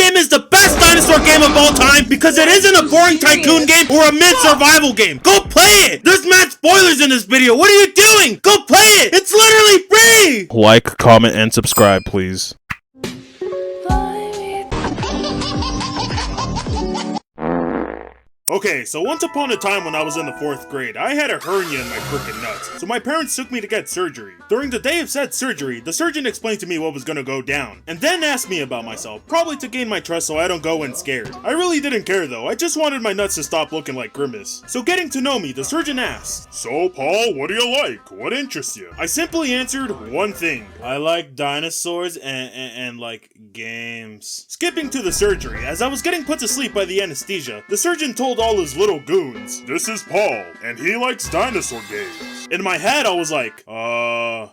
game is the best dinosaur game of all time because it isn't a boring tycoon game or a mid-survival game. Go play it! There's mad spoilers in this video. What are you doing? Go play it! It's literally free! Like, comment, and subscribe, please. Okay, so once upon a time when I was in the 4th grade, I had a hernia in my frickin' nuts, so my parents took me to get surgery. During the day of said surgery, the surgeon explained to me what was gonna go down, and then asked me about myself, probably to gain my trust so I don't go in scared. I really didn't care though, I just wanted my nuts to stop looking like Grimace. So getting to know me, the surgeon asked, "So Paul, what do you like? What interests you?" I simply answered one thing. I like dinosaurs and like games. Skipping to the surgery, as I was getting put to sleep by the anesthesia, the surgeon told all his little goons, "This is Paul, and he likes dinosaur games." In my head, I was like,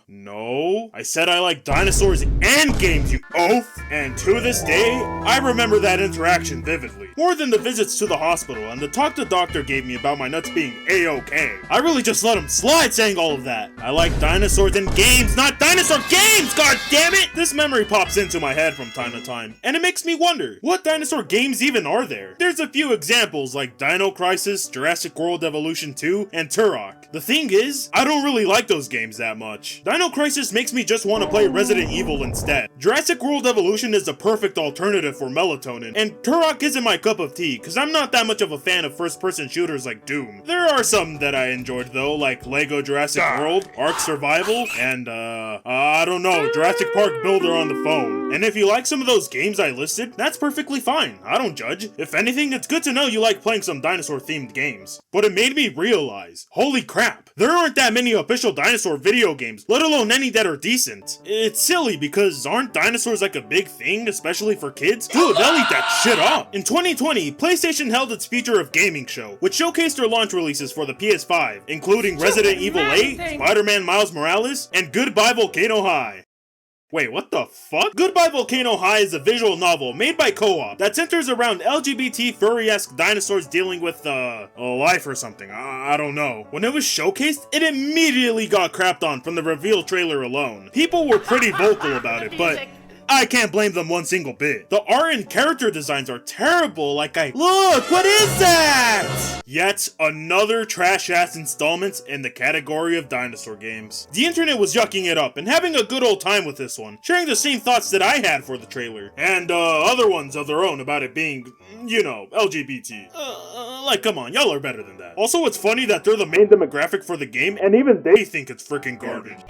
no. I said I like dinosaurs and games, you oaf. And to this day, I remember that interaction vividly. More than the visits to the hospital and the talk the doctor gave me about my nuts being A-okay. I really just let him slide saying all of that. I like dinosaurs and games, not dinosaur games, god damn it! This memory pops into my head from time to time, and it makes me wonder, what dinosaur games even are there? There's a few examples like Dino Crisis, Jurassic World Evolution 2, and Turok. The thing is, I don't really like those games that much. Dino Crisis makes me just want to play Resident Evil instead. Jurassic World Evolution is the perfect alternative for melatonin, and Turok isn't my cup of tea, cause I'm not that much of a fan of first-person shooters like Doom. There are some that I enjoyed though, like Lego Jurassic World, Ark Survival, and I don't know, Jurassic Park Builder on the phone. And if you like some of those games I listed, that's perfectly fine. I don't judge. If anything, it's good to know you like playing some dinosaur-themed games. But it made me realize, holy crap, there aren't that many official dinosaur video games, let alone any that are decent. It's silly because aren't dinosaurs like a big thing, especially for kids? Dude, they'll eat that shit up. In 2020, PlayStation held its Future of Gaming show, which showcased their launch releases for the PS5, including Resident Evil 8, Spider-Man Miles Morales, and Goodbye Volcano High. Wait, what the fuck? Goodbye Volcano High is a visual novel made by Co-op that centers around LGBT furry-esque dinosaurs dealing with, life or something. I don't know. When it was showcased, it immediately got crapped on from the reveal trailer alone. People were pretty vocal about it, but I can't blame them one single bit. The art and character designs are terrible, look, what is that? Yet another trash-ass installment in the category of dinosaur games. The internet was yucking it up and having a good old time with this one, sharing the same thoughts that I had for the trailer, and other ones of their own about it being, you know, LGBT. Come on, y'all are better than that. Also, it's funny that they're the main demographic for the game, and even they think it's freaking garbage.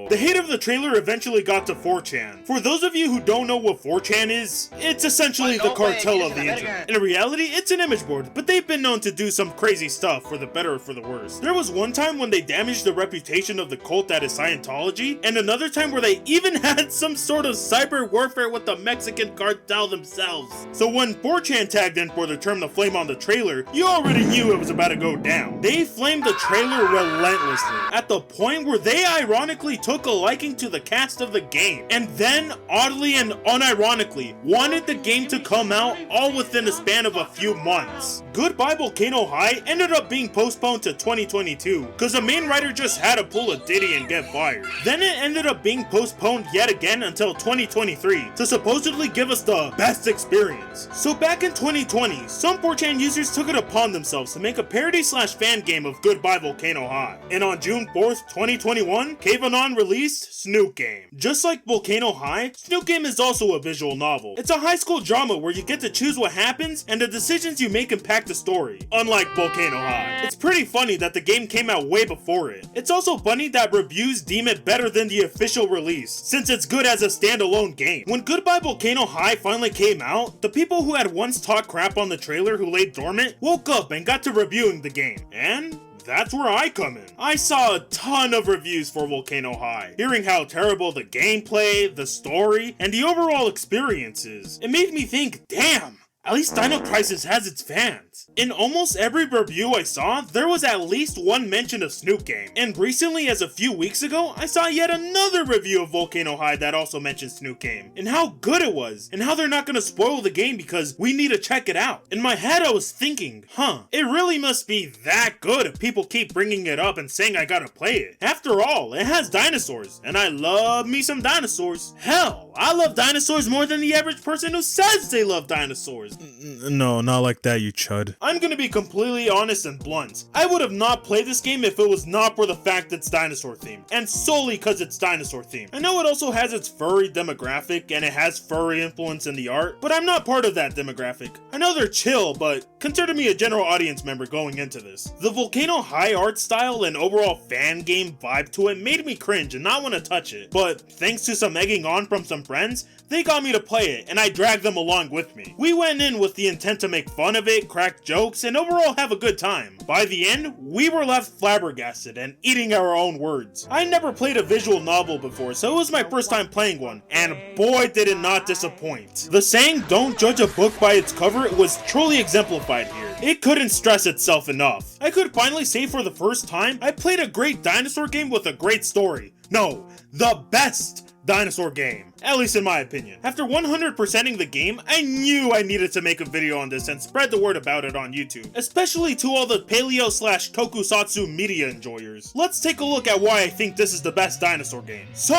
The hate of the trailer eventually got to 4chan. For those of you who don't know what 4chan is, it's essentially the cartel of the internet. In reality, it's an image board, but they've been known to do some crazy stuff, for the better or for the worse. There was one time when they damaged the reputation of the cult that is Scientology, and another time where they even had some sort of cyber warfare with the Mexican cartel themselves. So when 4chan tagged in for the term to flame on the trailer, you already knew it was about to go down. They flamed the trailer relentlessly, at the point where they ironically took a liking to the cast of the game, and then, oddly and unironically, wanted the game to come out all within a span of a few months. Goodbye Volcano High ended up being postponed to 2022, cause the main writer just had to pull a Diddy and get fired. Then it ended up being postponed yet again until 2023, to supposedly give us the best experience. So back in 2020, some 4chan users took it upon themselves to make a parody/fan game of Goodbye Volcano High. And on June 4th, 2021, Kavanon released Snook Game. Just like Volcano High, Snook Game is also a visual novel. It's a high school drama where you get to choose what happens and the decisions you make impact the story, unlike Volcano High. It's pretty funny that the game came out way before it. It's also funny that reviews deem it better than the official release, since it's good as a standalone game. When Goodbye Volcano High finally came out, the people who had once talked crap on the trailer who lay dormant woke up and got to reviewing the game. And that's where I come in. I saw a ton of reviews for Volcano High, hearing how terrible the gameplay, the story, and the overall experience is. It made me think, damn, At least Dino Crisis has its fans. In almost every review I saw, there was at least one mention of Snoop Game. And recently, as a few weeks ago, I saw yet another review of Volcano High that also mentioned Snoop Game, and how good it was, and how they're not gonna spoil the game because we need to check it out. In my head, I was thinking, it really must be that good if people keep bringing it up and saying I gotta play it. After all, it has dinosaurs, and I love me some dinosaurs. Hell, I love dinosaurs more than the average person who says they love dinosaurs. No, not like that, you chud. I'm gonna be completely honest and blunt. I would have not played this game if it was not for the fact it's dinosaur themed, and solely because it's dinosaur themed. I know it also has its furry demographic, and it has furry influence in the art, but I'm not part of that demographic. I know they're chill, but consider me a general audience member going into this. The Volcano High art style and overall fan game vibe to it made me cringe and not want to touch it, but thanks to some egging on from some friends, they got me to play it, and I dragged them along with me. We went in with the intent to make fun of it, crack jokes, and overall have a good time. By the end, we were left flabbergasted and eating our own words. I never played a visual novel before, so it was my first time playing one, and boy did it not disappoint. The saying, "Don't judge a book by its cover," was truly exemplified here. It couldn't stress itself enough. I could finally say for the first time, I played a great dinosaur game with a great story. No, the best dinosaur game, at least in my opinion. After 100%ing the game, I knew I needed to make a video on this and spread the word about it on YouTube, especially to all the paleo/tokusatsu media enjoyers. Let's take a look at why I think this is the best dinosaur game. So,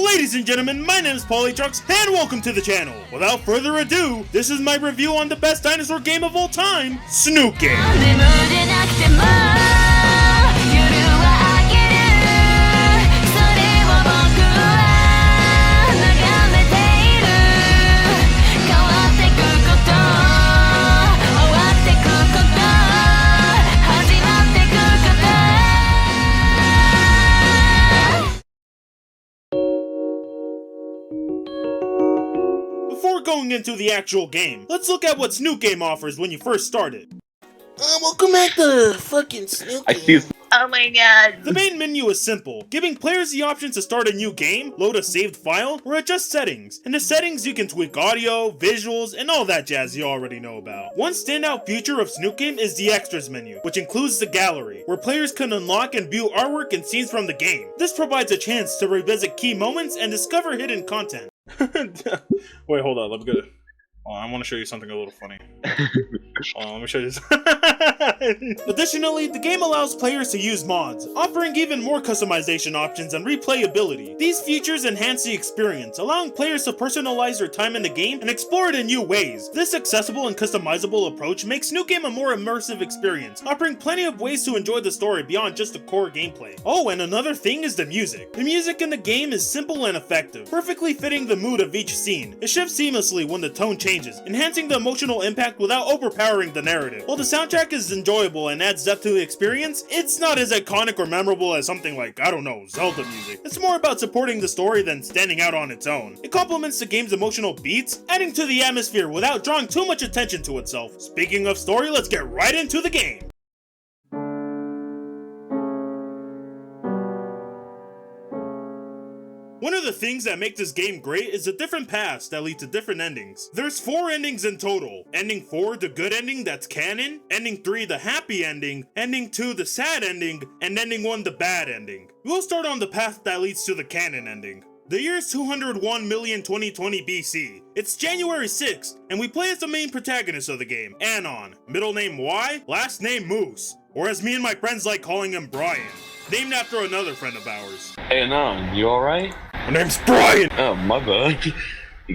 ladies and gentlemen, my name is Polytrucks, and welcome to the channel. Without further ado, this is my review on the best dinosaur game of all time, Snoop Game. Before going into the actual game, let's look at what Snoop Game offers when you first start it. Welcome back to fucking Snoop Game. Oh my god. The main menu is simple, giving players the option to start a new game, load a saved file, or adjust settings. In the settings, you can tweak audio, visuals, and all that jazz you already know about. One standout feature of Snoop Game is the extras menu, which includes the gallery, where players can unlock and view artwork and scenes from the game. This provides a chance to revisit key moments and discover hidden content. Wait, hold on, let me get it. Oh, I want to show you something a little funny. Let me show you this. Additionally, the game allows players to use mods, offering even more customization options and replayability. These features enhance the experience, allowing players to personalize their time in the game and explore it in new ways. This accessible and customizable approach makes Snoop Game a more immersive experience, offering plenty of ways to enjoy the story beyond just the core gameplay. Oh, and another thing is the music. The music in the game is simple and effective, perfectly fitting the mood of each scene. It shifts seamlessly when the tone changes, enhancing the emotional impact without overpowering the narrative. While the soundtrack is enjoyable and adds depth to the experience, it's not as iconic or memorable as something like, I don't know, Zelda music. It's more about supporting the story than standing out on its own. It complements the game's emotional beats, adding to the atmosphere without drawing too much attention to itself. Speaking of story, let's get right into the game. One of the things that make this game great is the different paths that lead to different endings. There's 4 endings in total. Ending 4, the good ending, that's canon. Ending 3, the happy ending. Ending 2, the sad ending. And ending 1, the bad ending. We'll start on the path that leads to the canon ending. The year is 201,000,2020 BC. It's January 6th, and we play as the main protagonist of the game, Anon. Middle name Y, last name Moose. Or as me and my friends like calling him, Brian. Named after another friend of ours. Hey, Anon, you alright? My name's Brian! Oh, my bad.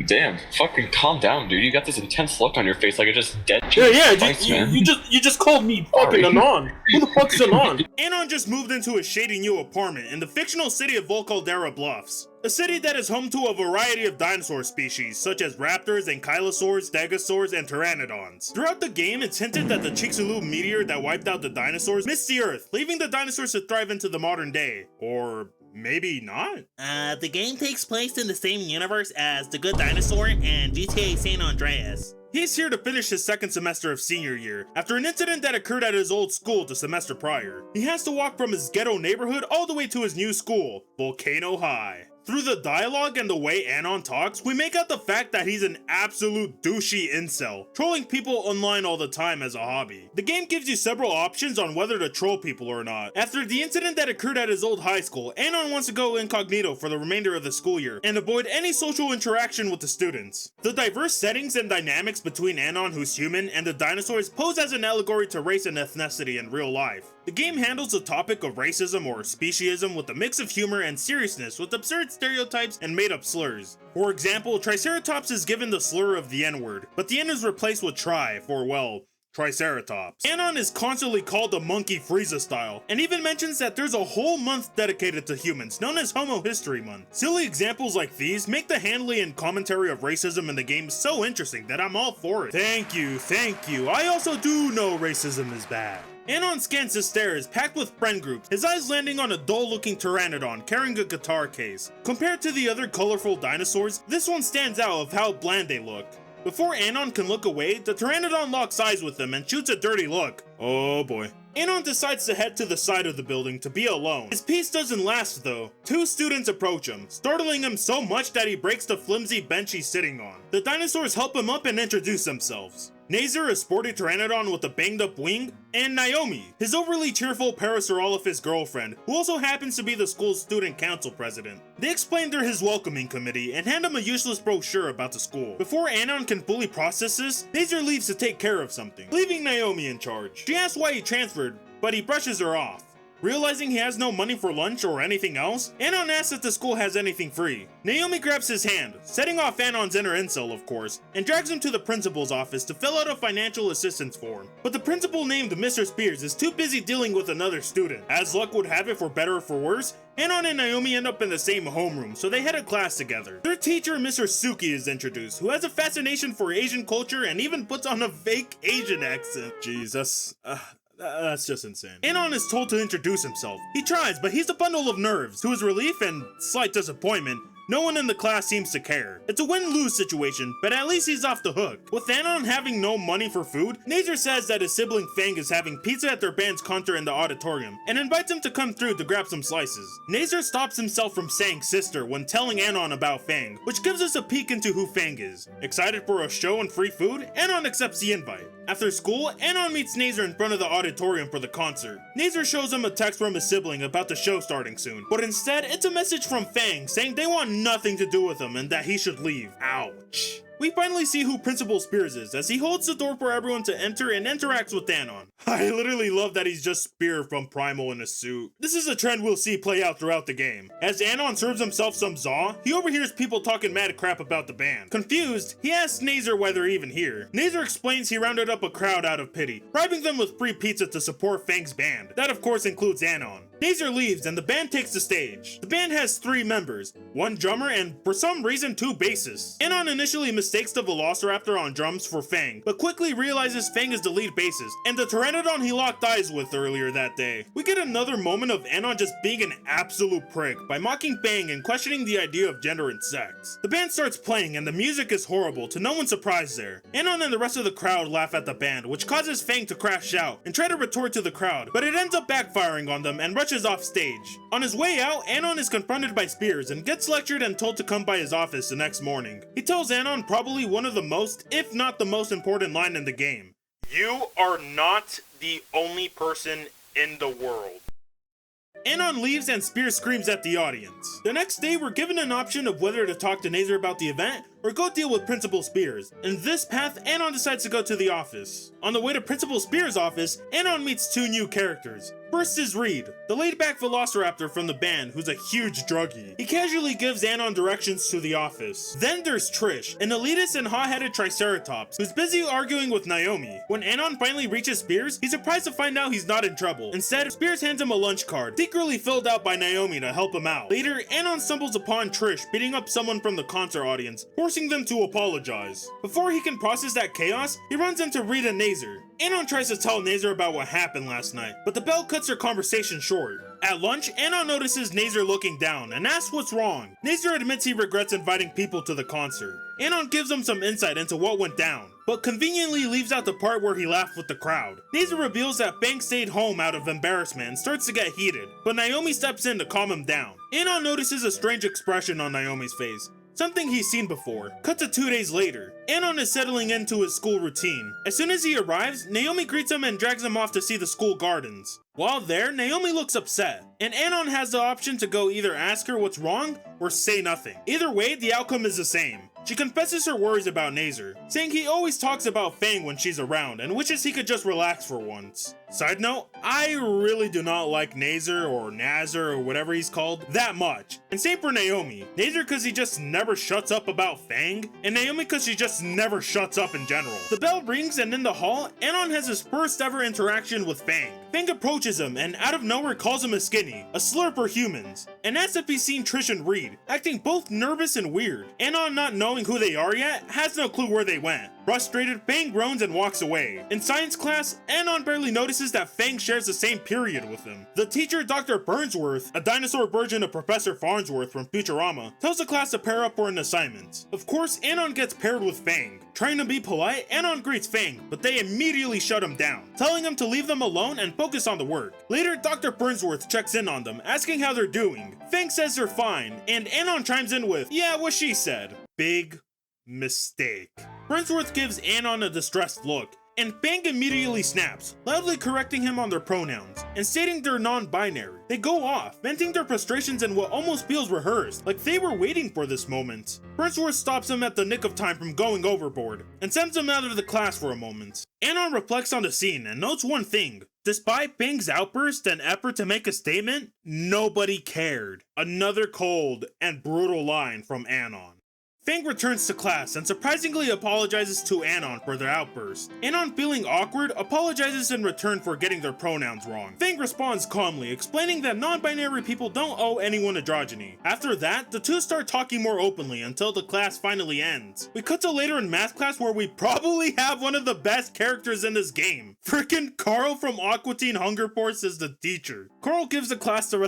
Damn, fucking calm down, dude. You got this intense look on your face like I just dead. You just called me fucking Sorry. Anon. Who the fuck's Anon? Anon just moved into a shady new apartment in the fictional city of Volcaldera Bluffs. A city that is home to a variety of dinosaur species, such as raptors, ankylosaurs, stegosaurs, and pteranodons. Throughout the game, it's hinted that the Chicxulub meteor that wiped out the dinosaurs missed the Earth, leaving the dinosaurs to thrive into the modern day. Or maybe not. The game takes place in the same universe as The Good Dinosaur and GTA San Andreas. He's here to finish his second semester of senior year, after an incident that occurred at his old school the semester prior. He has to walk from his ghetto neighborhood all the way to his new school, Volcano High. Through the dialogue and the way Anon talks, we make out the fact that he's an absolute douchey incel, trolling people online all the time as a hobby. The game gives you several options on whether to troll people or not. After the incident that occurred at his old high school, Anon wants to go incognito for the remainder of the school year and avoid any social interaction with the students. The diverse settings and dynamics between Anon, who's human, and the dinosaurs pose as an allegory to race and ethnicity in real life. The game handles the topic of racism or speciesism with a mix of humor and seriousness with absurd stereotypes and made-up slurs. For example, Triceratops is given the slur of the N-word, but the N is replaced with tri for, well, Triceratops. Anon is constantly called the Monkey Frieza style, and even mentions that there's a whole month dedicated to humans, known as Homo History Month. Silly examples like these make the handling and commentary of racism in the game so interesting that I'm all for it. Thank you. I also do know racism is bad. Anon scans his stairs, packed with friend groups, his eyes landing on a dull-looking pteranodon carrying a guitar case. Compared to the other colorful dinosaurs, this one stands out of how bland they look. Before Anon can look away, the pteranodon locks eyes with him and shoots a dirty look. Oh boy. Anon decides to head to the side of the building to be alone. His peace doesn't last though. Two students approach him, startling him so much that he breaks the flimsy bench he's sitting on. The dinosaurs help him up and introduce themselves. Nazer, a sporty pteranodon with a banged up wing, and Naomi, his overly cheerful Parasaurolophus girlfriend, who also happens to be the school's student council president. They explain they're his welcoming committee and hand him a useless brochure about the school. Before Anon can fully process this, Nazer leaves to take care of something, leaving Naomi in charge. She asks why he transferred, but he brushes her off. Realizing he has no money for lunch or anything else, Anon asks if the school has anything free. Naomi grabs his hand, setting off Anon's inner incel of course, and drags him to the principal's office to fill out a financial assistance form. But the principal named Mr. Spears is too busy dealing with another student. As luck would have it, for better or for worse, Anon and Naomi end up in the same homeroom, so they head a class together. Their teacher, Mr. Suki, is introduced, who has a fascination for Asian culture and even puts on a fake Asian accent. Jesus. That's just insane. Anon is told to introduce himself. He tries, but he's a bundle of nerves. To his relief and slight disappointment, no one in the class seems to care. It's a win-lose situation, but at least he's off the hook. With Anon having no money for food, Nazer says that his sibling Fang is having pizza at their band's concert in the auditorium, and invites him to come through to grab some slices. Nazer stops himself from saying sister when telling Anon about Fang, which gives us a peek into who Fang is. Excited for a show and free food, Anon accepts the invite. After school, Anon meets Nazer in front of the auditorium for the concert. Nazer shows him a text from his sibling about the show starting soon, but instead, it's a message from Fang saying they want nothing to do with him and that he should leave. Ouch. We finally see who Principal Spears is as he holds the door for everyone to enter and interacts with Anon. I literally love that he's just Spear from Primal in a suit. This is a trend we'll see play out throughout the game. As Anon serves himself some Zaw, he overhears people talking mad crap about the band. Confused, he asks Nazer why they're even here. Nazer explains he rounded up a crowd out of pity, bribing them with free pizza to support Fang's band. That of course includes Anon. Nazer leaves and the band takes the stage. The band has 3 members, 1 drummer and for some reason 2 bassists. Anon initially mistakes the Velociraptor on drums for Fang, but quickly realizes Fang is the lead bassist and the Pteranodon he locked eyes with earlier that day. We get another moment of Anon just being an absolute prick by mocking Fang and questioning the idea of gender and sex. The band starts playing and the music is horrible, to no one's surprise there. Anon and the rest of the crowd laugh at the band, which causes Fang to crash out and try to retort to the crowd, but it ends up backfiring on them and rushes off stage. On his way out, Anon is confronted by Spears and gets lectured and told to come by his office the next morning. He tells Anon probably one of the most, if not the most important line in the game. You are not the only person in the world. Anon leaves and Spears screams at the audience. The next day, we're given an option of whether to talk to Nazer about the event or go deal with Principal Spears. In this path, Anon decides to go to the office. On the way to Principal Spears' office, Anon meets 2 new characters. First is Reed, the laid-back Velociraptor from the band who's a huge druggie. He casually gives Anon directions to the office. Then there's Trish, an elitist and hot-headed Triceratops who's busy arguing with Naomi. When Anon finally reaches Spears, he's surprised to find out he's not in trouble. Instead, Spears hands him a lunch card, secretly filled out by Naomi to help him out. Later, Anon stumbles upon Trish beating up someone from the concert audience, forcing them to apologize. Before he can process that chaos, he runs into Reed and Nazer. Anon tries to tell Nazer about what happened last night, but the bell cuts their conversation short. At lunch, Anon notices Nazer looking down and asks what's wrong. Nazer admits he regrets inviting people to the concert. Anon gives him some insight into what went down, but conveniently leaves out the part where he laughed with the crowd. Nazer reveals that Fang stayed home out of embarrassment and starts to get heated, but Naomi steps in to calm him down. Anon notices a strange expression on Naomi's face, something he's seen before. Cut to 2 days later. Anon is settling into his school routine. As soon as he arrives, Naomi greets him and drags him off to see the school gardens. While there, Naomi looks upset, and Anon has the option to go either ask her what's wrong or say nothing. Either way, the outcome is the same. She confesses her worries about Nazer, saying he always talks about Fang when she's around and wishes he could just relax for once. Side note, I really do not like Nazer or Nazar or whatever he's called that much. And same for Naomi. Nazer cause he just never shuts up about Fang, and Naomi cause she just never shuts up in general. The bell rings and in the hall, Anon has his first ever interaction with Fang. Fang approaches him and out of nowhere calls him a skinny, a slur for humans, and asks if he's seen Trish and Reed, acting both nervous and weird. Anon, not knowing who they are yet, has no clue where they went. Frustrated, Fang groans and walks away. In science class, Anon barely notices that Fang shares the same period with him. The teacher, Dr. Burnsworth, a dinosaur version of Professor Farnsworth from Futurama, tells the class to pair up for an assignment. Of course, Anon gets paired with Fang. Trying to be polite, Anon greets Fang, but they immediately shut him down, telling him to leave them alone and focus on the work. Later, Dr. Burnsworth checks in on them, asking how they're doing. Fang says they're fine, and Anon chimes in with, "Yeah, what she said." Big mistake. Burnsworth gives Anon a distressed look, and Fang immediately snaps, loudly correcting him on their pronouns, and stating they're non-binary. They go off, venting their frustrations in what almost feels rehearsed, like they were waiting for this moment. Burnsworth stops him at the nick of time from going overboard, and sends him out of the class for a moment. Anon reflects on the scene and notes one thing. Despite Fang's outburst and effort to make a statement, nobody cared. Another cold and brutal line from Anon. Fang returns to class and surprisingly apologizes to Anon for their outburst. Anon, feeling awkward, apologizes in return for getting their pronouns wrong. Fang responds calmly, explaining that non-binary people don't owe anyone androgyny. After that, the two start talking more openly until the class finally ends. We cut to later in math class where we probably have one of the best characters in this game. Frickin' Carl from Aqua Teen Hunger Force is the teacher. Carl gives the class the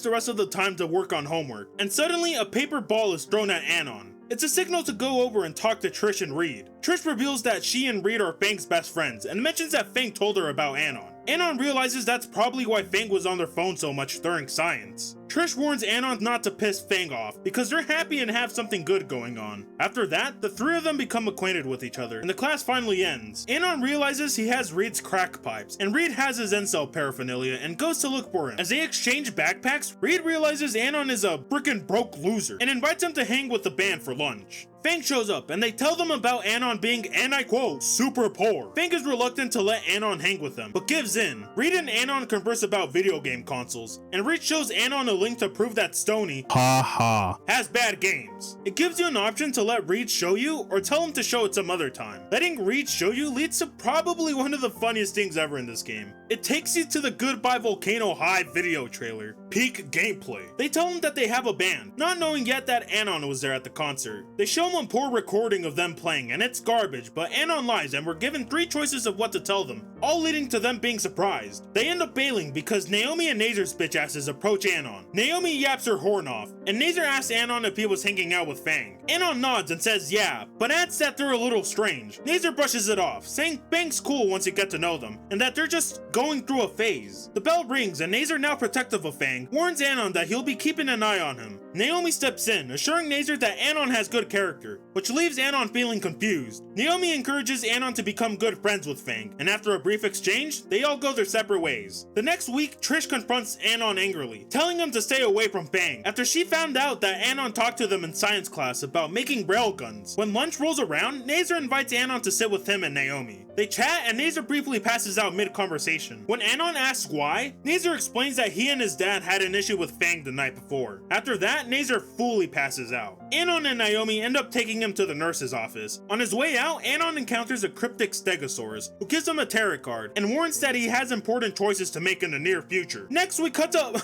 rest of the time to work on homework, and suddenly a paper ball is thrown at Anon. It's a signal to go over and talk to Trish and Reed. Trish reveals that she and Reed are Fang's best friends, and mentions that Fang told her about Anon. Anon realizes that's probably why Fang was on their phone so much during science. Trish warns Anon not to piss Fang off, because they're happy and have something good going on. After that, the three of them become acquainted with each other, and the class finally ends. Anon realizes he has Reed's crack pipes, and Reed has his incel paraphernalia and goes to look for him. As they exchange backpacks, Reed realizes Anon is a frickin' broke loser, and invites him to hang with the band for lunch. Fang shows up, and they tell them about Anon being, and I quote, super poor. Fang is reluctant to let Anon hang with them, but gives in. Reed and Anon converse about video game consoles, and Reed shows Anon a link to prove that Stony has bad games. It gives you an option to let Reed show you, or tell him to show it some other time. Letting Reed show you leads to probably one of the funniest things ever in this game. It takes you to the Goodbye Volcano High video trailer. Peak gameplay. They tell him that they have a band, not knowing yet that Anon was there at the concert. They show him a poor recording of them playing, and it's garbage, but Anon lies and we're given 3 choices of what to tell them, all leading to them being surprised. They end up bailing because Naomi and Nazar's bitch asses approach Anon. Naomi yaps her horn off, and Nazar asks Anon if he was hanging out with Fang. Anon nods and says yeah, but adds that they're a little strange. Nazar brushes it off, saying Fang's cool once you get to know them, and that they're just going through a phase. The bell rings, and Nazar, now protective of Fang, warns Anon that he'll be keeping an eye on him. Naomi steps in, assuring Nazar that Anon has good character, which leaves Anon feeling confused. Naomi encourages Anon to become good friends with Fang, and after a brief exchange, they all go their separate ways. The next week, Trish confronts Anon angrily, telling him to stay away from Fang, after she found out that Anon talked to them in science class about making railguns. When lunch rolls around, Nazar invites Anon to sit with him and Naomi. They chat, and Nazar briefly passes out mid-conversation. When Anon asks why, Nazar explains that he and his dad had an issue with Fang the night before. After that, Nazar fully passes out. Anon and Naomi end up taking him to the nurse's office. On his way out, Anon encounters a cryptic Stegosaurus, who gives him a tarot card, and warns that he has important choices to make in the near future. Next, we cut to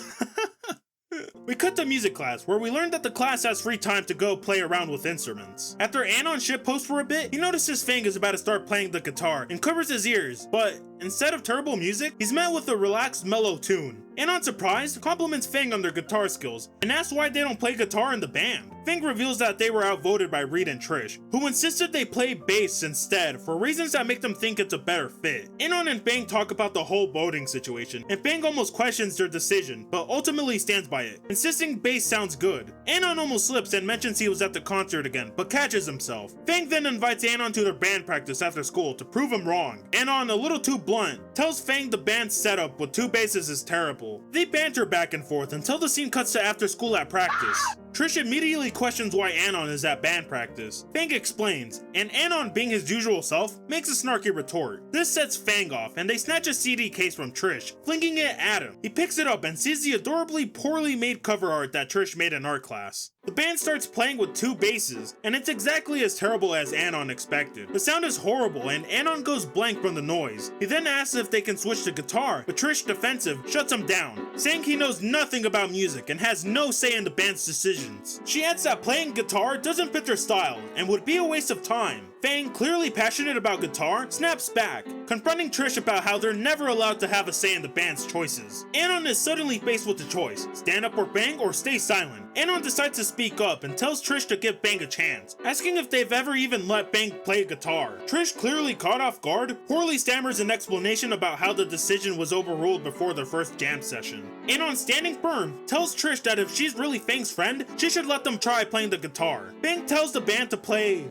music class, where we learn that the class has free time to go play around with instruments. After Anon shitposts for a bit, he notices Fang is about to start playing the guitar and covers his ears, but instead of turbo music, he's met with a relaxed, mellow tune. Anon, surprised, compliments Fang on their guitar skills and asks why they don't play guitar in the band. Fang reveals that they were outvoted by Reed and Trish, who insisted they play bass instead for reasons that make them think it's a better fit. Anon and Fang talk about the whole voting situation, and Fang almost questions their decision, but ultimately stands by it, insisting bass sounds good. Anon almost slips and mentions he was at the concert again, but catches himself. Fang then invites Anon to their band practice after school to prove him wrong. Anon, a little too blunt, tells Fang the band's setup with 2 basses is terrible. They banter back and forth until the scene cuts to after school at practice. Trish immediately questions why Anon is at band practice. Fang explains, and Anon, being his usual self, makes a snarky retort. This sets Fang off, and they snatch a CD case from Trish, flinging it at him. He picks it up and sees the adorably poorly made cover art that Trish made in art class. The band starts playing with 2 basses, and it's exactly as terrible as Anon expected. The sound is horrible, and Anon goes blank from the noise. He then asks if they can switch to guitar, but Trish, defensive, shuts him down, saying he knows nothing about music and has no say in the band's decisions. She adds that playing guitar doesn't fit their style, and would be a waste of time. Fang, clearly passionate about guitar, snaps back, confronting Trish about how they're never allowed to have a say in the band's choices. Anon is suddenly faced with the choice, stand up for Fang or stay silent. Anon decides to speak up and tells Trish to give Fang a chance, asking if they've ever even let Fang play guitar. Trish, clearly caught off guard, poorly stammers an explanation about how the decision was overruled before their first jam session. Anon, standing firm, tells Trish that if she's really Fang's friend, she should let them try playing the guitar. Fang tells the band to play...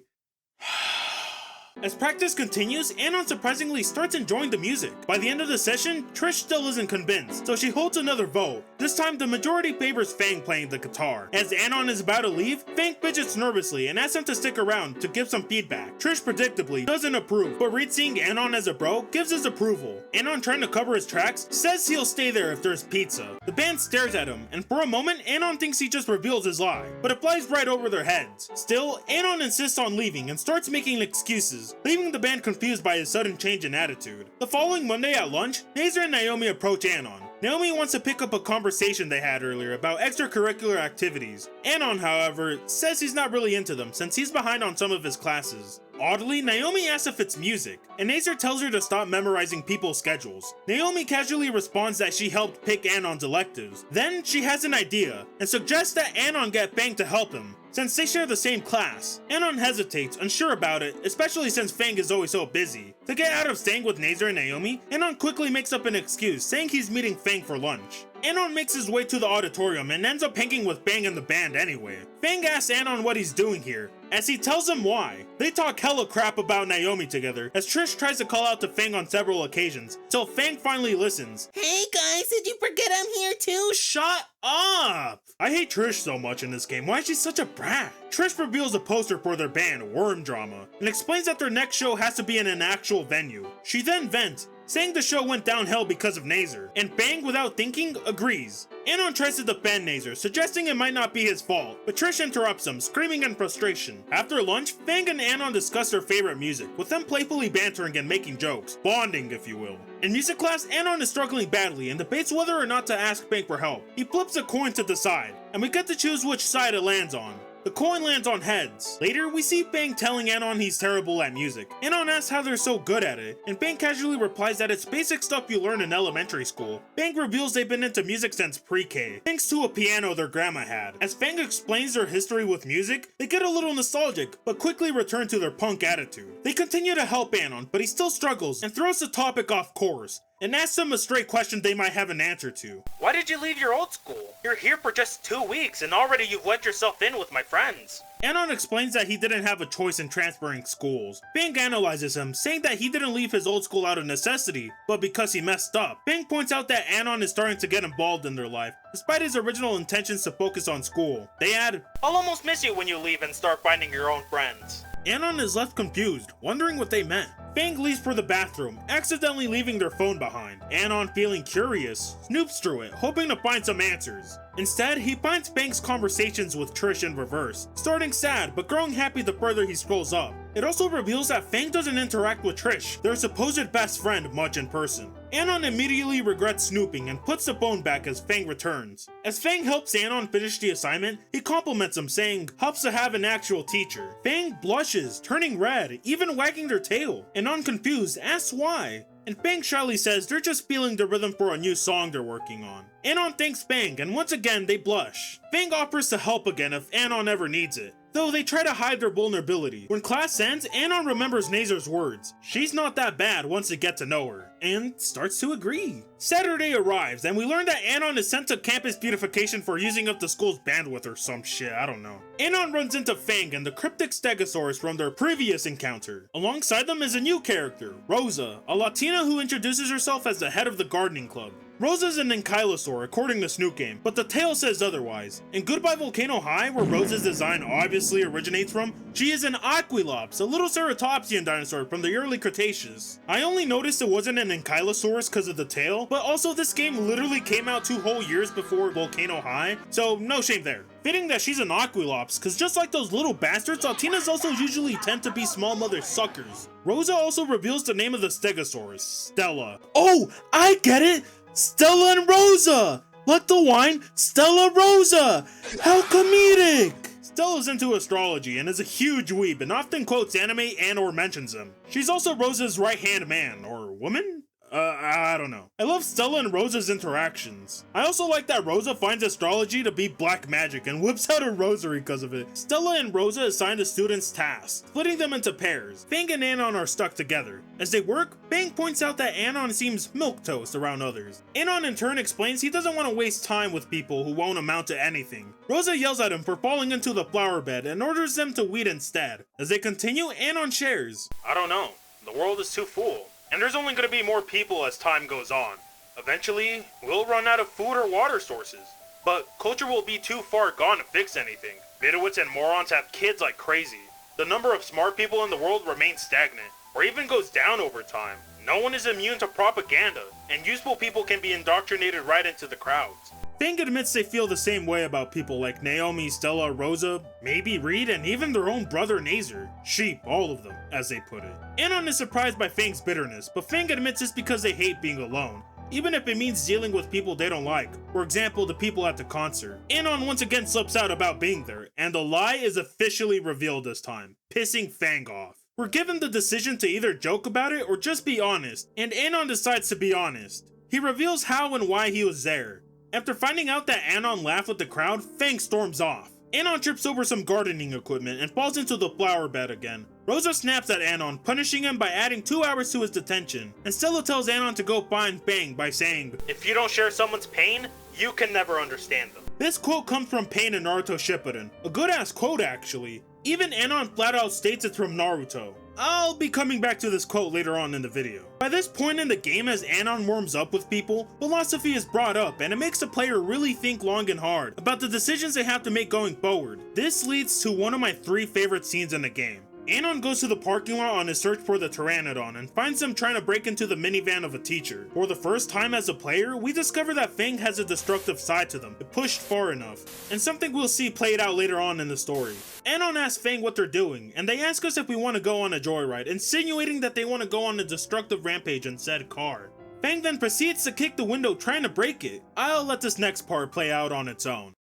As practice continues, Anon surprisingly starts enjoying the music. By the end of the session, Trish still isn't convinced, so she holds another vote. This time, the majority favors Fang playing the guitar. As Anon is about to leave, Fang fidgets nervously and asks him to stick around to give some feedback. Trish predictably doesn't approve, but Reed, seeing Anon as a bro, gives his approval. Anon, trying to cover his tracks, says he'll stay there if there's pizza. The band stares at him, and for a moment, Anon thinks he just reveals his lie, but it flies right over their heads. Still, Anon insists on leaving and starts making excuses, leaving the band confused by his sudden change in attitude. The following Monday at lunch, Nazer and Naomi approach Anon. Naomi wants to pick up a conversation they had earlier about extracurricular activities. Anon, however, says he's not really into them since he's behind on some of his classes. Oddly, Naomi asks if it's music, and Nazer tells her to stop memorizing people's schedules. Naomi casually responds that she helped pick Anon's electives. Then she has an idea, and suggests that Anon get Fang to help him, since they share the same class. Anon hesitates, unsure about it, especially since Fang is always so busy. To get out of staying with Nazer and Naomi, Anon quickly makes up an excuse, saying he's meeting Fang for lunch. Anon makes his way to the auditorium and ends up hanging with Fang and the band anyway. Fang asks Anon what he's doing here, as he tells him why. They talk hella crap about Naomi together, as Trish tries to call out to Fang on several occasions, till Fang finally listens. Hey guys, did you forget I'm here too? Shut up! I hate Trish so much in this game. Why is she such a brat? Trish reveals a poster for their band, Worm Drama, and explains that their next show has to be in an actual venue. She then vents, saying the show went downhill because of Nazer, and Fang, without thinking, agrees. Anon tries to defend Nazer, suggesting it might not be his fault, but Trish interrupts him, screaming in frustration. After lunch, Fang and Anon discuss their favorite music, with them playfully bantering and making jokes, bonding if you will. In music class, Anon is struggling badly and debates whether or not to ask Fang for help. He flips a coin to decide, and we get to choose which side it lands on. The coin lands on heads. Later, we see Fang telling Anon he's terrible at music. Anon asks how they're so good at it, and Fang casually replies that it's basic stuff you learn in elementary school. Fang reveals they've been into music since pre-K, thanks to a piano their grandma had. As Fang explains their history with music, they get a little nostalgic, but quickly return to their punk attitude. They continue to help Anon, but he still struggles and throws the topic off course, and asks them a straight question they might have an answer to. Why did you leave your old school? You're here for just 2 weeks and already you've let yourself in with my friends. Anon explains that he didn't have a choice in transferring schools. Fang analyzes him, saying that he didn't leave his old school out of necessity, but because he messed up. Fang points out that Anon is starting to get involved in their life, despite his original intentions to focus on school. They add, "I'll almost miss you when you leave and start finding your own friends." Anon is left confused, wondering what they meant. Fang leaves for the bathroom, accidentally leaving their phone behind. Anon, feeling curious, snoops through it, hoping to find some answers. Instead, he finds Fang's conversations with Trish in reverse, starting sad but growing happy the further he scrolls up. It also reveals that Fang doesn't interact with Trish, their supposed best friend, much in person. Anon immediately regrets snooping and puts the phone back as Fang returns. As Fang helps Anon finish the assignment, he compliments him, saying, "Helps to have an actual teacher." Fang blushes, turning red, even wagging their tail. Anon, confused, asks why. and Fang shyly says they're just feeling the rhythm for a new song they're working on. Anon thanks Fang, and once again they blush. Fang offers to help again if Anon ever needs it, though they try to hide their vulnerability. When class ends, Anon remembers Nazer's words. She's not that bad once they get to know her, and starts to agree. Saturday arrives, and we learn that Anon is sent to campus beautification for using up the school's bandwidth or some shit, I don't know. Anon runs into Fang and the cryptic Stegosaurus from their previous encounter. Alongside them is a new character, Rosa, a Latina who introduces herself as the head of the gardening club. Rosa's an ankylosaur according to Snoop Game, but the tale says otherwise. In Goodbye Volcano High, where Rosa's design obviously originates from, she is an Aquilops, a little ceratopsian dinosaur from the early Cretaceous. I only noticed it wasn't an ankylosaurus because of the tail, but also this game literally came out 2 whole years before Volcano High, so no shame there. Fitting that she's an Aquilops, cause just like those little bastards, Latinas also usually tend to be small mother suckers. Rosa also reveals the name of the Stegosaurus, Stella. Oh, I get it! Stella and Rosa! Like the wine, Stella Rosa! How comedic! Stella's into astrology and is a huge weeb and often quotes anime and or mentions them. She's also Rosa's right-hand man, or woman? I don't know. I love Stella and Rosa's interactions. I also like that Rosa finds astrology to be black magic and whips out a rosary because of it. Stella and Rosa assign the students tasks, splitting them into pairs. Fang and Anon are stuck together. As they work, Fang points out that Anon seems milquetoast around others. Anon in turn explains he doesn't want to waste time with people who won't amount to anything. Rosa yells at him for falling into the flower bed and orders them to weed instead. As they continue, Anon shares, I don't know. The world is too full. And there's only going to be more people as time goes on. Eventually, we'll run out of food or water sources. But culture will be too far gone to fix anything. Midwits and morons have kids like crazy. The number of smart people in the world remains stagnant, or even goes down over time. No one is immune to propaganda, and useful people can be indoctrinated right into the crowds. Fang admits they feel the same way about people like Naomi, Stella, Rosa, maybe Reed, and even their own brother Nazer. Sheep, all of them, as they put it. Anon is surprised by Fang's bitterness, but Fang admits it's because they hate being alone, even if it means dealing with people they don't like, for example the people at the concert. Anon once again slips out about being there, and the lie is officially revealed this time, pissing Fang off. We're given the decision to either joke about it or just be honest, and Anon decides to be honest. He reveals how and why he was there. After finding out that Anon laughed with the crowd, Fang storms off. Anon trips over some gardening equipment and falls into the flower bed again. Rosa snaps at Anon, punishing him by adding 2 hours to his detention, and Stella tells Anon to go find Fang by saying, if you don't share someone's pain, you can never understand them. This quote comes from Pain in Naruto Shippuden. A good ass quote actually. Even Anon flat out states it's from Naruto. I'll be coming back to this quote later on in the video. By this point in the game, as Anon warms up with people, philosophy is brought up and it makes the player really think long and hard about the decisions they have to make going forward. This leads to one of my 3 favorite scenes in the game. Anon goes to the parking lot on his search for the Pteranodon and finds them trying to break into the minivan of a teacher. For the first time as a player, we discover that Fang has a destructive side to them, if pushed far enough, and something we'll see played out later on in the story. Anon asks Fang what they're doing, and they ask us if we want to go on a joyride, insinuating that they want to go on a destructive rampage in said car. Fang then proceeds to kick the window trying to break it. I'll let this next part play out on its own.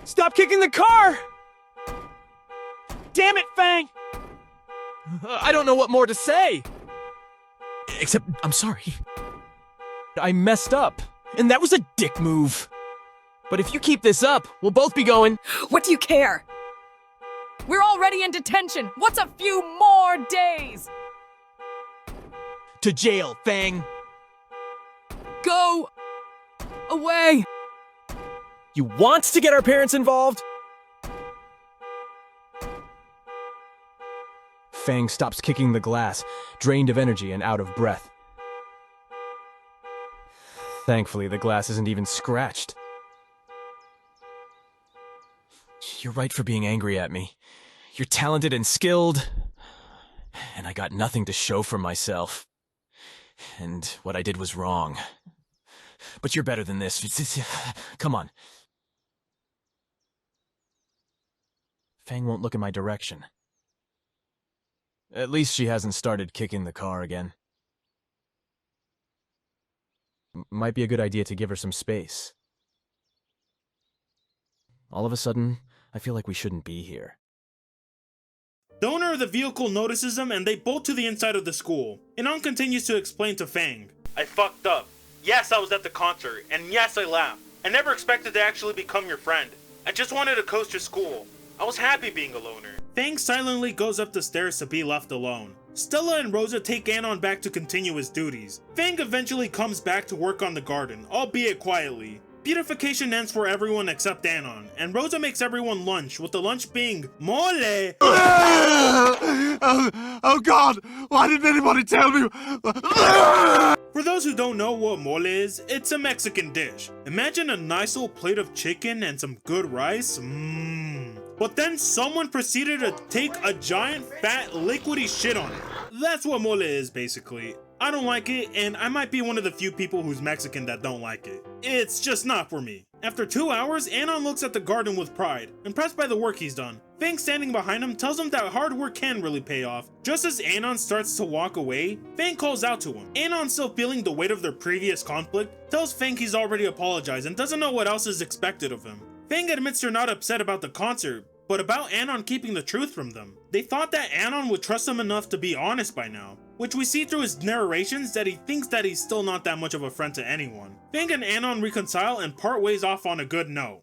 Stop kicking the car! Damn it, Fang! I don't know what more to say! Except, I'm sorry. I messed up, and that was a dick move. But if you keep this up, we'll both be going... What do you care? We're already in detention! What's a few more days? To jail, Fang! Go away! You want to get our parents involved? Fang stops kicking the glass, drained of energy and out of breath. Thankfully, the glass isn't even scratched. You're right for being angry at me. You're talented and skilled, and I got nothing to show for myself. And what I did was wrong. But you're better than this. Come on. Fang won't look in my direction. At least she hasn't started kicking the car again. Might be a good idea to give her some space. All of a sudden, I feel like we shouldn't be here. The owner of the vehicle notices them and they bolt to the inside of the school. Anon continues to explain to Fang. I fucked up. Yes, I was at the concert, and yes, I laughed. I never expected to actually become your friend. I just wanted to coast your school. I was happy being a loner. Fang silently goes up the stairs to be left alone. Stella and Rosa take Anon back to continue his duties. Fang eventually comes back to work on the garden, albeit quietly. Beautification ends for everyone except Anon, and Rosa makes everyone lunch, with the lunch being mole. Oh God! Why didn't anybody tell me? For those who don't know what mole is, it's a Mexican dish. Imagine a nice little plate of chicken and some good rice. But then someone proceeded to take a giant fat liquidy shit on it. That's what mole is basically. I don't like it, and I might be one of the few people who's Mexican that don't like it. It's just not for me. After 2 hours, Anon looks at the garden with pride, impressed by the work he's done. Fang standing behind him tells him that hard work can really pay off. Just as Anon starts to walk away, Fang calls out to him. Anon, still feeling the weight of their previous conflict, tells Fang he's already apologized and doesn't know what else is expected of him. Fang admits they're not upset about the concert, but about Anon keeping the truth from them. They thought that Anon would trust them enough to be honest by now, which we see through his narrations that he thinks that he's still not that much of a friend to anyone. Fang and Anon reconcile and part ways off on a good note.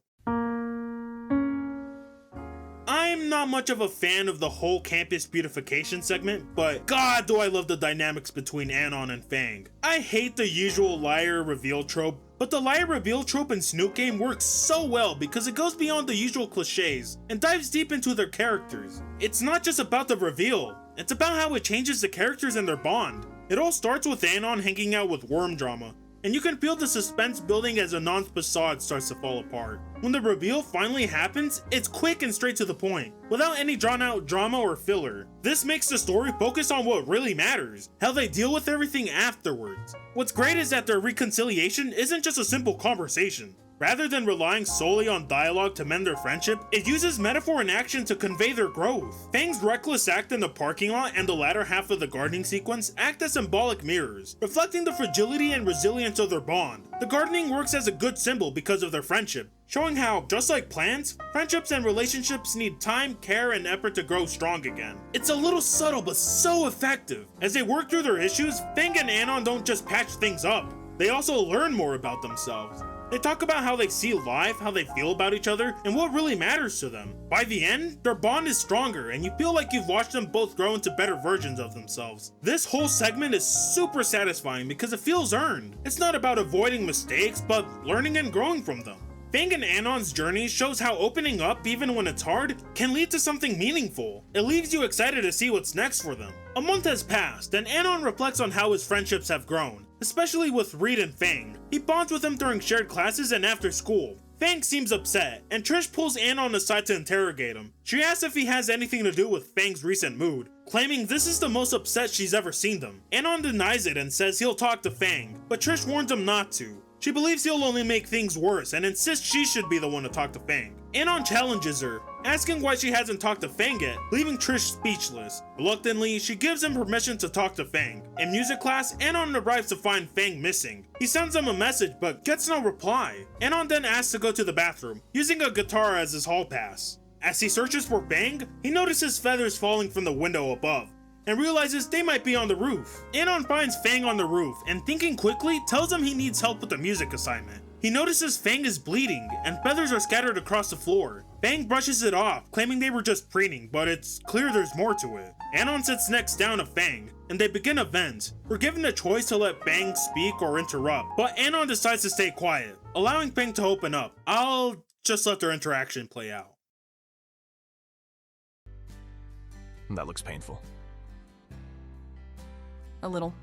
I'm not much of a fan of the whole campus beautification segment, but god do I love the dynamics between Anon and Fang. I hate the usual liar reveal trope, but the liar reveal trope in Snoot Game works so well because it goes beyond the usual cliches and dives deep into their characters. It's not just about the reveal, it's about how it changes the characters and their bond. It all starts with Anon hanging out with Worm Drama, and you can feel the suspense building as Anon's facade starts to fall apart. When the reveal finally happens, it's quick and straight to the point, without any drawn out drama or filler. This makes the story focus on what really matters, how they deal with everything afterwards. What's great is that their reconciliation isn't just a simple conversation. Rather than relying solely on dialogue to mend their friendship, it uses metaphor and action to convey their growth. Fang's reckless act in the parking lot and the latter half of the gardening sequence act as symbolic mirrors, reflecting the fragility and resilience of their bond. The gardening works as a good symbol because of their friendship, showing how, just like plants, friendships and relationships need time, care, and effort to grow strong again. It's a little subtle but so effective. As they work through their issues, Fang and Anon don't just patch things up, they also learn more about themselves. They talk about how they see life, how they feel about each other, and what really matters to them. By the end, their bond is stronger, and you feel like you've watched them both grow into better versions of themselves. This whole segment is super satisfying because it feels earned. It's not about avoiding mistakes, but learning and growing from them. Fang and Anon's journey shows how opening up, even when it's hard, can lead to something meaningful. It leaves you excited to see what's next for them. A month has passed, and Anon reflects on how his friendships have grown, especially with Reed and Fang. He bonds with them during shared classes and after school. Fang seems upset, and Trish pulls Anon aside to interrogate him. She asks if he has anything to do with Fang's recent mood, claiming this is the most upset she's ever seen them. Anon denies it and says he'll talk to Fang, but Trish warns him not to. She believes he'll only make things worse and insists she should be the one to talk to Fang. Anon challenges her, asking why she hasn't talked to Fang yet, leaving Trish speechless. Reluctantly, she gives him permission to talk to Fang. In music class, Anon arrives to find Fang missing. He sends him a message but gets no reply. Anon then asks to go to the bathroom, using a guitar as his hall pass. As he searches for Fang, he notices feathers falling from the window above, and realizes they might be on the roof. Anon finds Fang on the roof, and thinking quickly, tells him he needs help with the music assignment. He notices Fang is bleeding, and feathers are scattered across the floor. Fang brushes it off, claiming they were just preening, but it's clear there's more to it. Anon sits next down to Fang, and they begin a vent. We're given the choice to let Fang speak or interrupt, but Anon decides to stay quiet, allowing Fang to open up. I'll just let their interaction play out. That looks painful. A little.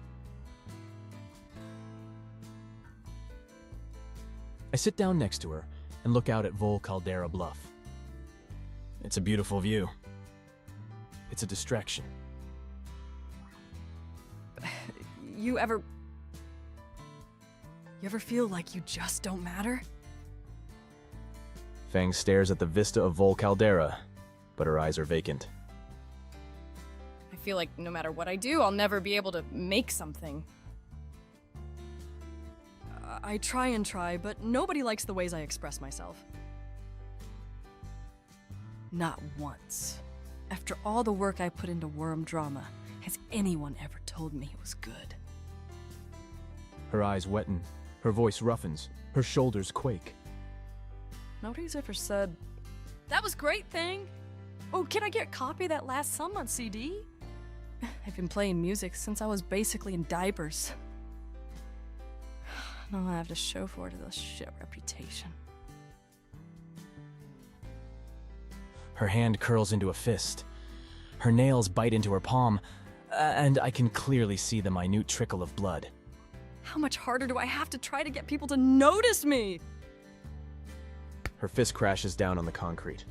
I sit down next to her and look out at Vol Caldera Bluff. It's a beautiful view. It's a distraction. You ever feel like you just don't matter? Fang stares at the vista of Vol Caldera, but her eyes are vacant. I feel like no matter what I do, I'll never be able to make something. I try and try, but nobody likes the ways I express myself. Not once. After all the work I put into Worm Drama, has anyone ever told me it was good? Her eyes wetten, her voice roughens, her shoulders quake. Nobody's ever said, "That was great thing. Oh, can I get a copy of that last song on CD?" I've been playing music since I was basically in diapers. All I have to show for it is a shit reputation. Her hand curls into a fist. Her nails bite into her palm, and I can clearly see the minute trickle of blood. How much harder do I have to try to get people to notice me? Her fist crashes down on the concrete.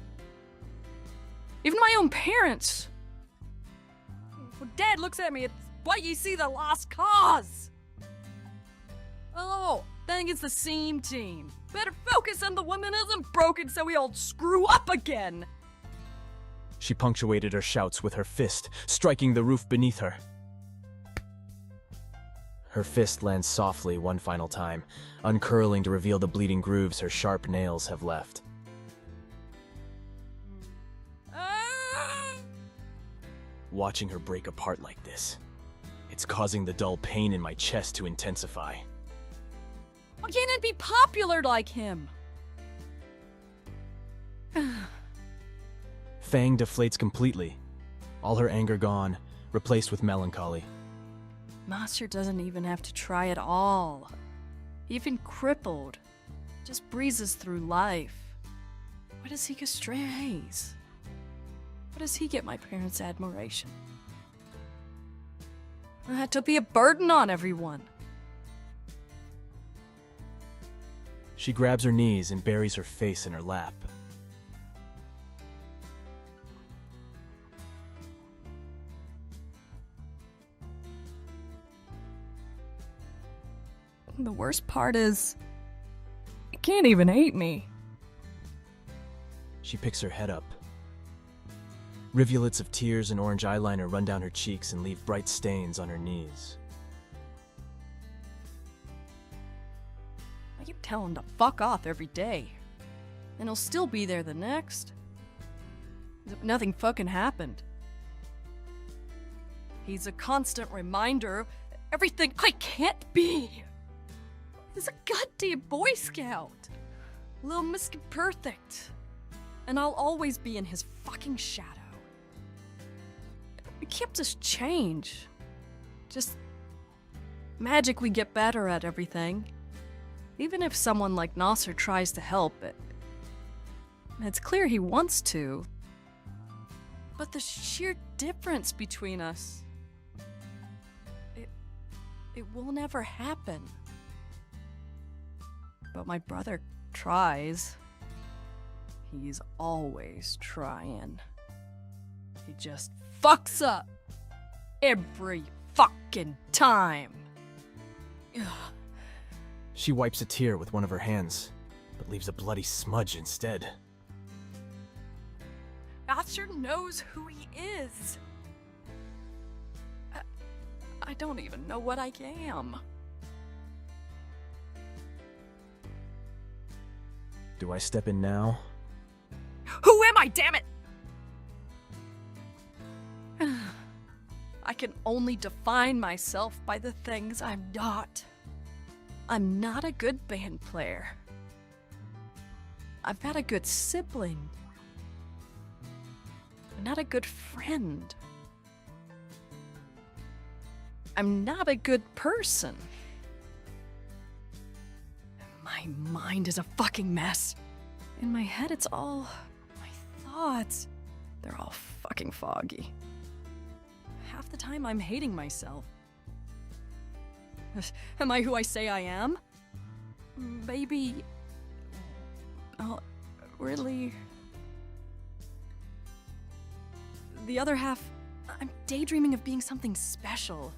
Even my own parents. When Dad looks at me, it's why you see the lost cause. Oh, then it's the same team. Better focus on the woman isn't broken so we all screw up again. She punctuated her shouts with her fist, striking the roof beneath her. Her fist lands softly one final time, uncurling to reveal the bleeding grooves her sharp nails have left. Watching her break apart like this, it's causing the dull pain in my chest to intensify. Why can't it be popular like him? Fang deflates completely, all her anger gone, replaced with melancholy. Master doesn't even have to try at all. Even crippled, just breezes through life. Why does he get strays? Why does he get my parents' admiration? I had to be a burden on everyone. She grabs her knees and buries her face in her lap. The worst part is, he can't even hate me. She picks her head up. Rivulets of tears and orange eyeliner run down her cheeks and leave bright stains on her knees. I keep telling him to fuck off every day, and he'll still be there the next. As if nothing fucking happened. He's a constant reminder of everything I can't be. He's a goddamn Boy Scout. Little Mr. Perfect. And I'll always be in his fucking shadow. We can't just change. Just magically get better at everything. Even if someone like Nasser tries to help it. It's clear he wants to. But the sheer difference between us, it will never happen. But my brother tries. He's always trying. He just fucks up. Every fucking time. Ugh. She wipes a tear with one of her hands, but leaves a bloody smudge instead. Asher knows who he is. I don't even know what I am. Do I step in now? Who am I, damn it? I can only define myself by the things I'm not. I'm not a good band player. I'm not a good sibling. I'm not a good friend. I'm not a good person. My mind is a fucking mess. In my head, it's all my thoughts. They're all fucking foggy. Half the time, I'm hating myself. Am I who I say I am? Maybe. Oh, really? The other half, I'm daydreaming of being something special.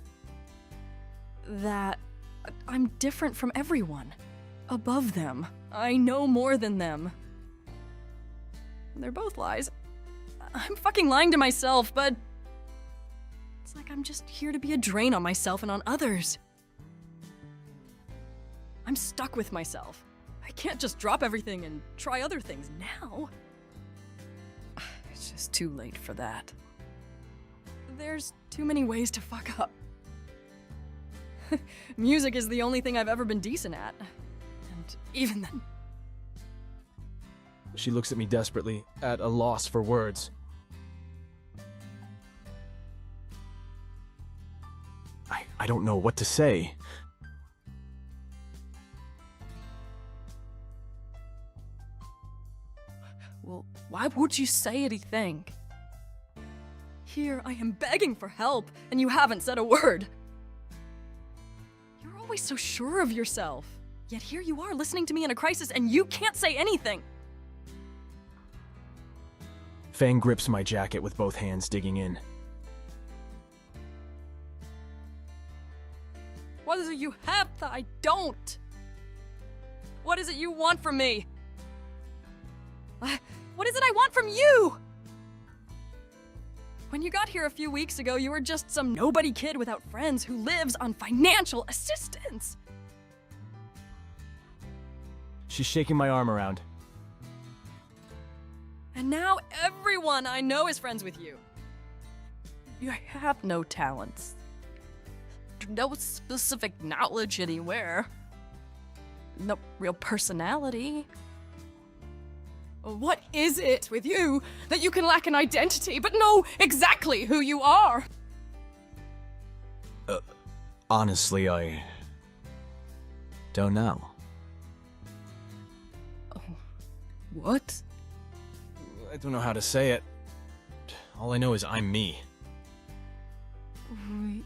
That I'm different from everyone. Above them. I know more than them. They're both lies. I'm fucking lying to myself, but it's like I'm just here to be a drain on myself and on others. I'm stuck with myself. I can't just drop everything and try other things now. It's It's too late for that. There's too many ways to fuck up. Music is the only thing I've ever been decent at. And even then... She looks at me desperately, at a loss for words. I don't know what to say. Well, why would you say anything? Here, I am begging for help, and you haven't said a word. You're always so sure of yourself. Yet here you are listening to me in a crisis, and you can't say anything. Fang grips my jacket with both hands, digging in. What is it you have that I don't? What is it you want from me? What is it I want from you? When you got here a few weeks ago, you were just some nobody kid without friends who lives on financial assistance. She's shaking my arm around. And now everyone I know is friends with you. You have no talents. No specific knowledge anywhere. No real personality. What is it with you that you can lack an identity but know exactly who you are? Honestly, I don't know. What? I don't know how to say it. All I know is I'm me.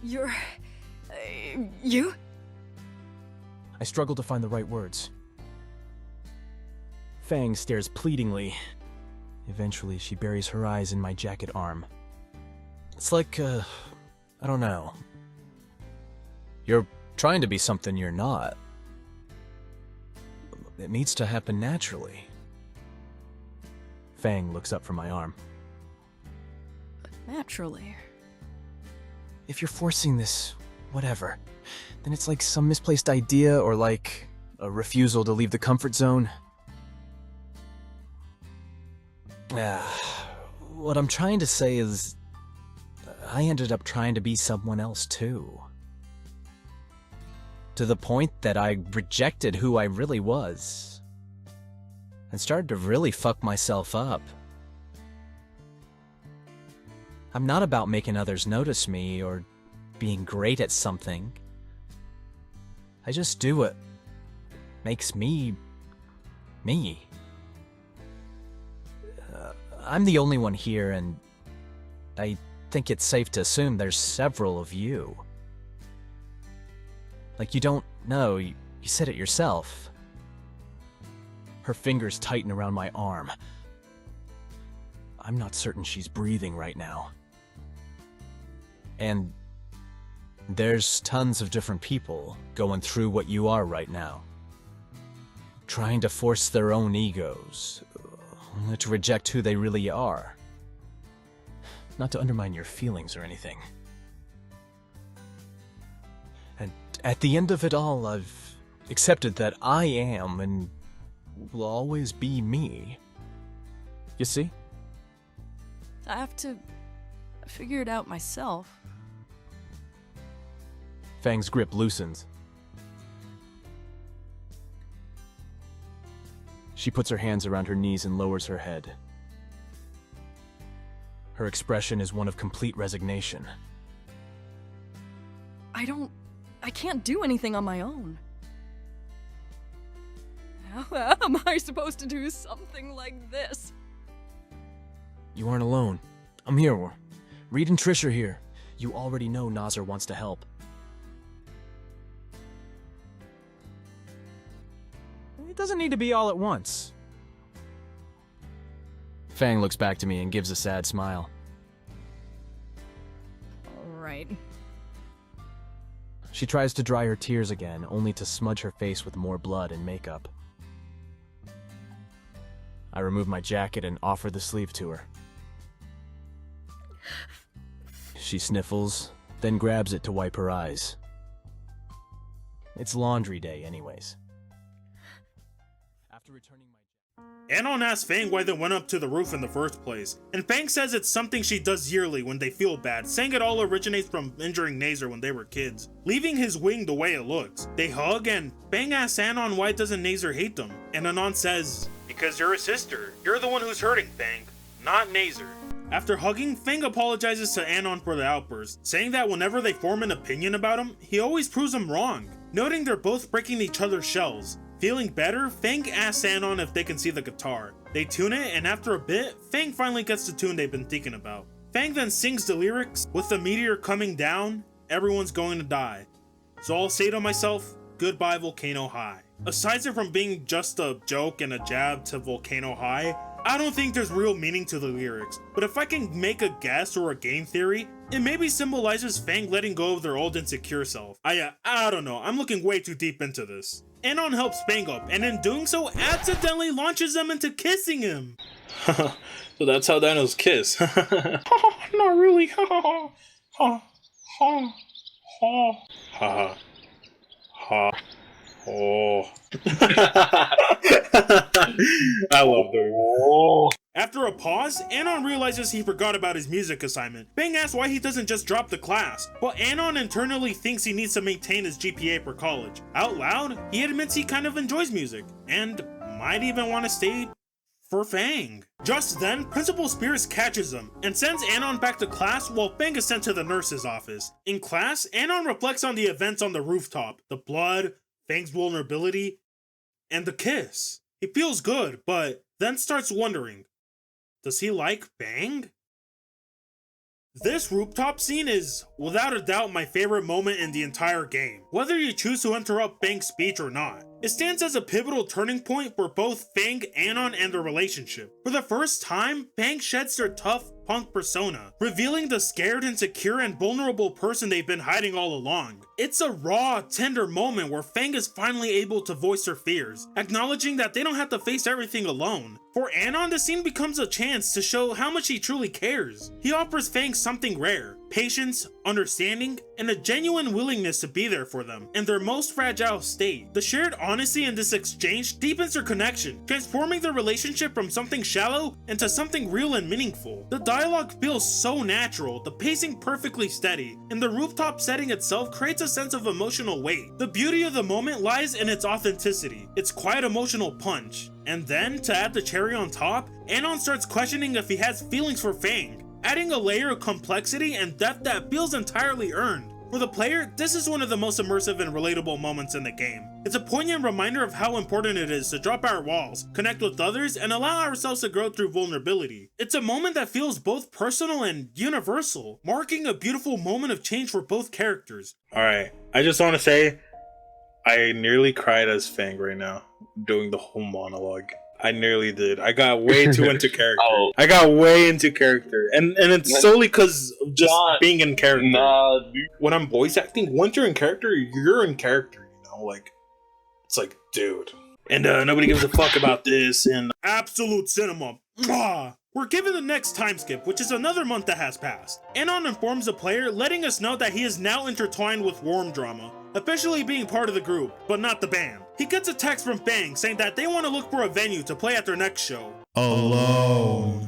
You're... you? I struggle to find the right words. Fang stares pleadingly. Eventually, she buries her eyes in my jacket arm. It's like, I don't know. You're trying to be something you're not. It needs to happen naturally. Fang looks up from my arm. Naturally. If you're forcing this, whatever, then it's like some misplaced idea or like a refusal to leave the comfort zone. What I'm trying to say is, I ended up trying to be someone else too. To the point that I rejected who I really was. And started to really fuck myself up. I'm not about making others notice me or being great at something. I just do it. Makes me... me. I'm the only one here, and I think it's safe to assume there's several of you. Like you don't know, you said it yourself. Her fingers tighten around my arm. I'm not certain she's breathing right now. And there's tons of different people going through what you are right now. Trying to force their own egos, to reject who they really are. Not to undermine your feelings or anything. And at the end of it all, I've accepted that I am and will always be me. You see? I have to figure it out myself. Fang's grip loosens. She puts her hands around her knees and lowers her head. Her expression is one of complete resignation. I can't do anything on my own. How am I supposed to do something like this? You aren't alone. I'm here. Reed and Trish are here. You already know Nazar wants to help. It doesn't need to be all at once. Fang looks back to me and gives a sad smile. All right. She tries to dry her tears again, only to smudge her face with more blood and makeup. I remove my jacket and offer the sleeve to her. She sniffles, then grabs it to wipe her eyes. It's laundry day anyways. After returning my... Anon asks Fang why they went up to the roof in the first place, and Fang says it's something she does yearly when they feel bad, saying it all originates from injuring Nazer when they were kids, leaving his wing the way it looks. They hug, and Fang asks Anon why doesn't Nazer hate them, and Anon says, "Because you're a sister. You're the one who's hurting, Fang, not Nazer." After hugging, Fang apologizes to Anon for the outburst, saying that whenever they form an opinion about him, he always proves them wrong, noting they're both breaking each other's shells. Feeling better, Fang asks Anon if they can see the guitar. They tune it, and after a bit, Fang finally gets the tune they've been thinking about. Fang then sings the lyrics, "With the meteor coming down, everyone's going to die. So I'll say to myself, goodbye Volcano High." Aside from being just a joke and a jab to Volcano High, I don't think there's real meaning to the lyrics, but if I can make a guess or a game theory, it maybe symbolizes Fang letting go of their old insecure self. I don't know, I'm looking way too deep into this. Anon helps Fang up, and in doing so, accidentally launches them into kissing him. So that's how dinos kiss. Not really. Ha ha. Oh. I love those. After a pause, Anon realizes he forgot about his music assignment. Fang asks why he doesn't just drop the class, but Anon internally thinks he needs to maintain his GPA for college. Out loud, he admits he kind of enjoys music, and might even want to stay for Fang. Just then, Principal Spears catches him and sends Anon back to class while Fang is sent to the nurse's office. In class, Anon reflects on the events on the rooftop, the blood, Fang's vulnerability, and the kiss. He feels good, but then starts wondering, does he like Fang? This rooftop scene is, without a doubt, my favorite moment in the entire game, whether you choose to interrupt Fang's speech or not. It stands as a pivotal turning point for both Fang, Anon, and their relationship. For the first time, Fang sheds their tough punk persona, revealing the scared, insecure, and vulnerable person they've been hiding all along. It's a raw, tender moment where Fang is finally able to voice her fears, acknowledging that they don't have to face everything alone. For Anon, the scene becomes a chance to show how much he truly cares. He offers Fang something rare: patience, understanding, and a genuine willingness to be there for them in their most fragile state. The shared honesty in this exchange deepens their connection, transforming their relationship from something shallow into something real and meaningful. The dialogue feels so natural, the pacing perfectly steady, and the rooftop setting itself creates a sense of emotional weight. The beauty of the moment lies in its authenticity, its quiet emotional punch. And then, to add the cherry on top, Anon starts questioning if he has feelings for Fang, adding a layer of complexity and depth that feels entirely earned. For the player, this is one of the most immersive and relatable moments in the game. It's a poignant reminder of how important it is to drop our walls, connect with others, and allow ourselves to grow through vulnerability. It's a moment that feels both personal and universal, marking a beautiful moment of change for both characters. Alright, I just want to say, I nearly cried as Fang right now, doing the whole monologue. I nearly did. I got way too into character. I got way into character. And it's solely because of just being in character. Dude. When I'm voice acting, once you're in character, you're in character, you know? Like, it's like, dude. And nobody gives a fuck about this, and Absolute cinema. Mwah! We're given the next time skip, which is another month that has passed. Anon informs the player, letting us know that he is now intertwined with Worm Drama, officially being part of the group, but not the band. He gets a text from Fang saying that they want to look for a venue to play at their next show. alone.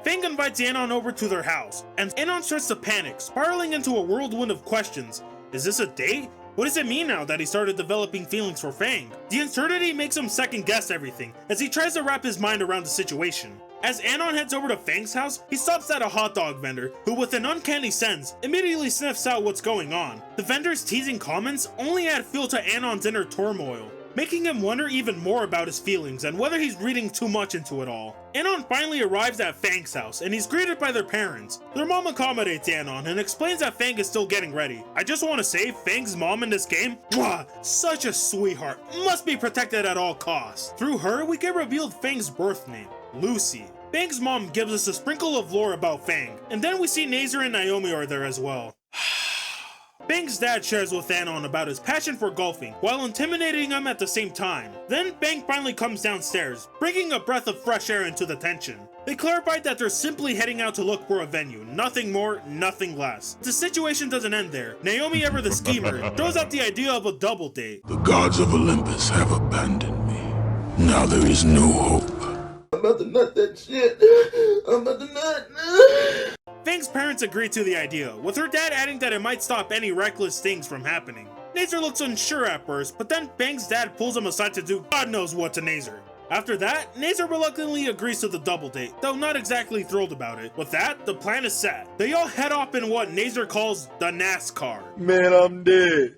Fang invites Anon over to their house, and Anon starts to panic, spiraling into a whirlwind of questions. Is this a date? What does it mean now that he started developing feelings for Fang? The uncertainty makes him second guess everything, as he tries to wrap his mind around the situation. As Anon heads over to Fang's house, he stops at a hot dog vendor, who with an uncanny sense, immediately sniffs out what's going on. The vendor's teasing comments only add fuel to Anon's inner turmoil, making him wonder even more about his feelings and whether he's reading too much into it all. Anon finally arrives at Fang's house, and he's greeted by their parents. Their mom accommodates Anon and explains that Fang is still getting ready. I just want to say, Fang's mom in this game, mwah, such a sweetheart, must be protected at all costs. Through her, we get revealed Fang's birth name, Lucy. Fang's mom gives us a sprinkle of lore about Fang, and then we see Nazer and Naomi are there as well. Fang's dad shares with Anon about his passion for golfing, while intimidating him at the same time. Then Fang finally comes downstairs, bringing a breath of fresh air into the tension. They clarified that they're simply heading out to look for a venue, nothing more, nothing less. The situation doesn't end there. Naomi, ever the schemer, throws out the idea of a double date. The gods of Olympus have abandoned me. Now there is no hope. I'm about to nut that shit. I'm about to nut. Fang's parents agree to the idea, with her dad adding that it might stop any reckless things from happening. Nazer looks unsure at first, but then Fang's dad pulls him aside to do God knows what to Nazer. After that, Nazer reluctantly agrees to the double date, though not exactly thrilled about it. With that, the plan is set. They all head off in what Nazer calls the NASCAR. Man, I'm dead.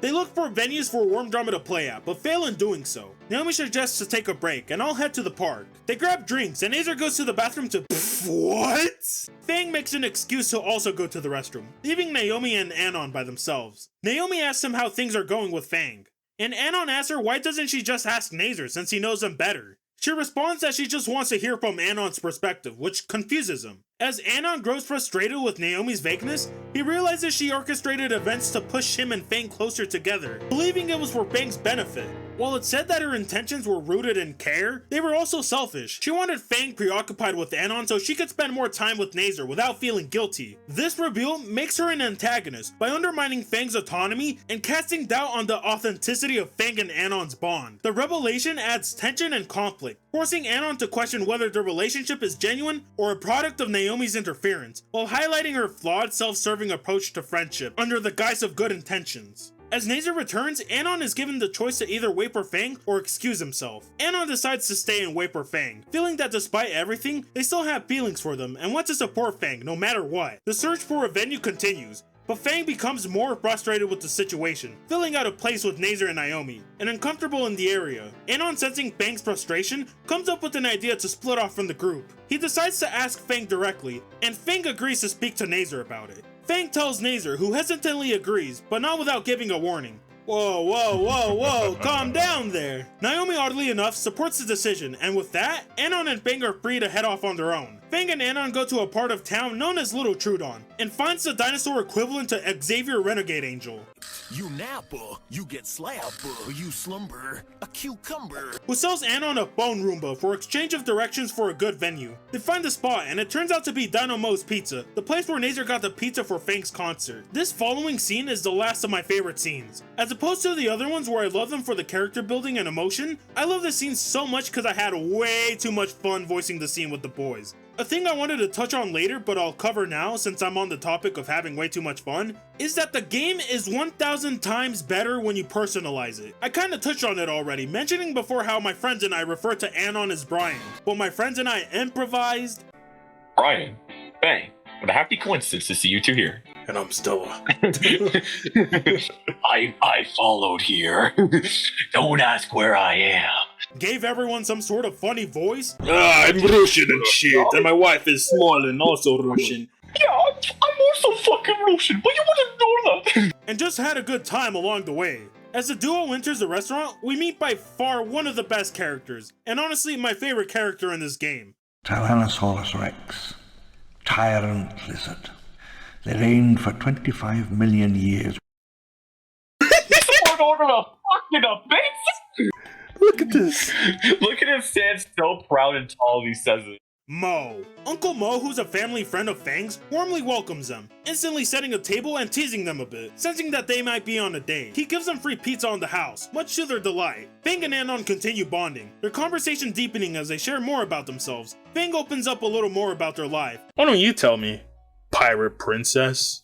They look for venues for Worm Drama to play at, but fail in doing so. Naomi suggests to take a break, and all head to the park. They grab drinks, and Nazer goes to the bathroom to what? Fang makes an excuse to also go to the restroom, leaving Naomi and Anon by themselves. Naomi asks him how things are going with Fang, and Anon asks her why doesn't she just ask Nazer since he knows him better. She responds that she just wants to hear from Anon's perspective, which confuses him. As Anon grows frustrated with Naomi's vagueness, he realizes she orchestrated events to push him and Fang closer together, believing it was for Fang's benefit. While it said that her intentions were rooted in care, they were also selfish. She wanted Fang preoccupied with Anon so she could spend more time with Nazer without feeling guilty. This reveal makes her an antagonist by undermining Fang's autonomy and casting doubt on the authenticity of Fang and Anon's bond. The revelation adds tension and conflict, forcing Anon to question whether the relationship is genuine or a product of Naomi's interference, while highlighting her flawed, self-serving approach to friendship under the guise of good intentions. As Nazer returns, Anon is given the choice to either wait for Fang or excuse himself. Anon decides to stay and wait for Fang, feeling that despite everything, they still have feelings for them and want to support Fang no matter what. The search for a venue continues, but Fang becomes more frustrated with the situation, feeling out of place with Nazer and Naomi, and uncomfortable in the area. Anon, sensing Fang's frustration, comes up with an idea to split off from the group. He decides to ask Fang directly, and Fang agrees to speak to Nazer about it. Fang tells Nazer, who hesitantly agrees, but not without giving a warning. Whoa, calm down there. Naomi, oddly enough, supports the decision, and with that, Anon and Fang are free to head off on their own. Fang and Anon go to a part of town known as Little Trudon, and finds the dinosaur equivalent to Xavier Renegade Angel, You nap, you get slap, you slumber, a cucumber. who sells Anon a phone Roomba for exchange of directions for a good venue. They find the spot, and it turns out to be Dino Mo's Pizza, the place where Nazer got the pizza for Fang's concert. This following scene is the last of my favorite scenes. As opposed to the other ones where I love them for the character building and emotion, I love this scene so much because I had way too much fun voicing the scene with the boys. A thing I wanted to touch on later, but I'll cover now since I'm on the topic of having way too much fun, is that the game is 1,000 times better when you personalize it. I kinda touched on it already, mentioning before how my friends and I refer to Anon as Brian, but my friends and I improvised Brian, Fang, what a happy coincidence to see you two here. And I'm Stella. I followed here. Don't ask where I am. gave everyone some sort of funny voice. I'm Russian and shit, and my wife is small and also Russian. Yeah, I'm also fucking Russian, but you wouldn't know that. And just had a good time along the way. As the duo enters the restaurant, we meet by far one of the best characters, and honestly my favorite character in this game. Tyrannosaurus Rex, tyrant lizard. They reigned for 25 million years. Someone ordered a fucking face. Look at this. Look at him stand so proud and tall as he says it. Mo. Uncle Mo, who's a family friend of Fang's, warmly welcomes them, instantly setting a table and teasing them a bit, sensing that they might be on a date. He gives them free pizza on the house, much to their delight. Fang and Anon continue bonding, their conversation deepening as they share more about themselves. Fang opens up a little more about their life. Why don't you tell me, pirate princess?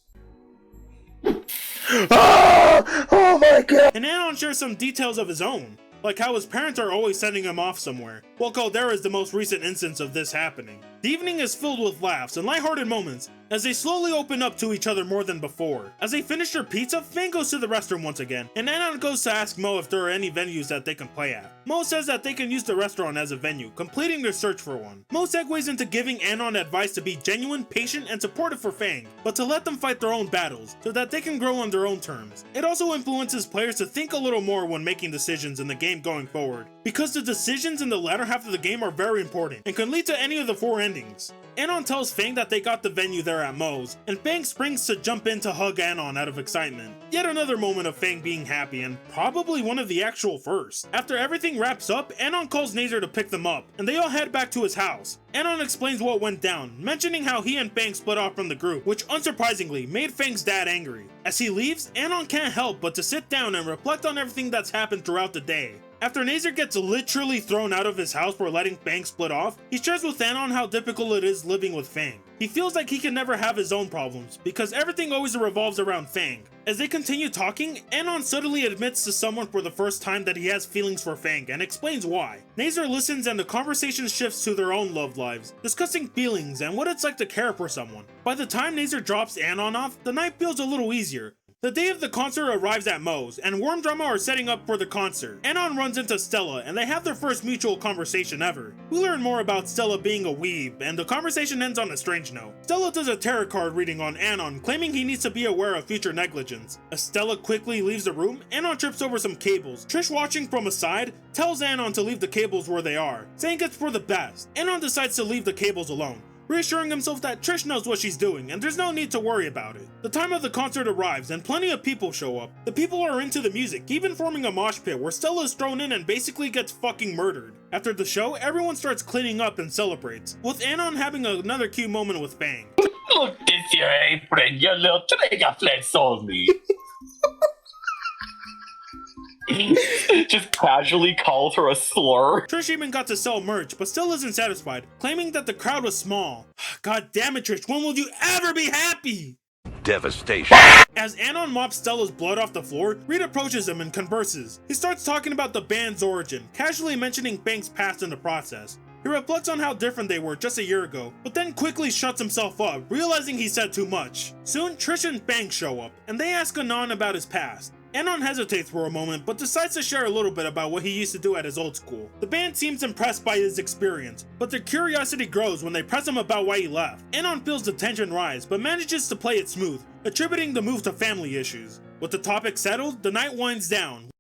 Oh my god! And Anon shares some details of his own, like how his parents are always sending him off somewhere. Well, Caldera is the most recent instance of this happening. The evening is filled with laughs and lighthearted moments as they slowly open up to each other more than before. As they finish their pizza, Fang goes to the restroom once again, and Anon goes to ask Mo if there are any venues that they can play at. Mo says that they can use the restaurant as a venue, completing their search for one. Mo segues into giving Anon advice to be genuine, patient, and supportive for Fang, but to let them fight their own battles, so that they can grow on their own terms. It also influences players to think a little more when making decisions in the game going forward, because the decisions in the latter half of the game are very important and can lead to any of the 4 endings. Anon tells Fang that they got the venue there at Moe's, and Fang springs to jump in to hug Anon out of excitement. Yet another moment of Fang being happy, and probably one of the actual first. After everything wraps up, Anon calls Nazer to pick them up, and they all head back to his house. Anon explains what went down, mentioning how he and Fang split off from the group, which unsurprisingly made Fang's dad angry. As he leaves, Anon can't help but to sit down and reflect on everything that's happened throughout the day. After Nazer gets literally thrown out of his house for letting Fang split off, he shares with Anon how difficult it is living with Fang. He feels like he can never have his own problems, because everything always revolves around Fang. As they continue talking, Anon suddenly admits to someone for the first time that he has feelings for Fang and explains why. Nazer listens and the conversation shifts to their own love lives, discussing feelings and what it's like to care for someone. By the time Nazer drops Anon off, the night feels a little easier. The day of the concert arrives at Moe's, and Worm Drama are setting up for the concert. Anon runs into Stella, and they have their first mutual conversation ever. We learn more about Stella being a weeb, and the conversation ends on a strange note. Stella does a tarot card reading on Anon, claiming he needs to be aware of future negligence. As Stella quickly leaves the room, Anon trips over some cables. Trish, watching from a side, tells Anon to leave the cables where they are, saying it's for the best. Anon decides to leave the cables alone, reassuring himself that Trish knows what she's doing and there's no need to worry about it. The time of the concert arrives and plenty of people show up. The people are into the music, even forming a mosh pit where Stella is thrown in and basically gets fucking murdered. After the show, everyone starts cleaning up and celebrates, with Anon having another cute moment with Fang. Look this your apron, you little trigger flesh sold me. Just casually calls her a slur. Trish even got to sell merch, but still isn't satisfied, claiming that the crowd was small. God damn it, Trish, when will you ever be happy? Devastation. As Anon mops Stella's blood off the floor, Reed approaches him and converses. He starts talking about the band's origin, casually mentioning Fang's past in the process. He reflects on how different they were just a year ago, but then quickly shuts himself up, realizing he said too much. Soon, Trish and Fang show up, and they ask Anon about his past. Anon hesitates for a moment, but decides to share a little bit about what he used to do at his old school. The band seems impressed by his experience, but their curiosity grows when they press him about why he left. Anon feels the tension rise, but manages to play it smooth, attributing the move to family issues. With the topic settled, the night winds down.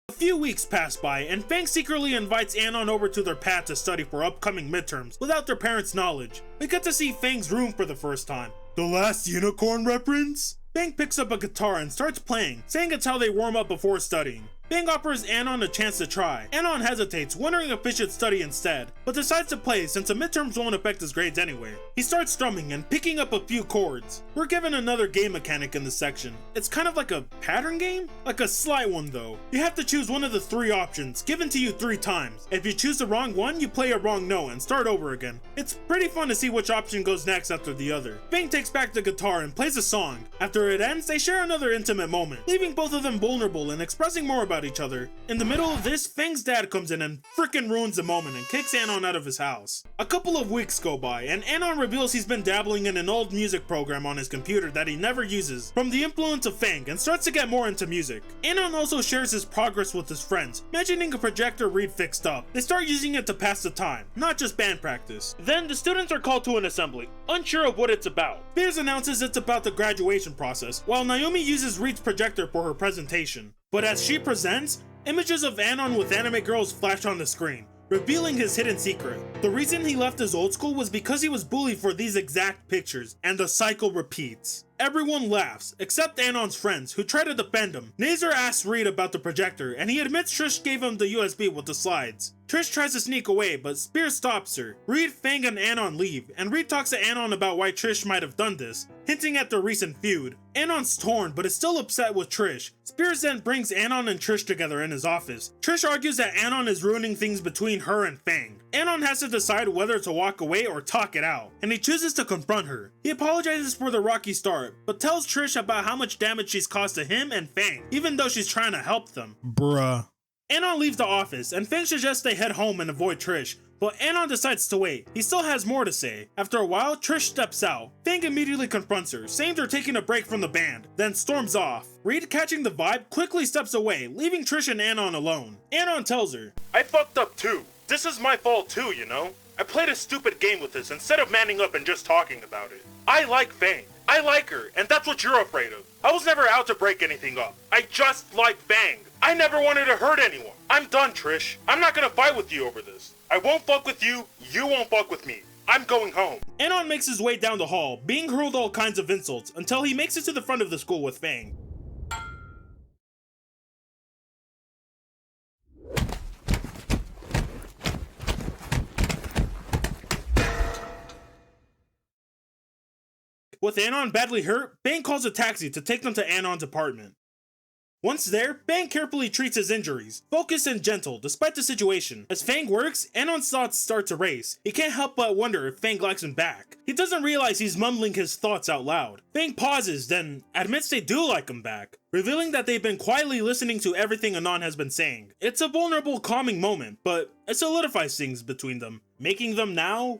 A few weeks pass by, and Fang secretly invites Anon over to their pad to study for upcoming midterms, without their parents' knowledge. We get to see Fang's room for the first time. The Last Unicorn reference? Fang picks up a guitar and starts playing, saying it's how they warm up before studying. Fang offers Anon a chance to try. Anon hesitates, wondering if he should study instead, but decides to play since the midterms won't affect his grades anyway. He starts strumming and picking up a few chords. We're given another game mechanic in this section. It's kind of like a pattern game? Like a slight one though. You have to choose one of the 3 options, given to you 3 times. If you choose the wrong one, you play a wrong note and start over again. It's pretty fun to see which option goes next after the other. Fang takes back the guitar and plays a song. After it ends, they share another intimate moment, leaving both of them vulnerable and expressing more about each other. In the middle of this, Fang's dad comes in and frickin' ruins the moment and kicks Anon out of his house. A couple of weeks go by, and Anon reveals he's been dabbling in an old music program on his computer that he never uses from the influence of Fang, and starts to get more into music. Anon also shares his progress with his friends, mentioning a projector Reed fixed up. They start using it to pass the time, not just band practice. Then the students are called to an assembly, unsure of what it's about. Spears announces it's about the graduation process, while Naomi uses Reed's projector for her presentation. But as she presents, images of Anon with anime girls flash on the screen, revealing his hidden secret. The reason he left his old school was because he was bullied for these exact pictures, and the cycle repeats. Everyone laughs, except Anon's friends, who try to defend him. Nazer asks Reed about the projector, and he admits Trish gave him the USB with the slides. Trish tries to sneak away, but Spears stops her. Reed, Fang, and Anon leave, and Reed talks to Anon about why Trish might have done this, hinting at their recent feud. Anon's torn, but is still upset with Trish. Spears then brings Anon and Trish together in his office. Trish argues that Anon is ruining things between her and Fang. Anon has to decide whether to walk away or talk it out, and he chooses to confront her. He apologizes for the rocky start, but tells Trish about how much damage she's caused to him and Fang, even though she's trying to help them. Bruh. Anon leaves the office, and Fang suggests they head home and avoid Trish, but Anon decides to wait. He still has more to say. After a while, Trish steps out. Fang immediately confronts her, saying they're taking a break from the band, then storms off. Reed, catching the vibe, quickly steps away, leaving Trish and Anon alone. Anon tells her, "I fucked up too. This is my fault too, you know? I played a stupid game with this instead of manning up and just talking about it. I like Fang. I like her, and that's what you're afraid of. I was never out to break anything up. I just like Fang. I never wanted to hurt anyone. I'm done, Trish. I'm not gonna fight with you over this. I won't fuck with you, you won't fuck with me. I'm going home. Anon makes his way down the hall, being hurled all kinds of insults, until he makes it to the front of the school with Fang. With Anon badly hurt, Fang calls a taxi to take them to Anon's apartment. Once there, Fang carefully treats his injuries, focused and gentle despite the situation. As Fang works, Anon's thoughts start to race. He can't help but wonder if Fang likes him back. He doesn't realize he's mumbling his thoughts out loud. Fang pauses, then admits they do like him back, revealing that they've been quietly listening to everything Anon has been saying. It's a vulnerable, calming moment, but it solidifies things between them, making them now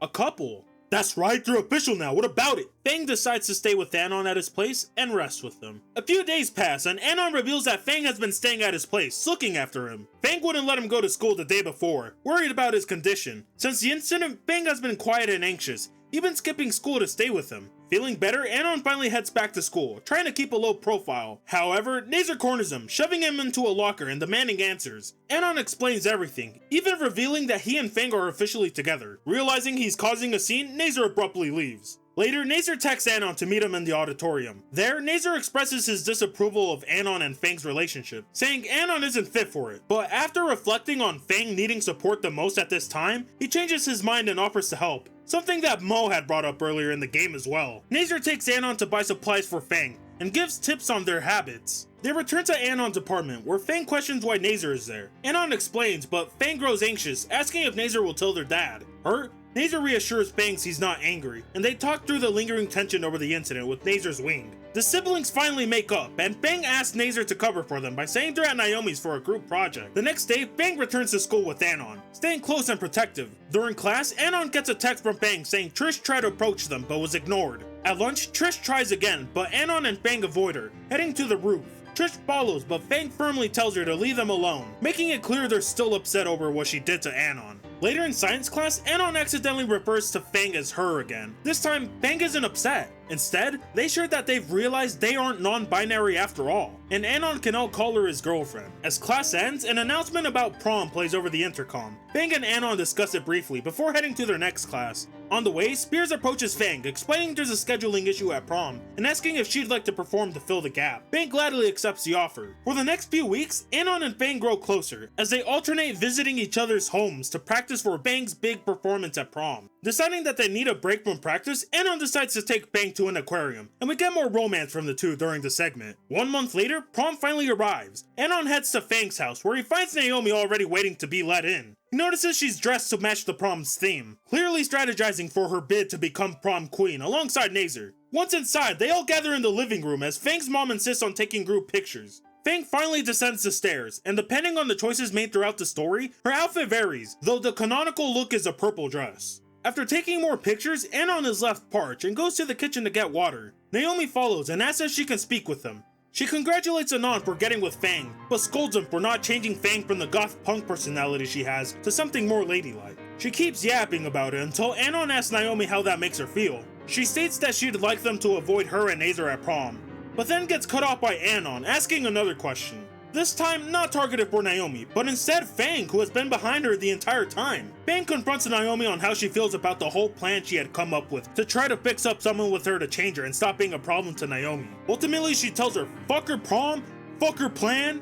a couple. That's right, they're official now, what about it? Fang decides to stay with Anon at his place and rest with him. A few days pass and Anon reveals that Fang has been staying at his place, looking after him. Fang wouldn't let him go to school the day before, worried about his condition. Since the incident, Fang has been quiet and anxious, even skipping school to stay with him. Feeling better, Anon finally heads back to school, trying to keep a low profile. However, Nazer corners him, shoving him into a locker and demanding answers. Anon explains everything, even revealing that he and Fang are officially together. Realizing he's causing a scene, Nazer abruptly leaves. Later, Nazer texts Anon to meet him in the auditorium. There, Nazer expresses his disapproval of Anon and Fang's relationship, saying Anon isn't fit for it. But after reflecting on Fang needing support the most at this time, he changes his mind and offers to help, something that Mo had brought up earlier in the game as well. Nazer takes Anon to buy supplies for Fang, and gives tips on their habits. They return to Anon's apartment, where Fang questions why Nazer is there. Anon explains, but Fang grows anxious, asking if Nazer will tell their dad. Hurt? Nazer reassures Fang he's not angry, and they talk through the lingering tension over the incident with Nazer's wing. The siblings finally make up, and Fang asks Nazer to cover for them by saying they're at Naomi's for a group project. The next day, Fang returns to school with Anon, staying close and protective. During class, Anon gets a text from Fang saying Trish tried to approach them but was ignored. At lunch, Trish tries again, but Anon and Fang avoid her, heading to the roof. Trish follows, but Fang firmly tells her to leave them alone, making it clear they're still upset over what she did to Anon. Later in science class, Anon accidentally refers to Fang as her again. This time, Fang isn't upset. Instead, they share that they've realized they aren't non-binary after all, and Anon can now call her his girlfriend. As class ends, an announcement about prom plays over the intercom. Fang and Anon discuss it briefly before heading to their next class. On the way, Spears approaches Fang, explaining there's a scheduling issue at prom, and asking if she'd like to perform to fill the gap. Fang gladly accepts the offer. For the next few weeks, Anon and Fang grow closer, as they alternate visiting each other's homes to practice for Fang's big performance at prom. Deciding that they need a break from practice, Anon decides to take Fang to an aquarium, and we get more romance from the two during the segment. 1 month later, prom finally arrives. Anon heads to Fang's house, where he finds Naomi already waiting to be let in. He notices she's dressed to match the prom's theme, clearly strategizing for her bid to become prom queen alongside Nazer. Once inside, they all gather in the living room as Fang's mom insists on taking group pictures. Fang finally descends the stairs, and depending on the choices made throughout the story, her outfit varies, though the canonical look is a purple dress. After taking more pictures, Anon is left parched and goes to the kitchen to get water. Naomi follows and asks if she can speak with him. She congratulates Anon for getting with Fang, but scolds him for not changing Fang from the goth punk personality she has to something more ladylike. She keeps yapping about it until Anon asks Naomi how that makes her feel. She states that she'd like them to avoid her and Nazer at prom, but then gets cut off by Anon asking another question. This time not targeted for Naomi, but instead Fang, who has been behind her the entire time. Fang confronts Naomi on how she feels about the whole plan she had come up with to try to fix up someone with her to change her and stop being a problem to Naomi. Ultimately, she tells her, fuck her prom, fuck her plan,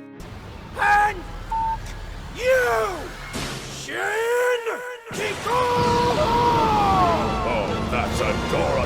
And you, Shin Kiko! Oh, that's adorable.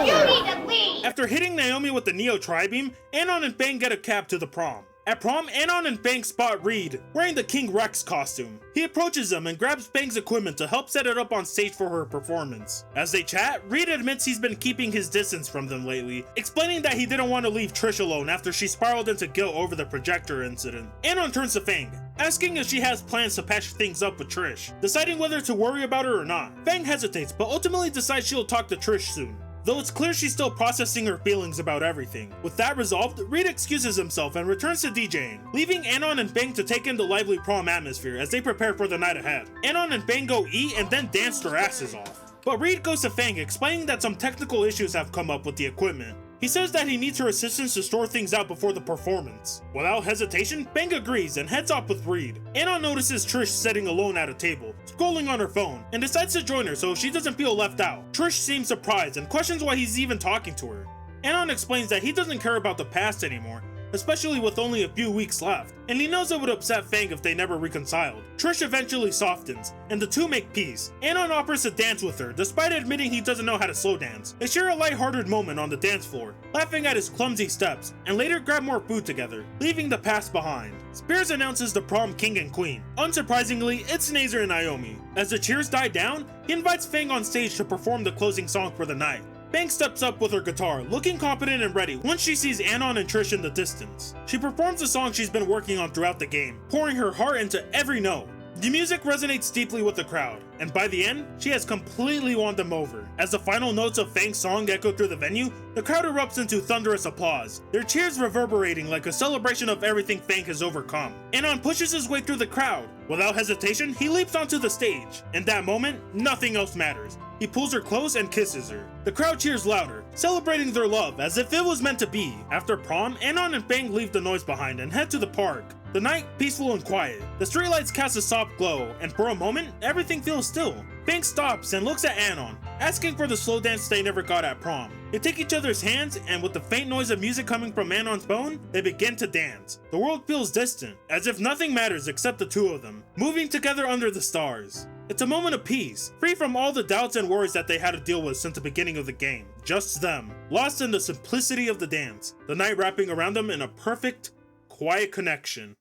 You need to leave! After hitting Naomi with the Neo Tri-Beam, Anon and Fang get a cab to the prom. At prom, Anon and Fang spot Reed, wearing the King Rex costume. He approaches them and grabs Fang's equipment to help set it up on stage for her performance. As they chat, Reed admits he's been keeping his distance from them lately, explaining that he didn't want to leave Trish alone after she spiraled into guilt over the projector incident. Anon turns to Fang, asking if she has plans to patch things up with Trish, deciding whether to worry about her or not. Fang hesitates, but ultimately decides she'll talk to Trish soon, though it's clear she's still processing her feelings about everything. With that resolved, Reed excuses himself and returns to DJing, leaving Anon and Fang to take in the lively prom atmosphere as they prepare for the night ahead. Anon and Fang go eat and then dance their asses off. But Reed goes to Fang, explaining that some technical issues have come up with the equipment. He says that he needs her assistance to store things out before the performance. Without hesitation, Fang agrees and heads off with Reed. Anon notices Trish sitting alone at a table, scrolling on her phone, and decides to join her so she doesn't feel left out. Trish seems surprised and questions why he's even talking to her. Anon explains that he doesn't care about the past anymore, especially with only a few weeks left, and he knows it would upset Fang if they never reconciled. Trish eventually softens, and the two make peace. Anon offers to dance with her, despite admitting he doesn't know how to slow dance. They share a lighthearted moment on the dance floor, laughing at his clumsy steps, and later grab more food together, leaving the past behind. Spears announces the prom king and queen. Unsurprisingly, it's Nazer and Naomi. As the cheers die down, he invites Fang on stage to perform the closing song for the night. Fang steps up with her guitar, looking confident and ready once she sees Anon and Trish in the distance. She performs the song she's been working on throughout the game, pouring her heart into every note. The music resonates deeply with the crowd, and by the end, she has completely won them over. As the final notes of Fang's song echo through the venue, the crowd erupts into thunderous applause, their cheers reverberating like a celebration of everything Fang has overcome. Anon pushes his way through the crowd. Without hesitation, he leaps onto the stage. In that moment, nothing else matters. He pulls her close and kisses her. The crowd cheers louder, celebrating their love as if it was meant to be. After prom, Anon and Fang leave the noise behind and head to the park. The night, peaceful and quiet. The streetlights cast a soft glow, and for a moment, everything feels still. Fang stops and looks at Anon, asking for the slow dance they never got at prom. They take each other's hands, and with the faint noise of music coming from Anon's phone, they begin to dance. The world feels distant, as if nothing matters except the two of them, moving together under the stars. It's a moment of peace, free from all the doubts and worries that they had to deal with since the beginning of the game. Just them, lost in the simplicity of the dance, the night wrapping around them in a perfect, quiet connection.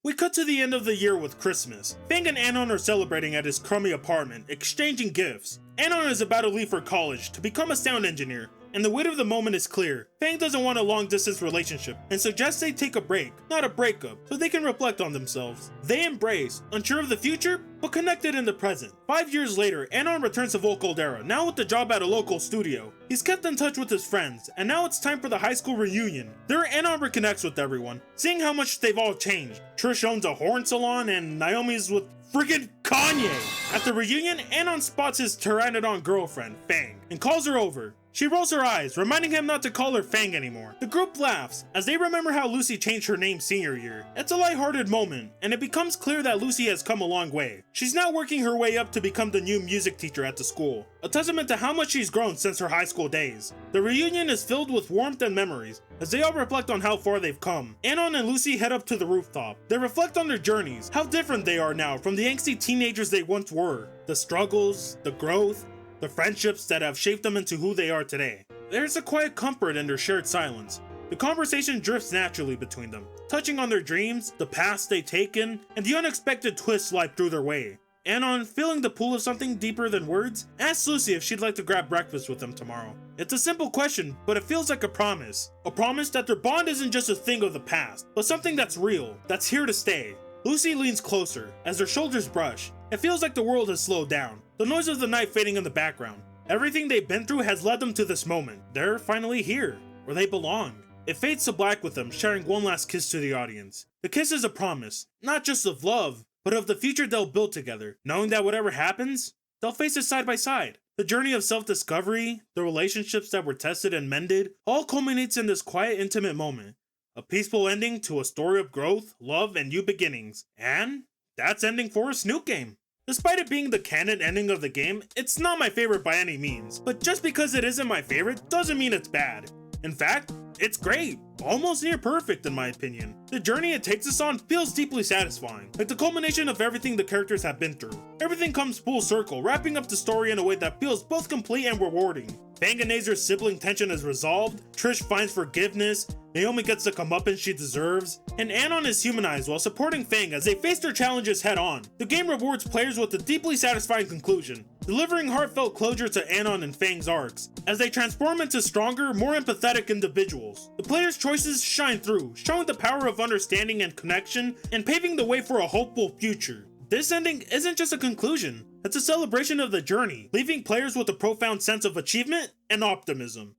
We cut to the end of the year with Christmas. Fang and Anon are celebrating at his crummy apartment, exchanging gifts. Anon is about to leave for college to become a sound engineer, and the weight of the moment is clear. Fang doesn't want a long-distance relationship and suggests they take a break, not a breakup, so they can reflect on themselves. They embrace, unsure of the future, but connected in the present. 5 years later, Anon returns to Vol Caldera, now with a job at a local studio. He's kept in touch with his friends, and now it's time for the high school reunion. There, Anon reconnects with everyone, seeing how much they've all changed. Trish owns a horn salon, and Naomi's with friggin' Kanye! At the reunion, Anon spots his Pteranodon girlfriend, Fang, and calls her over. She rolls her eyes, reminding him not to call her Fang anymore. The group laughs, as they remember how Lucy changed her name senior year. It's a lighthearted moment, and it becomes clear that Lucy has come a long way. She's now working her way up to become the new music teacher at the school, a testament to how much she's grown since her high school days. The reunion is filled with warmth and memories, as they all reflect on how far they've come. Anon and Lucy head up to the rooftop. They reflect on their journeys, how different they are now from the angsty teenagers they once were. The struggles, the growth, the friendships that have shaped them into who they are today. There's a quiet comfort in their shared silence. The conversation drifts naturally between them, touching on their dreams, the paths they've taken, and the unexpected twists life threw their way. Anon, feeling the pull of something deeper than words, asks Lucy if she'd like to grab breakfast with them tomorrow. It's a simple question, but it feels like a promise. A promise that their bond isn't just a thing of the past, but something that's real, that's here to stay. Lucy leans closer, as their shoulders brush. It feels like the world has slowed down, the noise of the night fading in the background. Everything they've been through has led them to this moment. They're finally here, where they belong. It fades to black with them sharing one last kiss to the audience. The kiss is a promise, not just of love, but of the future they'll build together, knowing that whatever happens, they'll face it side by side. The journey of self-discovery, the relationships that were tested and mended, all culminates in this quiet, intimate moment. A peaceful ending to a story of growth, love, and new beginnings. And that's ending for a Snook game. Despite it being the canon ending of the game, it's not my favorite by any means. But just because it isn't my favorite doesn't mean it's bad. In fact, it's great. Almost near perfect in my opinion. The journey it takes us on feels deeply satisfying, like the culmination of everything the characters have been through. Everything comes full circle, wrapping up the story in a way that feels both complete and rewarding. Fang and Nazer's sibling tension is resolved, Trish finds forgiveness, Naomi gets the comeuppance she deserves, and Anon is humanized while supporting Fang as they face their challenges head on. The game rewards players with a deeply satisfying conclusion, delivering heartfelt closure to Anon and Fang's arcs, as they transform into stronger, more empathetic individuals. The player's choices shine through, showing the power of understanding and connection, and paving the way for a hopeful future. This ending isn't just a conclusion, it's a celebration of the journey, leaving players with a profound sense of achievement and optimism.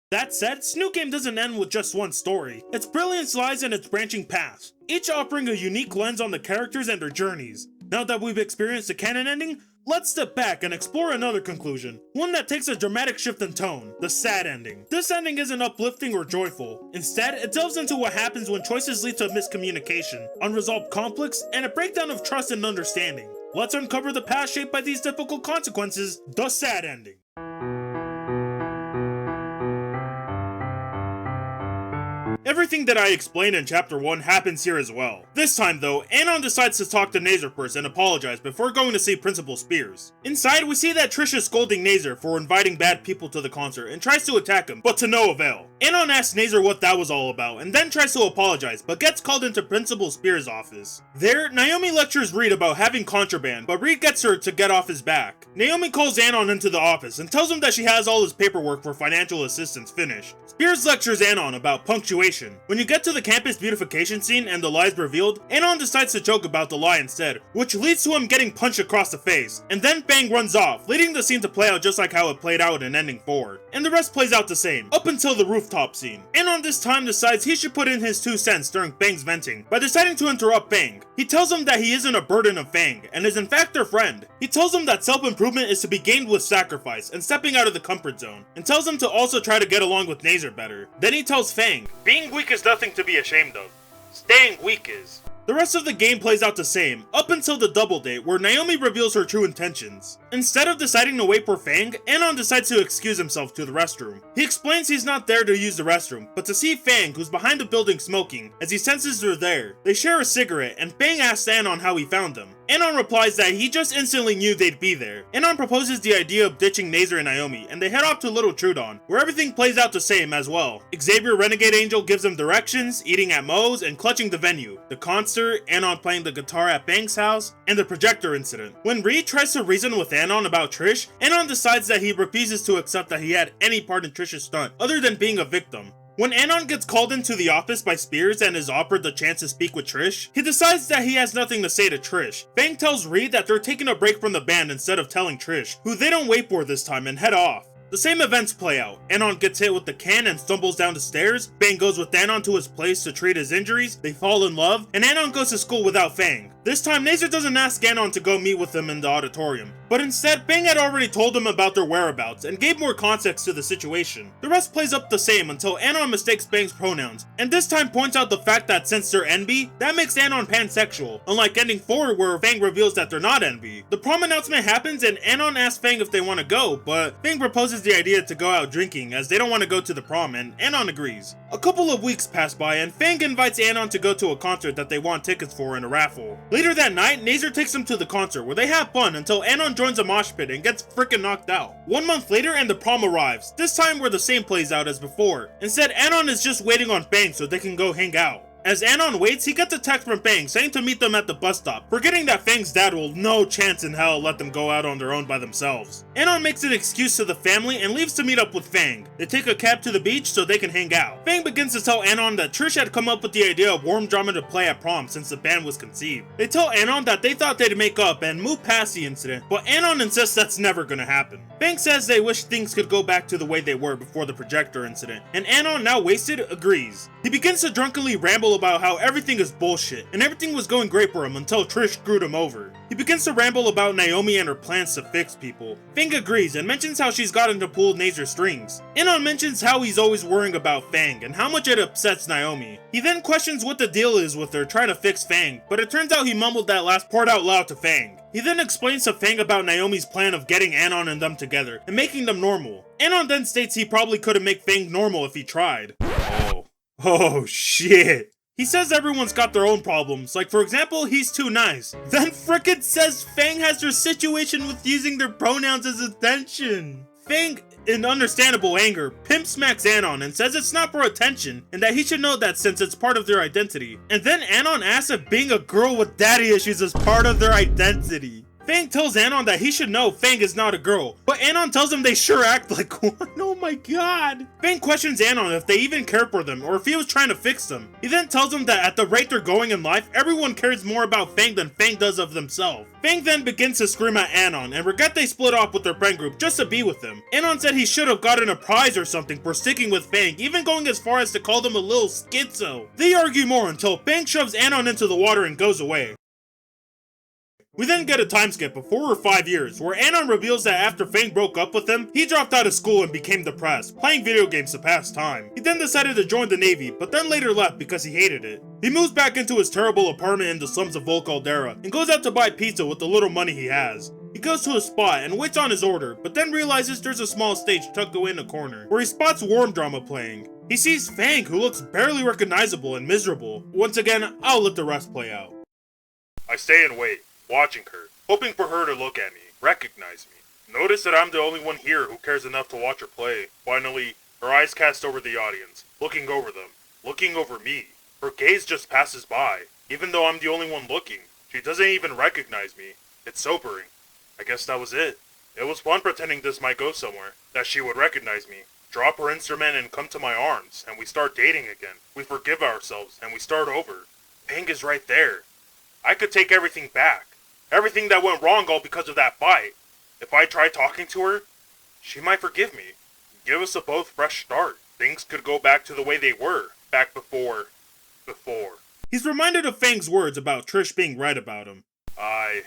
That said, Snook Game doesn't end with just one story. Its brilliance lies in its branching paths, each offering a unique lens on the characters and their journeys. Now that we've experienced the canon ending, let's step back and explore another conclusion. One that takes a dramatic shift in tone, the sad ending. This ending isn't uplifting or joyful. Instead, it delves into what happens when choices lead to miscommunication, unresolved conflicts, and a breakdown of trust and understanding. Let's uncover the past shaped by these difficult consequences, the sad ending. Everything that I explained in Chapter 1 happens here as well. This time though, Anon decides to talk to Nazar first and apologize before going to see Principal Spears. Inside, we see that Trish is scolding Nazar for inviting bad people to the concert and tries to attack him, but to no avail. Anon asks Nazar what that was all about and then tries to apologize, but gets called into Principal Spears' office. There, Naomi lectures Reed about having contraband, but Reed gets her to get off his back. Naomi calls Anon into the office and tells him that she has all his paperwork for financial assistance finished. Spears lectures Anon about punctuation. When you get to the campus beautification scene and the lie's revealed, Anon decides to joke about the lie instead, which leads to him getting punched across the face, and then Fang runs off, leading the scene to play out just like how it played out in Ending 4. And the rest plays out the same, up until the rooftop scene. Anon this time decides he should put in his 2 cents during Fang's venting, by deciding to interrupt Fang. He tells him that he isn't a burden of Fang, and is in fact their friend. He tells him that self-improvement is to be gained with sacrifice, and stepping out of the comfort zone, and tells him to also try to get along with Nazar better. Then he tells Fang, being weak is nothing to be ashamed of. Staying weak is. The rest of the game plays out the same, up until the double date where Naomi reveals her true intentions. Instead of deciding to wait for Fang, Anon decides to excuse himself to the restroom. He explains he's not there to use the restroom, but to see Fang, who's behind the building smoking, as he senses they're there. They share a cigarette, and Fang asks Anon how he found them. Anon replies that he just instantly knew they'd be there. Anon proposes the idea of ditching Nazar and Naomi, and they head off to Little Trudon, where everything plays out the same as well. Xavier Renegade Angel gives them directions, eating at Moe's, and clutching the venue. The concert, Anon playing the guitar at Fang's house, and the projector incident. When Reed tries to reason with Anon about Trish, Anon decides that he refuses to accept that he had any part in Trish's stunt, other than being a victim. When Anon gets called into the office by Spears and is offered the chance to speak with Trish, he decides that he has nothing to say to Trish. Fang tells Reed that they're taking a break from the band instead of telling Trish, who they don't wait for this time and head off. The same events play out. Anon gets hit with the can and stumbles down the stairs. Fang goes with Anon to his place to treat his injuries. They fall in love, and Anon goes to school without Fang. This time, Nazar doesn't ask Anon to go meet with him in the auditorium, but instead, Fang had already told him about their whereabouts and gave more context to the situation. The rest plays up the same until Anon mistakes Fang's pronouns, and this time points out the fact that since they're NB, that makes Anon pansexual, unlike Ending 4 where Fang reveals that they're not NB. The prom announcement happens and Anon asks Fang if they want to go, but Fang proposes the idea to go out drinking as they don't want to go to the prom, and Anon agrees. A couple of weeks pass by and Fang invites Anon to go to a concert that they want tickets for in a raffle. Later that night, Nazar takes them to the concert where they have fun until Anon joins a mosh pit and gets freaking knocked out. 1 month later and the prom arrives, this time where the same plays out as before. Instead, Anon is just waiting on Fang so they can go hang out. As Anon waits, he gets a text from Fang saying to meet them at the bus stop, forgetting that Fang's dad will no chance in hell let them go out on their own by themselves. Anon makes an excuse to the family and leaves to meet up with Fang. They take a cab to the beach so they can hang out. Fang begins to tell Anon that Trish had come up with the idea of Warm Drama to play at prom since the band was conceived. They tell Anon that they thought they'd make up and move past the incident, but Anon insists that's never gonna happen. Fang says they wish things could go back to the way they were before the projector incident, and Anon, now wasted, agrees. He begins to drunkenly ramble about how everything is bullshit, and everything was going great for him until Trish screwed him over. He begins to ramble about Naomi and her plans to fix people. Fang agrees and mentions how she's gotten to pull Nazar's strings. Anon mentions how he's always worrying about Fang and how much it upsets Naomi. He then questions what the deal is with her trying to fix Fang, but it turns out he mumbled that last part out loud to Fang. He then explains to Fang about Naomi's plan of getting Anon and them together and making them normal. Anon then states he probably couldn't make Fang normal if he tried. Oh shit. He says everyone's got their own problems, like for example, he's too nice. Then frickin' says Fang has her situation with using their pronouns as attention. Fang, in understandable anger, pimp smacks Anon and says it's not for attention and that he should know that since it's part of their identity. And then Anon asks if being a girl with daddy issues is part of their identity. Fang tells Anon that he should know Fang is not a girl, but Anon tells him they sure act like one. Oh my god. Fang questions Anon if they even care for them or if he was trying to fix them. He then tells him that at the rate they're going in life, everyone cares more about Fang than Fang does of themselves. Fang then begins to scream at Anon and regret they split off with their friend group just to be with him. Anon said he should have gotten a prize or something for sticking with Fang, even going as far as to call them a little schizo. They argue more until Fang shoves Anon into the water and goes away. We then get a time skip of 4 or 5 years, where Anon reveals that after Fang broke up with him, he dropped out of school and became depressed, playing video games to pass time. He then decided to join the Navy, but then later left because he hated it. He moves back into his terrible apartment in the slums of Vol Caldera, and goes out to buy pizza with the little money he has. He goes to a spot and waits on his order, but then realizes there's a small stage tucked away in a corner, where he spots Worm Drama playing. He sees Fang, who looks barely recognizable and miserable. Once again, I'll let the rest play out. I stay and wait, watching her, hoping for her to look at me, recognize me. Notice that I'm the only one here who cares enough to watch her play. Finally, her eyes cast over the audience, looking over them, looking over me. Her gaze just passes by, even though I'm the only one looking. She doesn't even recognize me. It's sobering. I guess that was it. It was fun pretending this might go somewhere, that she would recognize me, drop her instrument and come to my arms, and we start dating again. We forgive ourselves, and we start over. Fang is right there. I could take everything back. Everything that went wrong all because of that fight. If I try talking to her, she might forgive me. Give us a both fresh start. Things could go back to the way they were, back before. He's reminded of Fang's words about Trish being right about him. I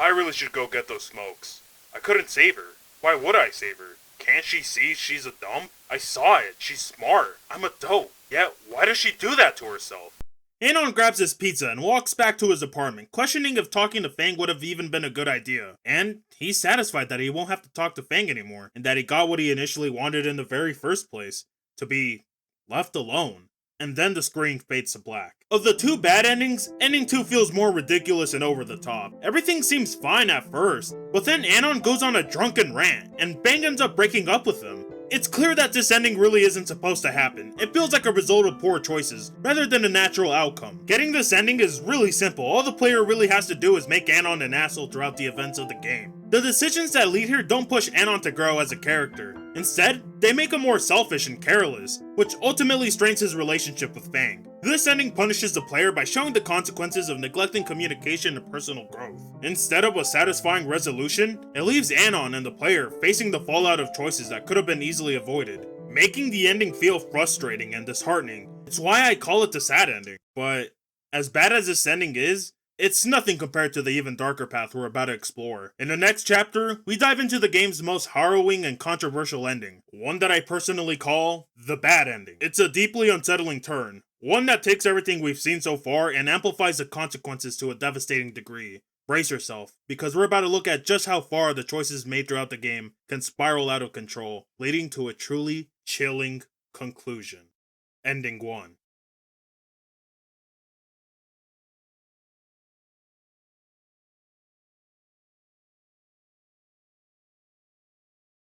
really should go get those smokes. I couldn't save her. Why would I save her? Can't she see she's a dump? I saw it. She's smart. I'm a dope. Yet, why does she do that to herself? Anon grabs his pizza and walks back to his apartment, questioning if talking to Fang would have even been a good idea. And he's satisfied that he won't have to talk to Fang anymore, and that he got what he initially wanted in the very first place, to be left alone. And then the screen fades to black. Of the two bad endings, ending 2 feels more ridiculous and over the top. Everything seems fine at first, but then Anon goes on a drunken rant, and Fang ends up breaking up with him. It's clear that this ending really isn't supposed to happen. It feels like a result of poor choices, rather than a natural outcome. Getting this ending is really simple. All the player really has to do is make Anon an asshole throughout the events of the game. The decisions that lead here don't push Anon to grow as a character. Instead, they make him more selfish and careless, which ultimately strains his relationship with Fang. This ending punishes the player by showing the consequences of neglecting communication and personal growth. Instead of a satisfying resolution, it leaves Anon and the player facing the fallout of choices that could have been easily avoided, making the ending feel frustrating and disheartening. It's why I call it the sad ending. But as bad as this ending is, it's nothing compared to the even darker path we're about to explore. In the next chapter, we dive into the game's most harrowing and controversial ending, one that I personally call the bad ending. It's a deeply unsettling turn, one that takes everything we've seen so far and amplifies the consequences to a devastating degree. Brace yourself, because we're about to look at just how far the choices made throughout the game can spiral out of control, leading to a truly chilling conclusion. Ending 1.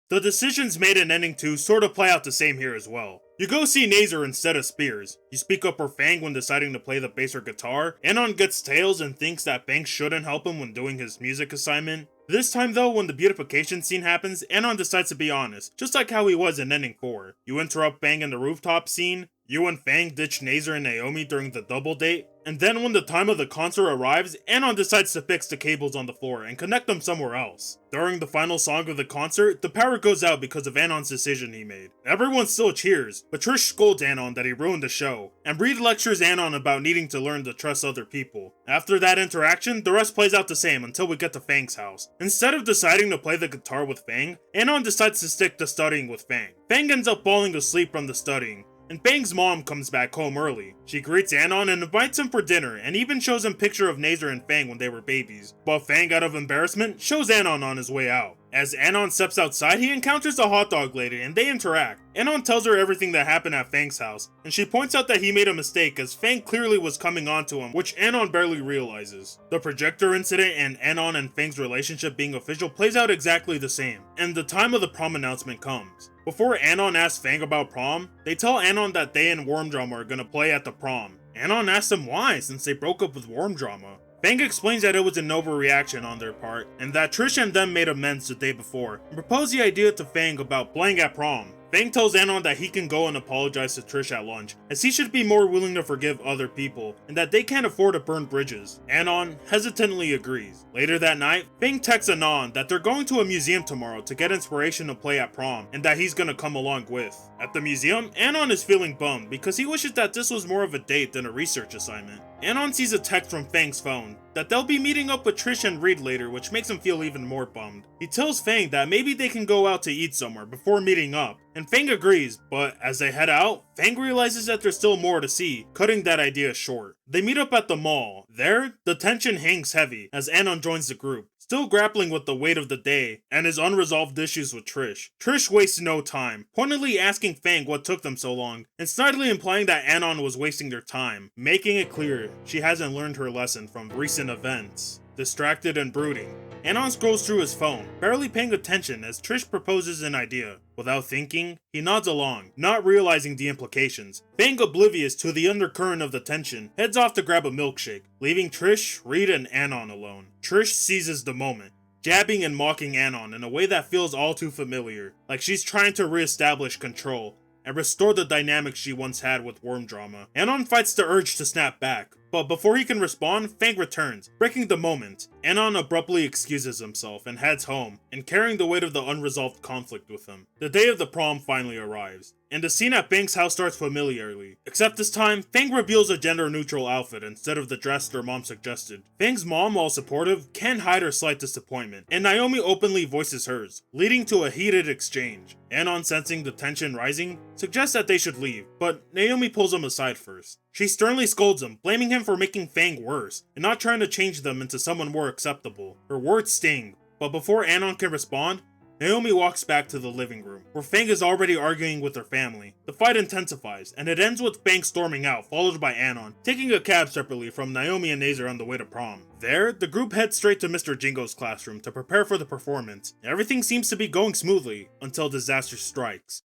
The decisions made in Ending 2 sort of play out the same here as well. You go see Nazer instead of Spears. You speak up for Fang when deciding to play the bass or guitar. Anon gets Tails and thinks that Fang shouldn't help him when doing his music assignment. This time though, when the beautification scene happens, Anon decides to be honest, just like how he was in Ending 4. You interrupt Fang in the rooftop scene. You and Fang ditch Nazer and Naomi during the double date. And then when the time of the concert arrives, Anon decides to fix the cables on the floor and connect them somewhere else. During the final song of the concert, the power goes out because of Anon's decision he made. Everyone still cheers, but Trish scolds Anon that he ruined the show, and Breed lectures Anon about needing to learn to trust other people. After that interaction, the rest plays out the same until we get to Fang's house. Instead of deciding to play the guitar with Fang, Anon decides to stick to studying with Fang. Fang ends up falling asleep from the studying, and Fang's mom comes back home early. She greets Anon and invites him for dinner, and even shows him a picture of Nazer and Fang when they were babies. But Fang, out of embarrassment, shows Anon on his way out. As Anon steps outside, he encounters the hot dog lady, and they interact. Anon tells her everything that happened at Fang's house, and she points out that he made a mistake as Fang clearly was coming on to him, which Anon barely realizes. The projector incident and Anon and Fang's relationship being official plays out exactly the same, and the time of the prom announcement comes. Before Anon asks Fang about prom, they tell Anon that they and Worm Drama are gonna play at the prom. Anon asks him why, since they broke up with Worm Drama. Fang explains that it was an overreaction on their part, and that Trish and them made amends the day before, and proposed the idea to Fang about playing at prom. Fang tells Anon that he can go and apologize to Trish at lunch, as he should be more willing to forgive other people, and that they can't afford to burn bridges. Anon hesitantly agrees. Later that night, Fang texts Anon that they're going to a museum tomorrow to get inspiration to play at prom, and that he's gonna come along with. At the museum, Anon is feeling bummed because he wishes that this was more of a date than a research assignment. Anon sees a text from Fang's phone, that they'll be meeting up with Trish and Reed later, which makes him feel even more bummed. He tells Fang that maybe they can go out to eat somewhere before meeting up, and Fang agrees, but as they head out, Fang realizes that there's still more to see, cutting that idea short. They meet up at the mall. There, the tension hangs heavy as Anon joins the group, still grappling with the weight of the day and his unresolved issues with Trish. Trish wastes no time, pointedly asking Fang what took them so long, and snidely implying that Anon was wasting their time, making it clear she hasn't learned her lesson from recent events. Distracted and brooding, Anon scrolls through his phone, barely paying attention as Trish proposes an idea. Without thinking, he nods along, not realizing the implications. Fang, oblivious to the undercurrent of the tension, heads off to grab a milkshake, leaving Trish, Reed, and Anon alone. Trish seizes the moment, jabbing and mocking Anon in a way that feels all too familiar, like she's trying to re-establish control and restore the dynamic she once had with Worm Drama. Anon fights the urge to snap back, but before he can respond, Fang returns, breaking the moment. Anon abruptly excuses himself and heads home, and carrying the weight of the unresolved conflict with him. The day of the prom finally arrives, and the scene at Fang's house starts familiarly. Except this time, Fang reveals a gender-neutral outfit instead of the dress their mom suggested. Fang's mom, while supportive, can't hide her slight disappointment, and Naomi openly voices hers, leading to a heated exchange. Anon, sensing the tension rising, suggests that they should leave, but Naomi pulls him aside first. She sternly scolds him, blaming him for making Fang worse, and not trying to change them into someone more acceptable. Her words sting, but before Anon can respond, Naomi walks back to the living room, where Fang is already arguing with her family. The fight intensifies, and it ends with Fang storming out, followed by Anon, taking a cab separately from Naomi and Nazer on the way to prom. There, the group heads straight to Mr. Jingo's classroom to prepare for the performance. Everything seems to be going smoothly, until disaster strikes.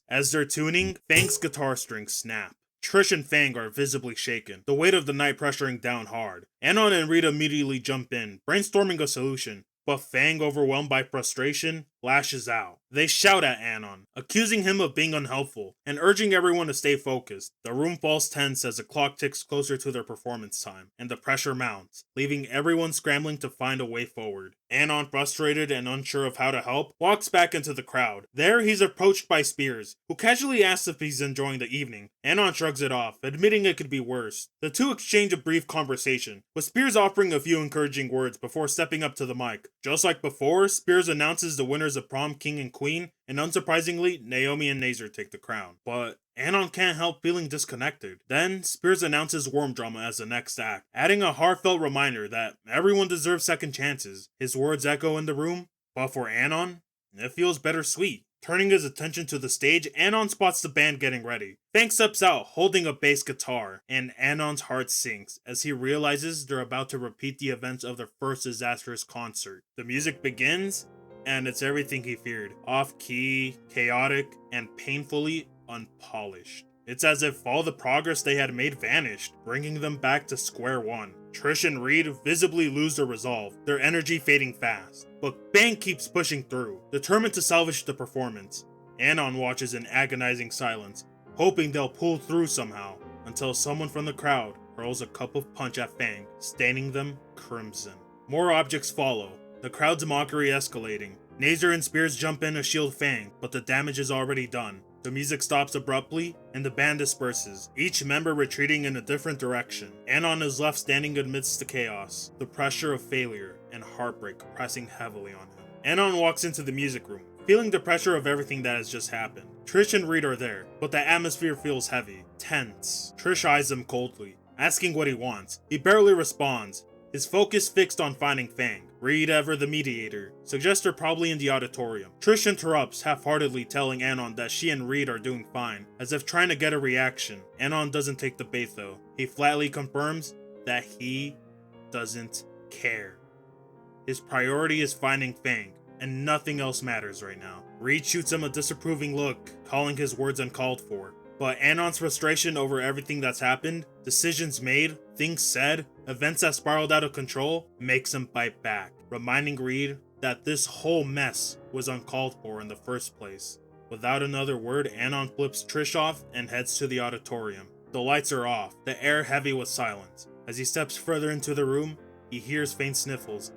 As they're tuning, Fang's guitar strings snap. Trish and Fang are visibly shaken, the weight of the night pressuring down hard. Anon and Reed immediately jump in, brainstorming a solution, but Fang, overwhelmed by frustration, lashes out. They shout at Anon, accusing him of being unhelpful, and urging everyone to stay focused. The room falls tense as the clock ticks closer to their performance time, and the pressure mounts, leaving everyone scrambling to find a way forward. Anon, frustrated and unsure of how to help, walks back into the crowd. There, he's approached by Spears, who casually asks if he's enjoying the evening. Anon shrugs it off, admitting it could be worse. The two exchange a brief conversation, with Spears offering a few encouraging words before stepping up to the mic. Just like before, Spears announces the winners of Prom King and Queen, and unsurprisingly, Naomi and Nazer take the crown. But Anon can't help feeling disconnected. Then, Spears announces Worm Drama as the next act, adding a heartfelt reminder that everyone deserves second chances. His words echo in the room, but for Anon, it feels bittersweet. Turning his attention to the stage, Anon spots the band getting ready. Fang steps out, holding a bass guitar, and Anon's heart sinks as he realizes they're about to repeat the events of their first disastrous concert. The music begins, and it's everything he feared. Off-key, chaotic, and painfully unpolished. It's as if all the progress they had made vanished, bringing them back to square one. Trish and Reed visibly lose their resolve, their energy fading fast. But Fang keeps pushing through, determined to salvage the performance. Anon watches in agonizing silence, hoping they'll pull through somehow, until someone from the crowd hurls a cup of punch at Fang, staining them crimson. More objects follow, the crowd's mockery escalating. Nazer and Spears jump in to shield Fang, but the damage is already done. The music stops abruptly, and the band disperses, each member retreating in a different direction. Anon is left standing amidst the chaos, the pressure of failure and heartbreak pressing heavily on him. Anon walks into the music room, feeling the pressure of everything that has just happened. Trish and Reed are there, but the atmosphere feels heavy, tense. Trish eyes him coldly, asking what he wants. He barely responds, his focus fixed on finding Fang. Reed, ever the mediator, suggests they're probably in the auditorium. Trish interrupts, half-heartedly telling Anon that she and Reed are doing fine, as if trying to get a reaction. Anon doesn't take the bait though. He flatly confirms that he doesn't care. His priority is finding Fang, and nothing else matters right now. Reed shoots him a disapproving look, calling his words uncalled for. But Anon's frustration over everything that's happened, decisions made, things said, events that spiraled out of control, makes him bite back, reminding Reed that this whole mess was uncalled for in the first place. Without another word, Anon flips Trish off and heads to the auditorium. The lights are off, the air heavy with silence. As he steps further into the room, he hears faint sniffles,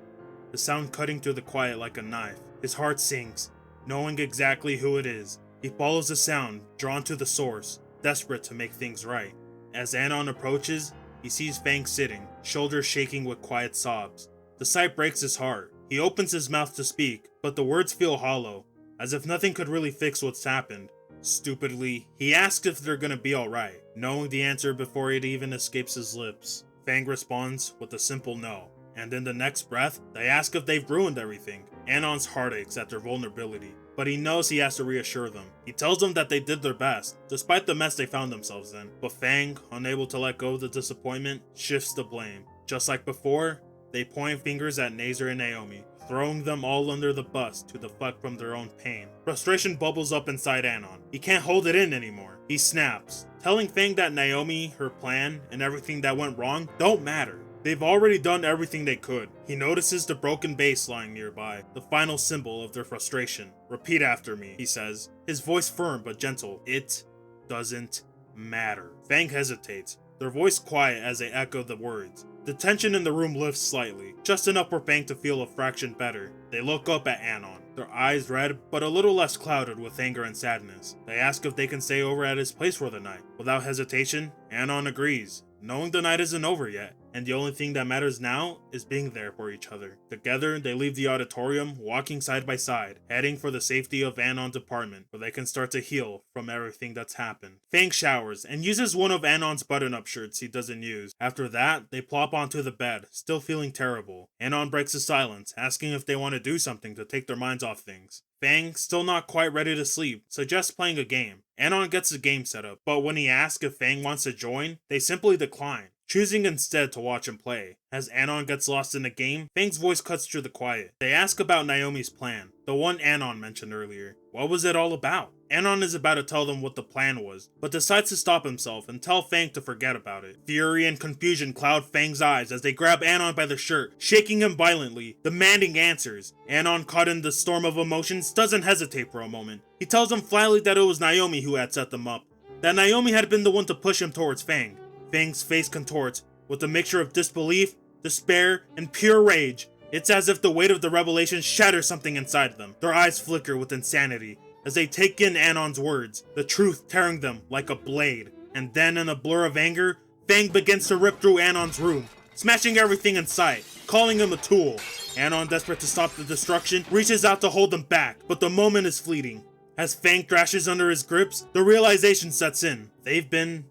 the sound cutting through the quiet like a knife. His heart sinks, knowing exactly who it is. He follows the sound, drawn to the source, desperate to make things right. As Anon approaches, he sees Fang sitting, shoulders shaking with quiet sobs. The sight breaks his heart. He opens his mouth to speak, but the words feel hollow, as if nothing could really fix what's happened. Stupidly, he asks if they're gonna be alright, knowing the answer before it even escapes his lips. Fang responds with a simple no, and in the next breath, they ask if they've ruined everything. Anon's heart aches at their vulnerability, but he knows he has to reassure them. He tells them that they did their best, despite the mess they found themselves in. But Fang, unable to let go of the disappointment, shifts the blame. Just like before, they point fingers at Nazer and Naomi, throwing them all under the bus to deflect from their own pain. Frustration bubbles up inside Anon. He can't hold it in anymore. He snaps, telling Fang that Naomi, her plan, and everything that went wrong don't matter. They've already done everything they could. He notices the broken vase lying nearby, the final symbol of their frustration. Repeat after me, he says, his voice firm but gentle. It doesn't matter. Fang hesitates, their voice quiet as they echo the words. The tension in the room lifts slightly, just enough for Fang to feel a fraction better. They look up at Anon, their eyes red but a little less clouded with anger and sadness. They ask if they can stay over at his place for the night. Without hesitation, Anon agrees, knowing the night isn't over yet, and the only thing that matters now is being there for each other. Together, they leave the auditorium, walking side by side, heading for the safety of Anon's apartment, where they can start to heal from everything that's happened. Fang showers, and uses one of Anon's button-up shirts he doesn't use. After that, they plop onto the bed, still feeling terrible. Anon breaks the silence, asking if they want to do something to take their minds off things. Fang, still not quite ready to sleep, suggests playing a game. Anon gets the game set up, but when he asks if Fang wants to join, they simply decline, choosing instead to watch him play. As Anon gets lost in the game, Fang's voice cuts through the quiet. They ask about Naomi's plan, the one Anon mentioned earlier. What was it all about? Anon is about to tell them what the plan was, but decides to stop himself and tell Fang to forget about it. Fury and confusion cloud Fang's eyes as they grab Anon by the shirt, shaking him violently, demanding answers. Anon, caught in the storm of emotions, doesn't hesitate for a moment. He tells them flatly that it was Naomi who had set them up, that Naomi had been the one to push him towards Fang. Fang's face contorts, with a mixture of disbelief, despair, and pure rage. It's as if the weight of the revelation shatters something inside them. Their eyes flicker with insanity as they take in Anon's words, the truth tearing them like a blade. And then, in a blur of anger, Fang begins to rip through Anon's room, smashing everything in sight, calling him a tool. Anon, desperate to stop the destruction, reaches out to hold them back, but the moment is fleeting. As Fang thrashes under his grips, the realization sets in. They've been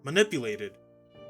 manipulated.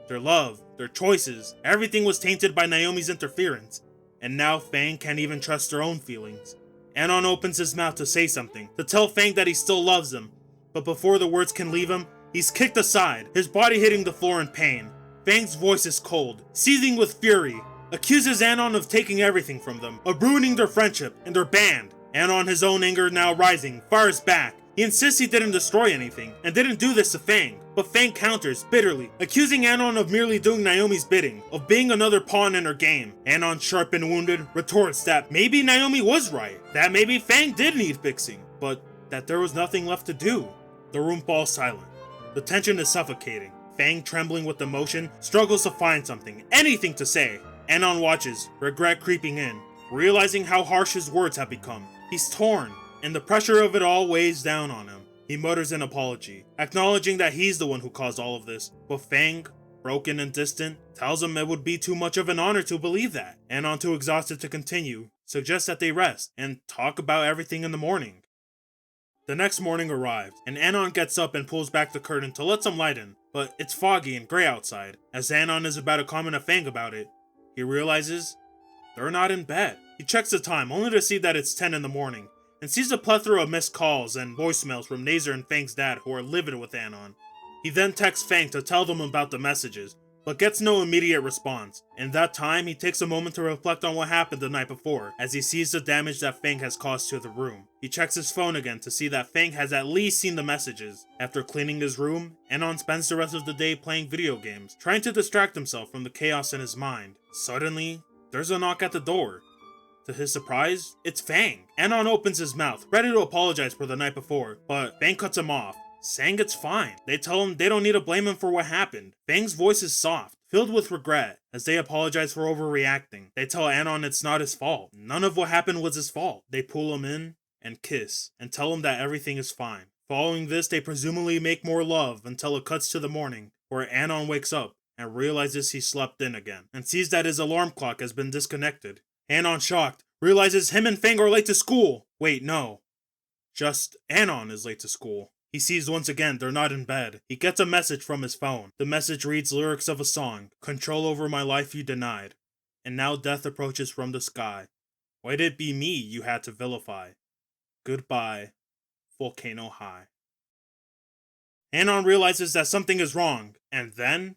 Their love, their choices, everything was tainted by Naomi's interference. And now Fang can't even trust their own feelings. Anon opens his mouth to say something, to tell Fang that he still loves him. But before the words can leave him, he's kicked aside, his body hitting the floor in pain. Fang's voice is cold, seething with fury, accuses Anon of taking everything from them, of ruining their friendship and their band. Anon, his own anger now rising, fires back. He insists he didn't destroy anything, and didn't do this to Fang, but Fang counters, bitterly, accusing Anon of merely doing Naomi's bidding, of being another pawn in her game. Anon, sharp and wounded, retorts that maybe Naomi was right, that maybe Fang did need fixing, but that there was nothing left to do. The room falls silent. The tension is suffocating. Fang, trembling with emotion, struggles to find something, anything to say. Anon watches, regret creeping in, realizing how harsh his words have become. He's torn, and the pressure of it all weighs down on him. He mutters an apology, acknowledging that he's the one who caused all of this, but Fang, broken and distant, tells him it would be too much of an honor to believe that. Anon, too exhausted to continue, suggests that they rest and talk about everything in the morning. The next morning arrives, and Anon gets up and pulls back the curtain to let some light in, but it's foggy and gray outside. As Anon is about to comment to Fang about it, he realizes they're not in bed. He checks the time, only to see that it's 10 in the morning, and sees a plethora of missed calls and voicemails from Nazer and Fang's dad, who are livid with Anon. He then texts Fang to tell them about the messages, but gets no immediate response. In that time, he takes a moment to reflect on what happened the night before, as he sees the damage that Fang has caused to the room. He checks his phone again to see that Fang has at least seen the messages. After cleaning his room, Anon spends the rest of the day playing video games, trying to distract himself from the chaos in his mind. Suddenly, there's a knock at the door. To his surprise, it's Fang. Anon opens his mouth, ready to apologize for the night before, but Fang cuts him off, saying it's fine. They tell him they don't need to blame him for what happened. Fang's voice is soft, filled with regret, as they apologize for overreacting. They tell Anon it's not his fault. None of what happened was his fault. They pull him in and kiss, and tell him that everything is fine. Following this, they presumably make more love until it cuts to the morning, where Anon wakes up and realizes he slept in again, and sees that his alarm clock has been disconnected. Anon, shocked, realizes him and Fang are late to school. Wait, no. Just Anon is late to school. He sees once again they're not in bed. He gets a message from his phone. The message reads lyrics of a song. Control over my life you denied. And now death approaches from the sky. Why'd it be me you had to vilify? Goodbye, Volcano High. Anon realizes that something is wrong, and then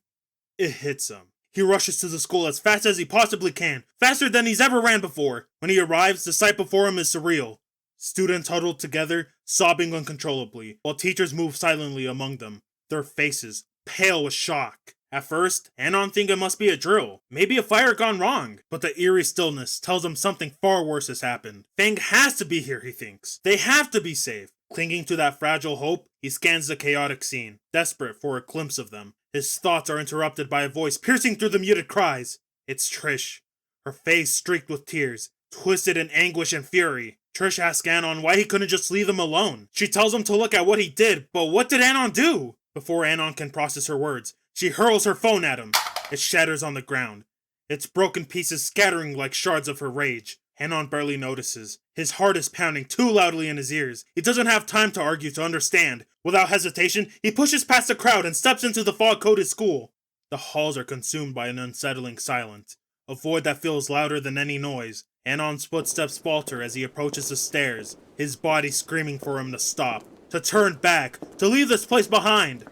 it hits him. He rushes to the school as fast as he possibly can, faster than he's ever ran before. When he arrives, the sight before him is surreal. Students huddled together, sobbing uncontrollably, while teachers move silently among them, their faces pale with shock. At first, Anon thinks it must be a drill, maybe a fire gone wrong, but the eerie stillness tells him something far worse has happened. Fang has to be here, he thinks. They have to be safe. Clinging to that fragile hope, he scans the chaotic scene, desperate for a glimpse of them. His thoughts are interrupted by a voice piercing through the muted cries. It's Trish, her face streaked with tears, twisted in anguish and fury. Trish asks Anon why he couldn't just leave them alone. She tells him to look at what he did, but what did Anon do? Before Anon can process her words, she hurls her phone at him. It shatters on the ground, its broken pieces scattering like shards of her rage. Anon barely notices. His heart is pounding too loudly in his ears. He doesn't have time to argue to understand. Without hesitation, he pushes past the crowd and steps into the fog-coated school. The halls are consumed by an unsettling silence, a void that feels louder than any noise. Anon's footsteps falter as he approaches the stairs, his body screaming for him to stop, to turn back, to leave this place behind.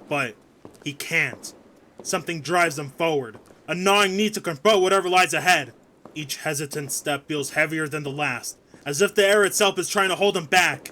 But he can't. Something drives him forward, a gnawing need to confront whatever lies ahead. Each hesitant step feels heavier than the last, as if the air itself is trying to hold him back.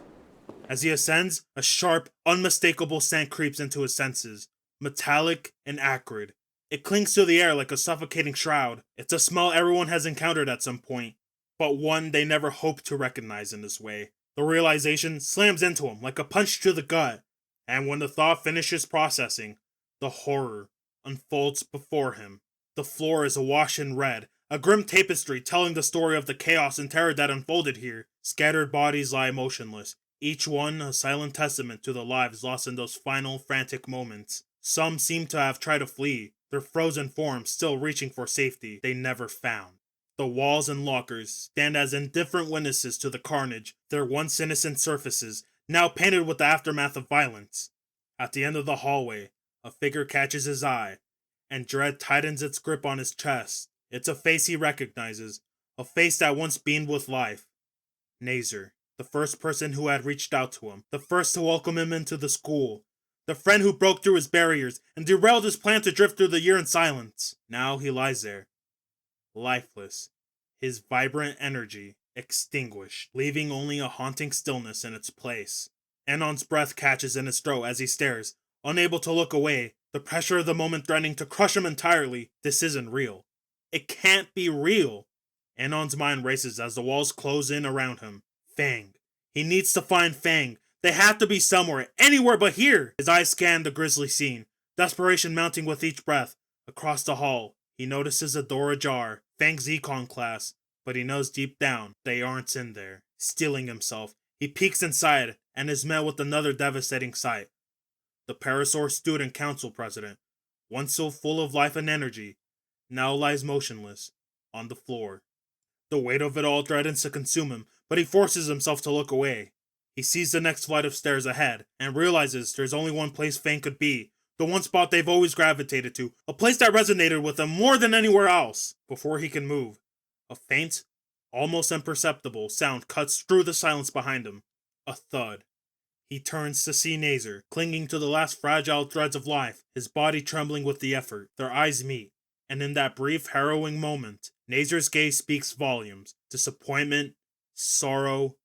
As he ascends, a sharp, unmistakable scent creeps into his senses, metallic and acrid. It clings to the air like a suffocating shroud. It's a smell everyone has encountered at some point, but one they never hoped to recognize in this way. The realization slams into him like a punch to the gut, and when the thought finishes processing, the horror unfolds before him. The floor is awash in red, a grim tapestry telling the story of the chaos and terror that unfolded here. Scattered bodies lie motionless, each one a silent testament to the lives lost in those final, frantic moments. Some seem to have tried to flee, their frozen forms still reaching for safety they never found. The walls and lockers stand as indifferent witnesses to the carnage, their once innocent surfaces now painted with the aftermath of violence. At the end of the hallway, a figure catches his eye, and dread tightens its grip on his chest. It's a face he recognizes, a face that once beamed with life. Nazer, the first person who had reached out to him, the first to welcome him into the school, the friend who broke through his barriers and derailed his plan to drift through the year in silence. Now he lies there, lifeless, his vibrant energy extinguished, leaving only a haunting stillness in its place. Anon's breath catches in his throat as he stares, unable to look away, the pressure of the moment threatening to crush him entirely. This isn't real. It can't be real. Anon's mind races as the walls close in around him. Fang. He needs to find Fang. They have to be somewhere, anywhere but here. His eyes scan the grisly scene, desperation mounting with each breath. Across the hall, he notices a door ajar, Fang's econ class, but he knows deep down they aren't in there. Steeling himself, he peeks inside and is met with another devastating sight. The Parasaur Student Council president, once so full of life and energy, now lies motionless on the floor. The weight of it all threatens to consume him, but he forces himself to look away. He sees the next flight of stairs ahead, and realizes there's only one place Fang could be, the one spot they've always gravitated to, a place that resonated with him more than anywhere else. Before he can move, a faint, almost imperceptible sound cuts through the silence behind him. A thud. He turns to see Nazer, clinging to the last fragile threads of life, his body trembling with the effort. Their eyes meet, and in that brief, harrowing moment, Nazer's gaze speaks volumes. Disappointment, sorrow,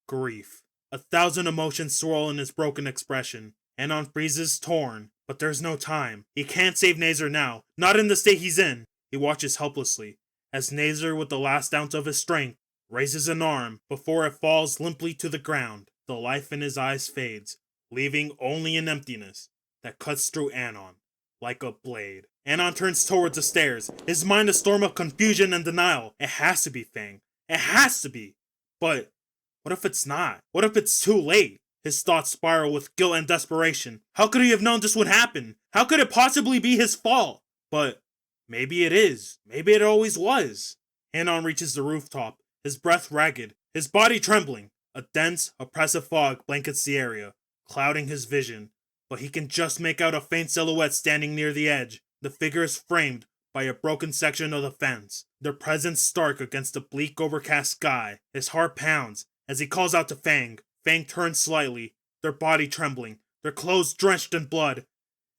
grief. 1,000 emotions swirl in his broken expression. Anon freezes, torn, but there's no time. He can't save Nazer now, not in the state he's in. He watches helplessly, as Nazer, with the last ounce of his strength, raises an arm before it falls limply to the ground. The life in his eyes fades, leaving only an emptiness that cuts through Anon like a blade. Anon turns towards the stairs, his mind a storm of confusion and denial. It has to be Fang. It has to be. But what if it's not? What if it's too late? His thoughts spiral with guilt and desperation. How could he have known this would happen? How could it possibly be his fault? But maybe it is. Maybe it always was. Anon reaches the rooftop, his breath ragged, his body trembling. A dense, oppressive fog blankets the area, clouding his vision. But he can just make out a faint silhouette standing near the edge. The figure is framed by a broken section of the fence, their presence stark against the bleak, overcast sky. His heart pounds as he calls out to Fang. Fang turns slightly, their body trembling, their clothes drenched in blood.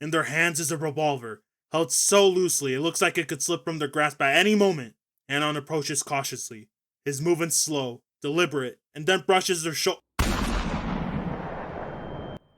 In their hands is a revolver, held so loosely it looks like it could slip from their grasp at any moment. Anon approaches cautiously, his movements slow, deliberate, and then brushes their shoulder.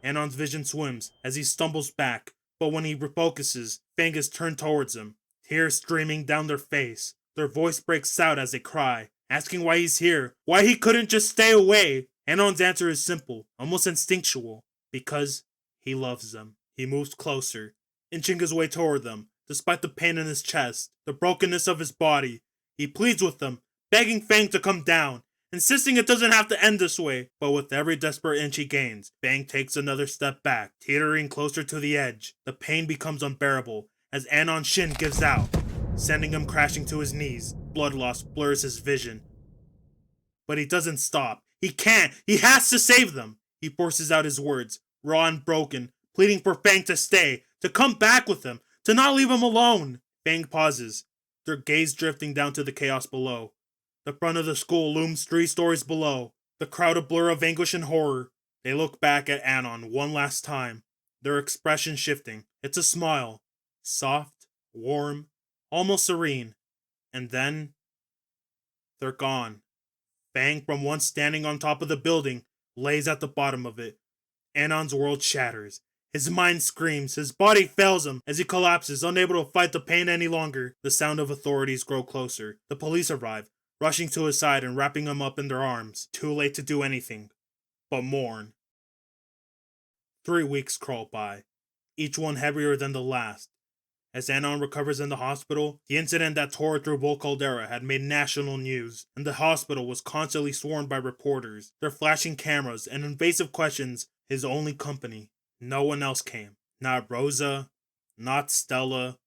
Anon's vision swims as he stumbles back, but when he refocuses, Fang is turned towards him, tears streaming down their face. Their voice breaks out as they cry, asking why he's here, why he couldn't just stay away. Anon's answer is simple, almost instinctual, because he loves them. He moves closer, inching his way toward them, despite the pain in his chest, the brokenness of his body. He pleads with them, begging Fang to come down, insisting it doesn't have to end this way. But with every desperate inch he gains, Fang takes another step back, teetering closer to the edge. The pain becomes unbearable as Anon's shin gives out, sending him crashing to his knees. Blood loss blurs his vision. But he doesn't stop. He can't. He has to save them. He forces out his words, raw and broken, pleading for Fang to stay, to come back with him, to not leave him alone. Fang pauses, their gaze drifting down to the chaos below. The front of the school looms 3 stories below, the crowd a blur of anguish and horror. They look back at Anon one last time, their expression shifting. It's a smile, soft, warm, almost serene. And then they're gone. Fang, from once standing on top of the building, lays at the bottom of it. Anon's world shatters. His mind screams, his body fails him as he collapses, unable to fight the pain any longer. The sound of authorities grow closer. The police arrive, rushing to his side and wrapping him up in their arms. Too late to do anything but mourn. 3 weeks crawl by, each one heavier than the last. As Anon recovers in the hospital, the incident that tore through Vol Caldera had made national news, and the hospital was constantly swarmed by reporters, their flashing cameras and invasive questions his only company. No one else came. Not Rosa, not Stella,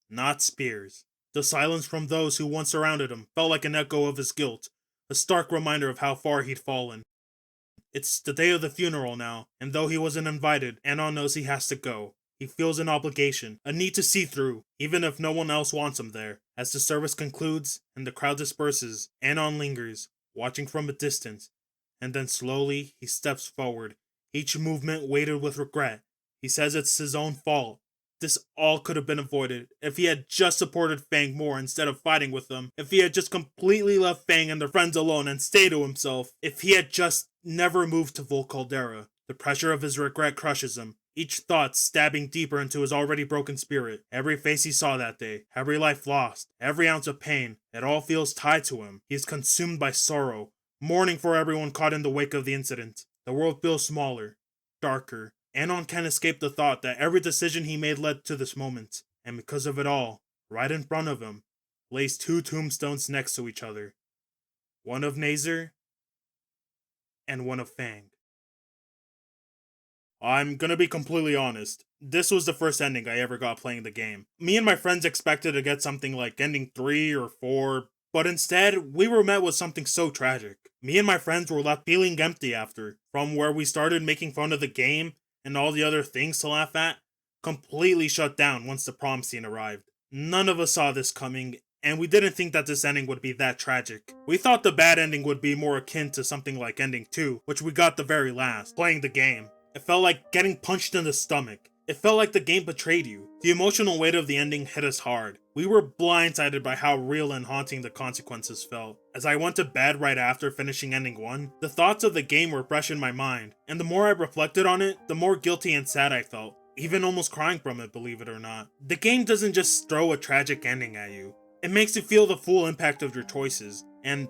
not Spears. The silence from those who once surrounded him felt like an echo of his guilt, a stark reminder of how far he'd fallen. It's the day of the funeral now, and though he wasn't invited, Anon knows he has to go. He feels an obligation, a need to see through, even if no one else wants him there. As the service concludes and the crowd disperses, Anon lingers, watching from a distance, and then slowly he steps forward, each movement weighted with regret. He says it's his own fault. This all could have been avoided if he had just supported Fang more instead of fighting with them, if he had just completely left Fang and their friends alone and stayed to himself, if he had just never moved to Vol Caldera. The pressure of his regret crushes him, each thought stabbing deeper into his already broken spirit. Every face he saw that day, every life lost, every ounce of pain, it all feels tied to him. He is consumed by sorrow, mourning for everyone caught in the wake of the incident. The world feels smaller, darker. Anon can't escape the thought that every decision he made led to this moment, and because of it all, right in front of him, lays 2 tombstones next to each other. One of Nazir, and one of Fang. I'm gonna be completely honest. This was the first ending I ever got playing the game. Me and my friends expected to get something like ending 3 or 4, but instead, we were met with something so tragic. Me and my friends were left feeling empty after, from where we started making fun of the game and all the other things to laugh at, completely shut down once the prom scene arrived. None of us saw this coming, and we didn't think that this ending would be that tragic. We thought the bad ending would be more akin to something like ending 2, which we got the very last, playing the game. It felt like getting punched in the stomach. It felt like the game betrayed you. The emotional weight of the ending hit us hard. We were blindsided by how real and haunting the consequences felt. As I went to bed right after finishing ending 1, the thoughts of the game were fresh in my mind, and the more I reflected on it, the more guilty and sad I felt. Even almost crying from it, believe it or not. The game doesn't just throw a tragic ending at you. It makes you feel the full impact of your choices, and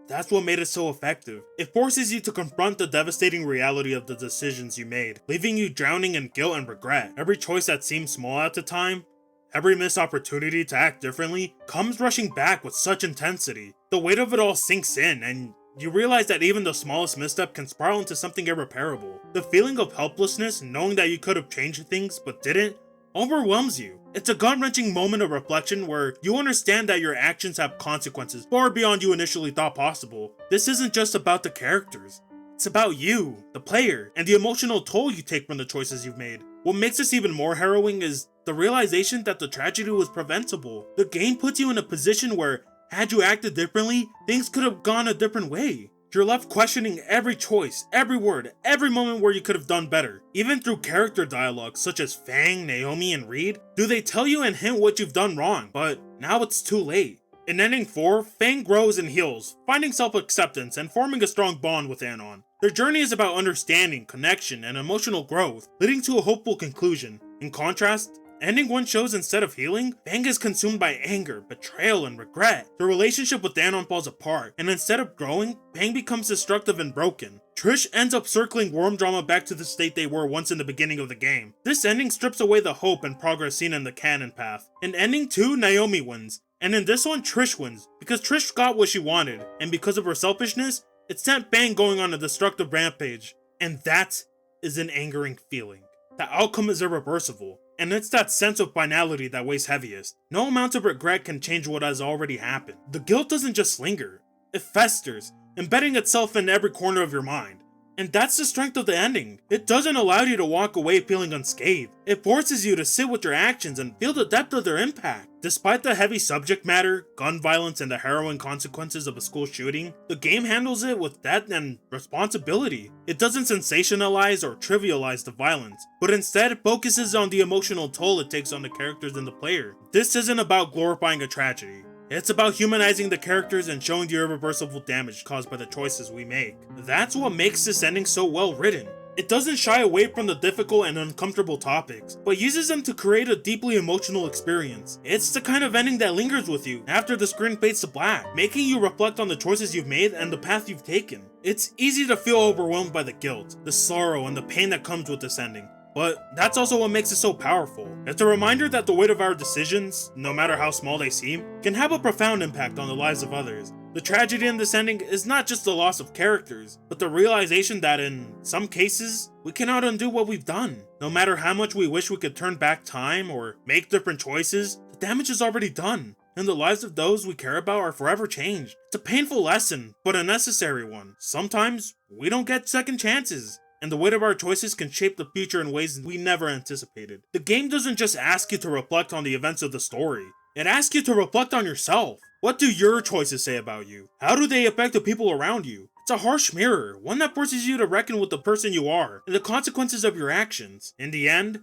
that's what made it so effective. It forces you to confront the devastating reality of the decisions you made, leaving you drowning in guilt and regret. Every choice that seemed small at the time, every missed opportunity to act differently, comes rushing back with such intensity. The weight of it all sinks in, and You realize that even the smallest misstep can spiral into something irreparable. The feeling of helplessness, knowing that you could have changed things but didn't, overwhelms you. It's a gut-wrenching moment of reflection where you understand that your actions have consequences far beyond you initially thought possible. This isn't just about the characters. It's about you, the player, and the emotional toll you take from the choices you've made. What makes this even more harrowing is the realization that the tragedy was preventable. The game puts you in a position where, had you acted differently, things could have gone a different way. You're left questioning every choice, every word, every moment where you could have done better. Even through character dialogue such as Fang, Naomi, and Reed, do they tell you and hint what you've done wrong, but now it's too late. In Ending 4, Fang grows and heals, finding self-acceptance and forming a strong bond with Anon. Their journey is about understanding, connection, and emotional growth, leading to a hopeful conclusion. In contrast, Ending 1 shows instead of healing, Fang is consumed by anger, betrayal, and regret. The relationship with Anon falls apart, and instead of growing, Fang becomes destructive and broken. Trish ends up circling Worm Drama back to the state they were once in the beginning of the game. This ending strips away the hope and progress seen in the canon path. In Ending 2, Naomi wins, and in this one, Trish wins, because Trish got what she wanted, and because of her selfishness, it sent Fang going on a destructive rampage. And that is an angering feeling. The outcome is irreversible. And it's that sense of finality that weighs heaviest. No amount of regret can change what has already happened. The guilt doesn't just linger, it festers, embedding itself in every corner of your mind. And that's the strength of the ending. It doesn't allow you to walk away feeling unscathed. It forces you to sit with your actions and feel the depth of their impact. Despite the heavy subject matter, gun violence, and the harrowing consequences of a school shooting, the game handles it with depth and responsibility. It doesn't sensationalize or trivialize the violence, but instead focuses on the emotional toll it takes on the characters and the player. This isn't about glorifying a tragedy. It's about humanizing the characters and showing the irreversible damage caused by the choices we make. That's what makes this ending so well written. It doesn't shy away from the difficult and uncomfortable topics, but uses them to create a deeply emotional experience. It's the kind of ending that lingers with you after the screen fades to black, making you reflect on the choices you've made and the path you've taken. It's easy to feel overwhelmed by the guilt, the sorrow, and the pain that comes with this ending. But that's also what makes it so powerful. It's a reminder that the weight of our decisions, no matter how small they seem, can have a profound impact on the lives of others. The tragedy in this ending is not just the loss of characters, but the realization that in some cases, we cannot undo what we've done. No matter how much we wish we could turn back time or make different choices, the damage is already done, and the lives of those we care about are forever changed. It's a painful lesson, but a necessary one. Sometimes, we don't get second chances, and the weight of our choices can shape the future in ways we never anticipated. The game doesn't just ask you to reflect on the events of the story, it asks you to reflect on yourself. What do your choices say about you? How do they affect the people around you? It's a harsh mirror, one that forces you to reckon with the person you are, and the consequences of your actions. In the end,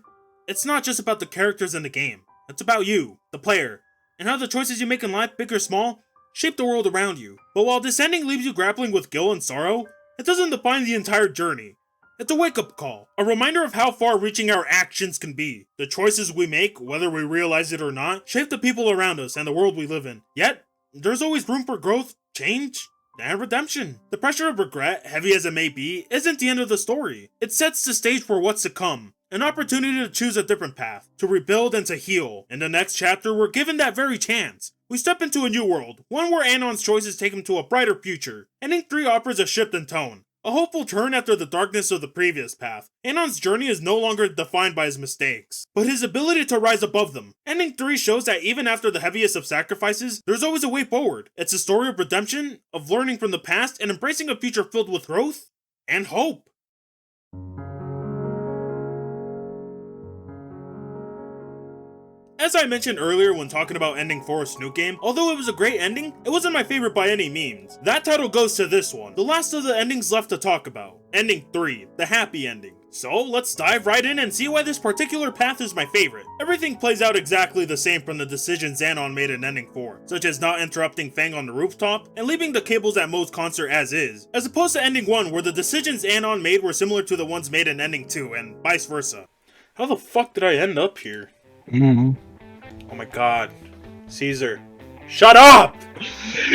it's not just about the characters in the game, it's about you, the player, and how the choices you make in life, big or small, shape the world around you. But while this ending leaves you grappling with guilt and sorrow, it doesn't define the entire journey. It's a wake-up call, a reminder of how far-reaching our actions can be. The choices we make, whether we realize it or not, shape the people around us and the world we live in. Yet, there's always room for growth, change, and redemption. The pressure of regret, heavy as it may be, isn't the end of the story. It sets the stage for what's to come. An opportunity to choose a different path, to rebuild and to heal. In the next chapter, we're given that very chance. We step into a new world, one where Anon's choices take him to a brighter future. Ending 3 offers a shift in tone. A hopeful turn after the darkness of the previous path. Anon's journey is no longer defined by his mistakes, but his ability to rise above them. Ending 3 shows that even after the heaviest of sacrifices, there's always a way forward. It's a story of redemption, of learning from the past, and embracing a future filled with growth and hope. As I mentioned earlier when talking about Ending 4's Snook game, although it was a great ending, it wasn't my favorite by any means. That title goes to this one, the last of the endings left to talk about. Ending 3, the happy ending. So let's dive right in and see why this particular path is my favorite. Everything plays out exactly the same from the decisions Anon made in Ending 4, such as not interrupting Fang on the rooftop and leaving the cables at Mo's concert as is, as opposed to Ending 1 where the decisions Anon made were similar to the ones made in Ending 2 and vice versa. How the fuck did I end up here? Oh my god. Caesar. Shut up!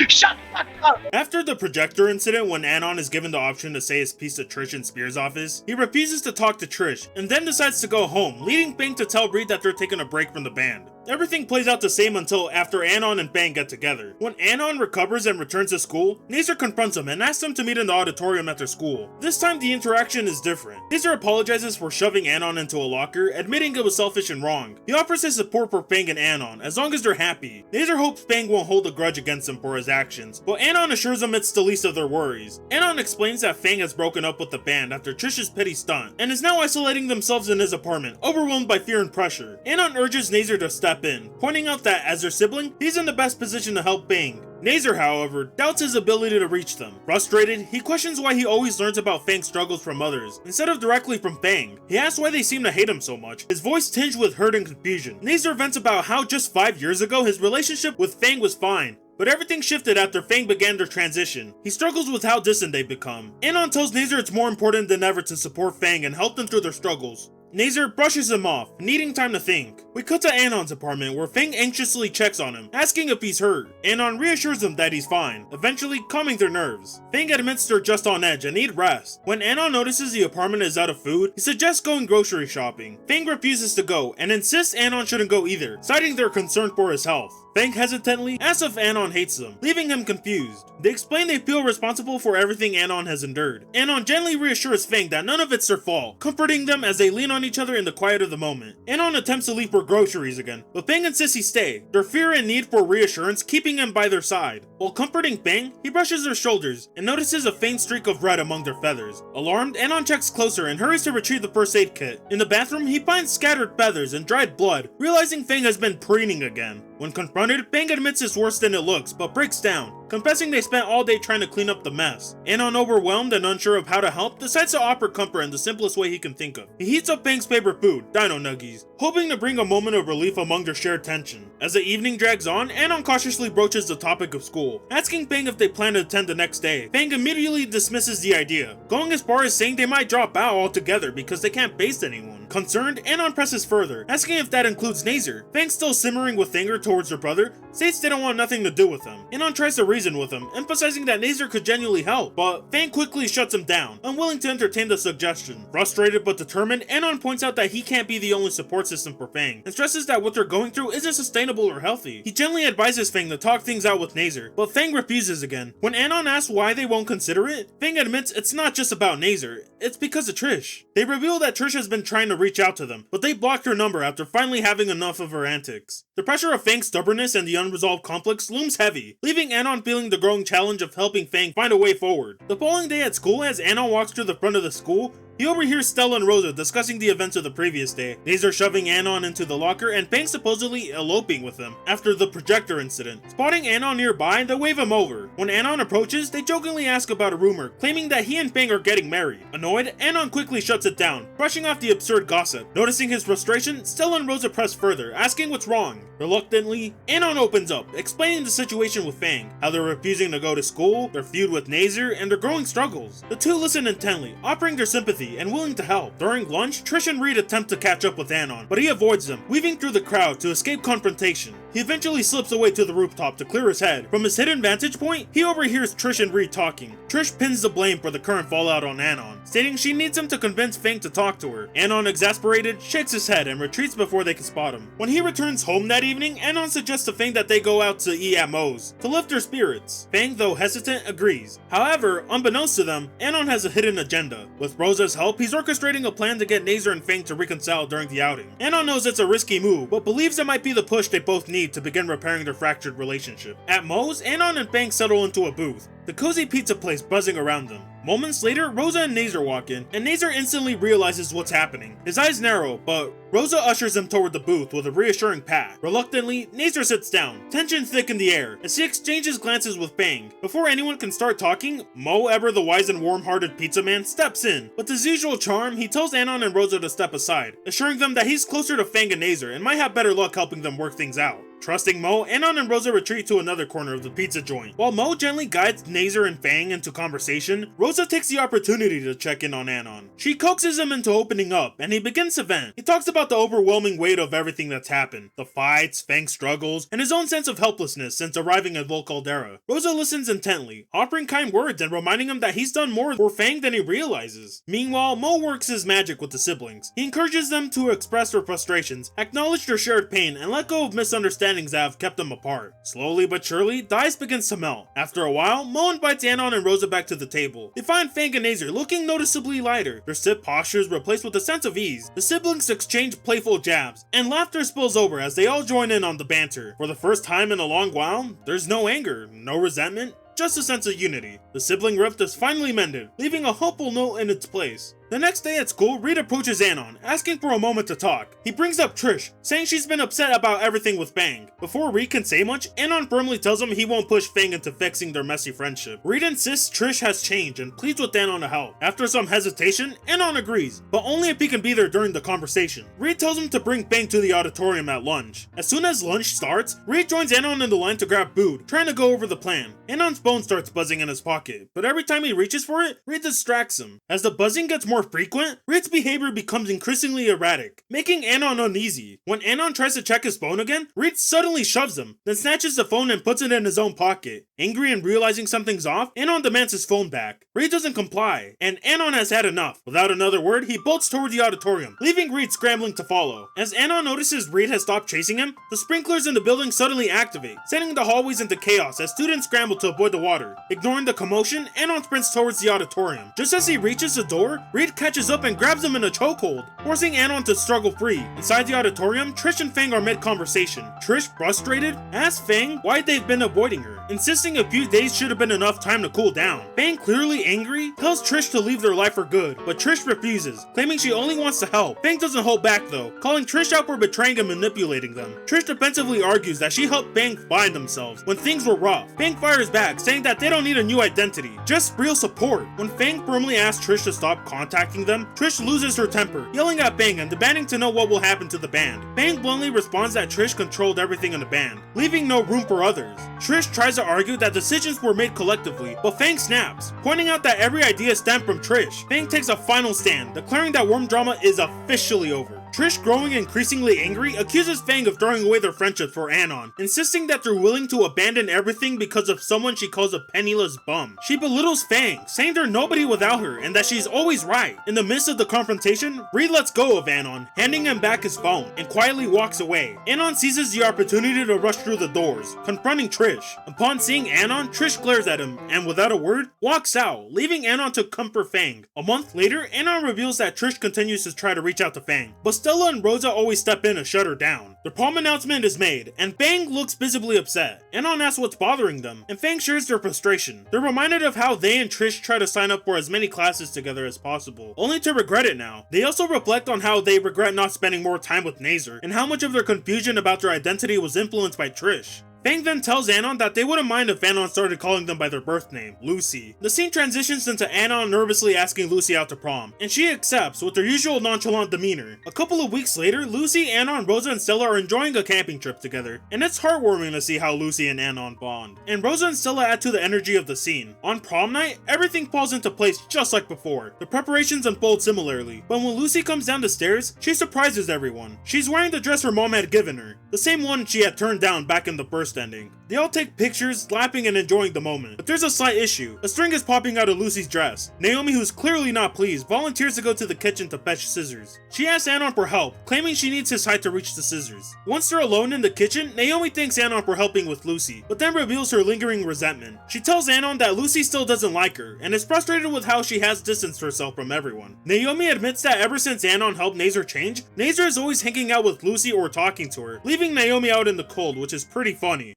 Shut up! After the projector incident when Anon is given the option to say his piece to Trish in Spears' office, he refuses to talk to Trish and then decides to go home, leading Fang to tell Reed that they're taking a break from the band. Everything plays out the same until after Anon and Fang get together. When Anon recovers and returns to school, Nazer confronts him and asks him to meet in the auditorium at their school. This time the interaction is different. Nazer apologizes for shoving Anon into a locker, admitting it was selfish and wrong. He offers his support for Fang and Anon, as long as they're happy. Nazer hopes Fang won't hold a grudge against him for his actions, but Anon assures him it's the least of their worries. Anon explains that Fang has broken up with the band after Trish's petty stunt, and is now isolating themselves in his apartment, overwhelmed by fear and pressure. Anon urges Nazer to step in, pointing out that as their sibling, he's in the best position to help Fang. Nazer, however, doubts his ability to reach them. Frustrated, he questions why he always learns about Fang's struggles from others, instead of directly from Fang. He asks why they seem to hate him so much, his voice tinged with hurt and confusion. Nazer vents about how just 5 years ago his relationship with Fang was fine, but everything shifted after Fang began their transition. He struggles with how distant they've become. Anon tells Nazer it's more important than ever to support Fang and help them through their struggles. Nazer brushes him off, needing time to think. We cut to Anon's apartment where Fang anxiously checks on him, asking if he's hurt. Anon reassures him that he's fine, eventually calming their nerves. Fang admits they're just on edge and need rest. When Anon notices the apartment is out of food, he suggests going grocery shopping. Fang refuses to go and insists Anon shouldn't go either, citing their concern for his health. Fang hesitantly asks if Anon hates them, leaving him confused. They explain they feel responsible for everything Anon has endured. Anon gently reassures Fang that none of it's their fault, comforting them as they lean on each other in the quiet of the moment. Anon attempts to leave for groceries again, but Fang insists he stay, their fear and need for reassurance keeping him by their side. While comforting Fang, he brushes their shoulders and notices a faint streak of red among their feathers. Alarmed, Anon checks closer and hurries to retrieve the first aid kit. In the bathroom, he finds scattered feathers and dried blood, realizing Fang has been preening again. When confronted, Fang admits it's worse than it looks, but breaks down, confessing they spent all day trying to clean up the mess. Anon, overwhelmed and unsure of how to help, decides to offer comfort in the simplest way he can think of. He heats up Fang's favorite food, Dino Nuggies, hoping to bring a moment of relief among their shared tension. As the evening drags on, Anon cautiously broaches the topic of school, asking Fang if they plan to attend the next day. Fang immediately dismisses the idea, going as far as saying they might drop out altogether because they can't face anyone. Concerned, Anon presses further, asking if that includes Nazer. Fang, still simmering with anger towards their brother, states they don't want nothing to do with him. Anon tries to reason with him, emphasizing that Nazer could genuinely help, but Fang quickly shuts him down, unwilling to entertain the suggestion. Frustrated but determined, Anon points out that he can't be the only support system for Fang, and stresses that what they're going through isn't sustainable or healthy. He gently advises Fang to talk things out with Nazer, but Fang refuses again. When Anon asks why they won't consider it, Fang admits it's not just about Nazer, it's because of Trish. They reveal that Trish has been trying to reach out to them, but they blocked her number after finally having enough of her antics. The pressure of Fang's stubbornness and the unresolved conflicts looms heavy, leaving Anon feeling the growing challenge of helping Fang find a way forward. The following day at school, as Anon walks through the front of the school, he overhears Stella and Rosa discussing the events of the previous day, Nazer shoving Anon into the locker and Fang supposedly eloping with him after the projector incident. Spotting Anon nearby, they wave him over. When Anon approaches, they jokingly ask about a rumor, claiming that he and Fang are getting married. Annoyed, Anon quickly shuts it down, brushing off the absurd gossip. Noticing his frustration, Stella and Rosa press further, asking what's wrong. Reluctantly, Anon opens up, explaining the situation with Fang, how they're refusing to go to school, their feud with Nazer, and their growing struggles. The two listen intently, offering their sympathy and willing to help. During lunch, Trish and Reed attempt to catch up with Anon, but he avoids them, weaving through the crowd to escape confrontation. He eventually slips away to the rooftop to clear his head. From his hidden vantage point, he overhears Trish and Reed talking. Trish pins the blame for the current fallout on Anon, stating she needs him to convince Fang to talk to her. Anon, exasperated, shakes his head and retreats before they can spot him. When he returns home that evening, Anon suggests to Fang that they go out to eat at Moe's to lift their spirits. Fang, though hesitant, agrees. However, unbeknownst to them, Anon has a hidden agenda. With Rosa's help, he's orchestrating a plan to get Nazer and Fang to reconcile during the outing. Anon knows it's a risky move, but believes it might be the push they both need to begin repairing their fractured relationship. At Moe's, Anon and Fang settle into a booth, the cozy pizza place buzzing around them. Moments later, Rosa and Nazer walk in, and Nazer instantly realizes what's happening. His eyes narrow, but Rosa ushers him toward the booth with a reassuring pat. Reluctantly, Nazer sits down, tension thick in the air, as he exchanges glances with Fang. Before anyone can start talking, Moe, ever the wise and warm-hearted pizza man, steps in. With his usual charm, he tells Anon and Rosa to step aside, assuring them that he's closer to Fang and Nazer and might have better luck helping them work things out. Trusting Mo, Anon and Rosa retreat to another corner of the pizza joint. While Mo gently guides Nazer and Fang into conversation, Rosa takes the opportunity to check in on Anon. She coaxes him into opening up, and he begins to vent. He talks about the overwhelming weight of everything that's happened, the fights, Fang's struggles, and his own sense of helplessness since arriving at Vol Caldera. Rosa listens intently, offering kind words and reminding him that he's done more for Fang than he realizes. Meanwhile, Mo works his magic with the siblings. He encourages them to express their frustrations, acknowledge their shared pain, and let go of misunderstandings that have kept them apart. Slowly but surely, the ice begins to melt. After a while, Mo invites Anon and Rosa back to the table. They find Fang and Nazer looking noticeably lighter, their stiff postures replaced with a sense of ease. The siblings exchange playful jabs, and laughter spills over as they all join in on the banter. For the first time in a long while, there's no anger, no resentment, just a sense of unity. The sibling rift is finally mended, leaving a hopeful note in its place. The next day at school, Reed approaches Anon, asking for a moment to talk. He brings up Trish, saying she's been upset about everything with Fang. Before Reed can say much, Anon firmly tells him he won't push Fang into fixing their messy friendship. Reed insists Trish has changed and pleads with Anon to help. After some hesitation, Anon agrees, but only if he can be there during the conversation. Reed tells him to bring Fang to the auditorium at lunch. As soon as lunch starts, Reed joins Anon in the line to grab food, trying to go over the plan. Anon's phone starts buzzing in his pocket, but every time he reaches for it, Reed distracts him. As the buzzing gets more frequent, Reed's behavior becomes increasingly erratic, making Anon uneasy. When Anon tries to check his phone again, Reed suddenly shoves him, then snatches the phone and puts it in his own pocket. Angry and realizing something's off, Anon demands his phone back. Reed doesn't comply, and Anon has had enough. Without another word, he bolts toward the auditorium, leaving Reed scrambling to follow. As Anon notices Reed has stopped chasing him, the sprinklers in the building suddenly activate, sending the hallways into chaos as students scramble to avoid the water. Ignoring the commotion, Anon sprints towards the auditorium. Just as he reaches the door, Reed catches up and grabs him in a chokehold, forcing Anon to struggle free. Inside the auditorium, Trish and Fang are mid-conversation. Trish, frustrated, asks Fang why they've been avoiding her, insisting a few days should have been enough time to cool down. Fang, clearly angry, tells Trish to leave their life for good, but Trish refuses, claiming she only wants to help. Fang doesn't hold back though, calling Trish out for betraying and manipulating them. Trish defensively argues that she helped Fang find themselves when things were rough. Fang fires back, saying that they don't need a new identity, just real support. When Fang firmly asks Trish to stop contacting them, Trish loses her temper, yelling at Fang and demanding to know what will happen to the band. Fang bluntly responds that Trish controlled everything in the band, leaving no room for others. Trish tries to argue that decisions were made collectively, but Fang snaps, pointing out that every idea stemmed from Trish. Fang takes a final stand, declaring that worm drama is officially over. Trish, growing increasingly angry, accuses Fang of throwing away their friendship for Anon, insisting that they're willing to abandon everything because of someone she calls a penniless bum. She belittles Fang, saying they're nobody without her and that she's always right. In the midst of the confrontation, Reed lets go of Anon, handing him back his phone, and quietly walks away. Anon seizes the opportunity to rush through the doors, confronting Trish. Upon seeing Anon, Trish glares at him, and without a word, walks out, leaving Anon to comfort Fang. A month later, Anon reveals that Trish continues to try to reach out to Fang, but Stella and Rosa always step in to shut her down. The prom announcement is made, and Fang looks visibly upset. Anon asks what's bothering them, and Fang shares their frustration. They're reminded of how they and Trish try to sign up for as many classes together as possible, only to regret it now. They also reflect on how they regret not spending more time with Nazer, and how much of their confusion about their identity was influenced by Trish. Fang then tells Anon that they wouldn't mind if Anon started calling them by their birth name, Lucy. The scene transitions into Anon nervously asking Lucy out to prom, and she accepts with her usual nonchalant demeanor. A couple of weeks later, Lucy, Anon, Rosa, and Stella are enjoying a camping trip together, and it's heartwarming to see how Lucy and Anon bond. And Rosa and Stella add to the energy of the scene. On prom night, everything falls into place just like before. The preparations unfold similarly, but when Lucy comes down the stairs, she surprises everyone. She's wearing the dress her mom had given her, the same one she had turned down back in the first ending. They all take pictures, laughing and enjoying the moment. But there's a slight issue. A string is popping out of Lucy's dress. Naomi, who's clearly not pleased, volunteers to go to the kitchen to fetch scissors. She asks Anon for help, claiming she needs his height to reach the scissors. Once they're alone in the kitchen, Naomi thanks Anon for helping with Lucy, but then reveals her lingering resentment. She tells Anon that Lucy still doesn't like her, and is frustrated with how she has distanced herself from everyone. Naomi admits that ever since Anon helped Nazer change, Nazer is always hanging out with Lucy or talking to her, leaving Naomi out in the cold, which is pretty funny.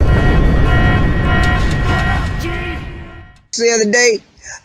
The other day,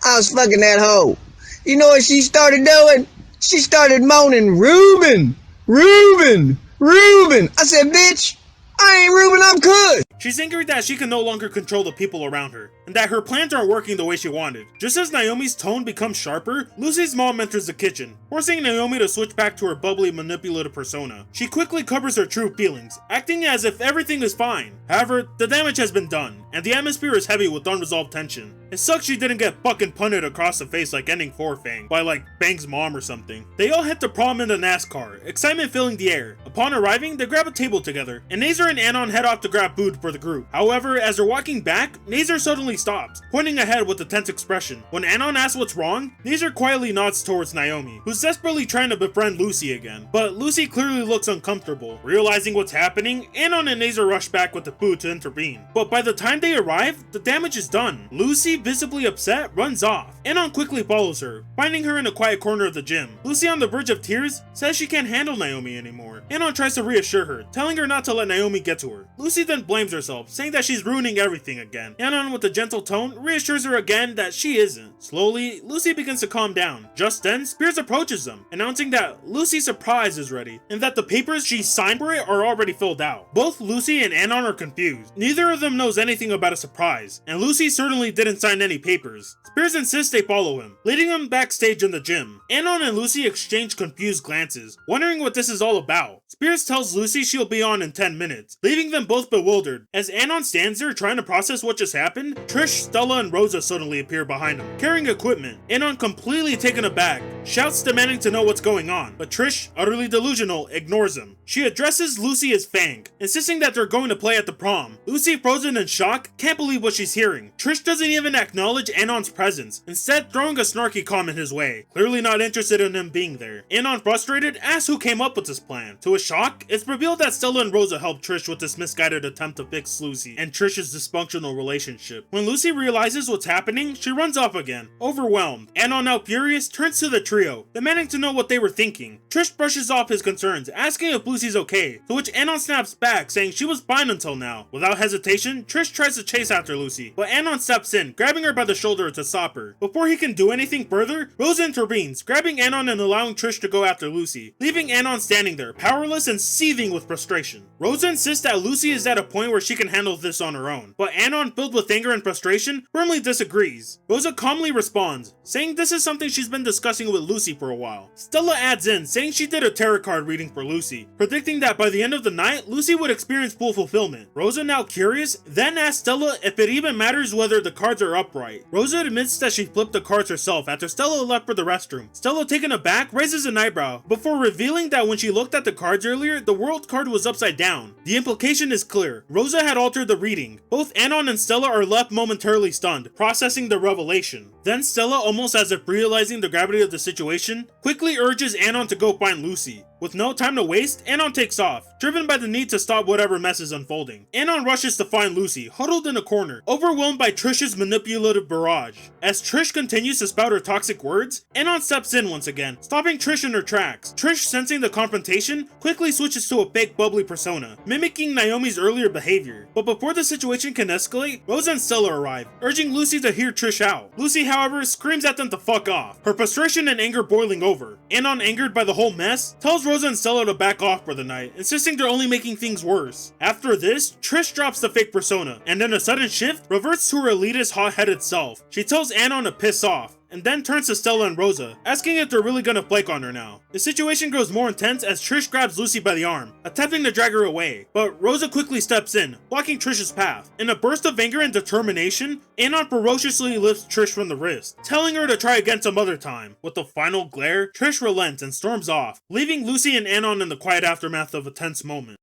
I was fucking that hoe. You know what she started doing? She started moaning, Reuben, Reuben, Reuben. I said, bitch, I ain't Reuben, I'm Kush. She's angry that she can no longer control the people around her, and that her plans aren't working the way she wanted. Just as Naomi's tone becomes sharper, Lucy's mom enters the kitchen, forcing Naomi to switch back to her bubbly, manipulative persona. She quickly covers her true feelings, acting as if everything is fine. However, the damage has been done, and the atmosphere is heavy with unresolved tension. It sucks she didn't get fucking punted across the face like ending 4 Fang by like Fang's mom or something. They all head to prom in the NASCAR, excitement filling the air. Upon arriving, they grab a table together, and Nazar and Anon head off to grab food for the group. However, as they're walking back, Nazar suddenly stops, pointing ahead with a tense expression. When Anon asks what's wrong, Nazar quietly nods towards Naomi, who's desperately trying to befriend Lucy again. But Lucy clearly looks uncomfortable. Realizing what's happening, Anon and Nazar rush back with the food to intervene. But by the time they arrive, the damage is done. Lucy, visibly upset, runs off. Anon quickly follows her, finding her in a quiet corner of the gym. Lucy, on the verge of tears, says she can't handle Naomi anymore. Anon tries to reassure her, telling her not to let Naomi get to her. Lucy then blames herself, saying that she's ruining everything again. Anon, with a gentle tone, reassures her again that she isn't. Slowly, Lucy begins to calm down. Just then, Spears approaches them, announcing that Lucy's surprise is ready, and that the papers she signed for it are already filled out. Both Lucy and Anon are confused. Neither of them knows anything about a surprise, and Lucy certainly didn't sign any papers. Spears insists they follow him, leading them backstage in the gym. Anon and Lucy exchange confused glances, wondering what this is all about. Spears tells Lucy she'll be on in 10 minutes, leaving them both bewildered. As Anon stands there trying to process what just happened, Trish, Stella, and Rosa suddenly appear behind him, carrying equipment. Anon, completely taken aback, shouts demanding to know what's going on, but Trish, utterly delusional, ignores him. She addresses Lucy as Fang, insisting that they're going to play at the prom. Lucy, frozen in shock, can't believe what she's hearing. Trish doesn't even acknowledge Anon's presence, instead throwing a snarky comment his way, clearly not interested in him being there. Anon, frustrated, asks who came up with this plan. To his shock, it's revealed that Stella and Rosa helped Trish with this misguided attempt to fix Lucy and Trish's dysfunctional relationship. When Lucy realizes what's happening, she runs off again, overwhelmed. Anon, now furious, turns to the trio, demanding to know what they were thinking. Trish brushes off his concerns, asking if Lucy's okay, to which Anon snaps back, saying she was fine until now. Without hesitation, Trish tries to chase after Lucy, but Anon steps in, grabbing her by the shoulder to stop her. Before he can do anything further, Rosa intervenes, grabbing Anon and allowing Trish to go after Lucy, leaving Anon standing there, powerless and seething with frustration. Rosa insists that Lucy is at a point where she can handle this on her own, but Anon, filled with anger and frustration, firmly disagrees. Rosa calmly responds, saying this is something she's been discussing with Lucy for a while. Stella adds in, saying she did a tarot card reading for Lucy, predicting that by the end of the night, Lucy would experience full fulfillment. Rosa, now curious, then asks Stella if it even matters whether the cards are upright. Rosa admits that she flipped the cards herself after Stella left for the restroom. Stella, taken aback, raises an eyebrow, before revealing that when she looked at the cards earlier, the world card was upside down. The implication is clear. Rosa had altered the reading. Both Anon and Stella are left momentarily stunned, processing the revelation. Then Stella, almost as if realizing the gravity of the situation, quickly urges Anon to go find Lucy. With no time to waste, Anon takes off, driven by the need to stop whatever mess is unfolding. Anon rushes to find Lucy, huddled in a corner, overwhelmed by Trish's manipulative barrage. As Trish continues to spout her toxic words, Anon steps in once again, stopping Trish in her tracks. Trish, sensing the confrontation, quickly switches to a fake bubbly persona, mimicking Naomi's earlier behavior. But before the situation can escalate, Rosa and Stella arrive, urging Lucy to hear Trish out. Lucy, however, screams at them to fuck off, her frustration and anger boiling over. Anon, angered by the whole mess, tells Rosa and Stella to back off for the night, insisting they're only making things worse. After this, Trish drops the fake persona, and in a sudden shift, reverts to her elitist hot-headed self. She tells Anon to piss off, and then turns to Stella and Rosa, asking if they're really gonna flake on her now. The situation grows more intense as Trish grabs Lucy by the arm, attempting to drag her away, but Rosa quickly steps in, blocking Trish's path. In a burst of anger and determination, Anon ferociously lifts Trish from the wrist, telling her to try again some other time. With a final glare, Trish relents and storms off, leaving Lucy and Anon in the quiet aftermath of a tense moment.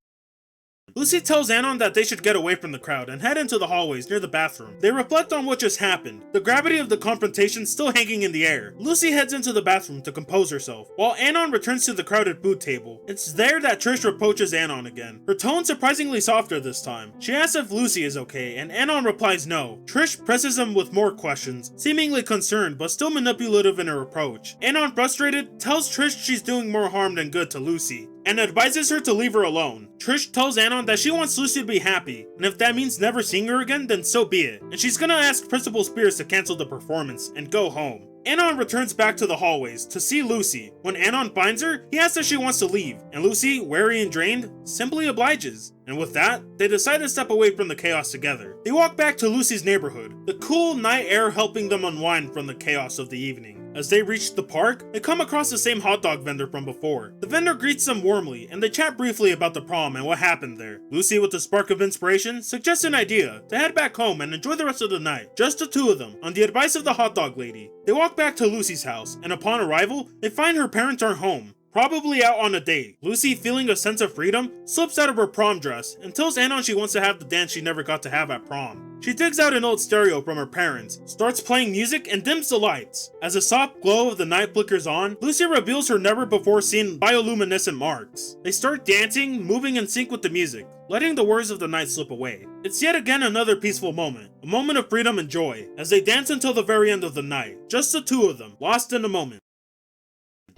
Lucy tells Anon that they should get away from the crowd and head into the hallways near the bathroom. They reflect on what just happened, the gravity of the confrontation still hanging in the air. Lucy heads into the bathroom to compose herself, while Anon returns to the crowded food table. It's there that Trish reproaches Anon again, her tone surprisingly softer this time. She asks if Lucy is okay, and Anon replies no. Trish presses him with more questions, seemingly concerned but still manipulative in her approach. Anon, frustrated, tells Trish she's doing more harm than good to Lucy, and advises her to leave her alone. Trish tells Anon that she wants Lucy to be happy, and if that means never seeing her again, then so be it, and she's gonna ask Principal Spears to cancel the performance and go home. Anon returns back to the hallways to see Lucy. When Anon finds her, he asks if she wants to leave, and Lucy, wary and drained, simply obliges. And with that, they decide to step away from the chaos together. They walk back to Lucy's neighborhood, the cool night air helping them unwind from the chaos of the evening. As they reach the park, they come across the same hot dog vendor from before. The vendor greets them warmly, and they chat briefly about the prom and what happened there. Lucy, with a spark of inspiration, suggests an idea to head back home and enjoy the rest of the night, just the two of them, on the advice of the hot dog lady. They walk back to Lucy's house, and upon arrival, they find her parents aren't home. Probably out on a date. Lucy, feeling a sense of freedom, slips out of her prom dress and tells Anon she wants to have the dance she never got to have at prom. She digs out an old stereo from her parents, starts playing music, and dims the lights. As the soft glow of the night flickers on, Lucy reveals her never-before-seen bioluminescent marks. They start dancing, moving in sync with the music, letting the worries of the night slip away. It's yet again another peaceful moment, a moment of freedom and joy, as they dance until the very end of the night, just the two of them, lost in the moment.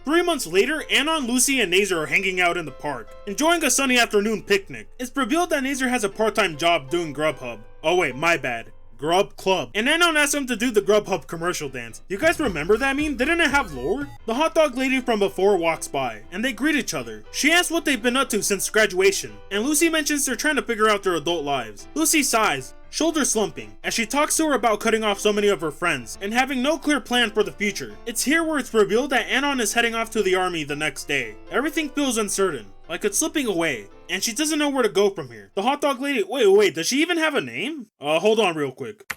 3 months later, Anon, Lucy, and Nazer are hanging out in the park, enjoying a sunny afternoon picnic. It's revealed that Nazer has a part-time job doing Grubhub. Oh wait, my bad. Grub Club. And Anon asks him to do the Grubhub commercial dance. You guys remember that meme? Didn't it have lore? The hot dog lady from before walks by, and they greet each other. She asks what they've been up to since graduation, and Lucy mentions they're trying to figure out their adult lives. Lucy sighs, shoulder slumping, as she talks to her about cutting off so many of her friends and having no clear plan for the future. It's here where it's revealed that Anon is heading off to the army the next day. Everything feels uncertain, like it's slipping away, and she doesn't know where to go from here. The hot dog lady, wait, does she even have a name? Hold on real quick.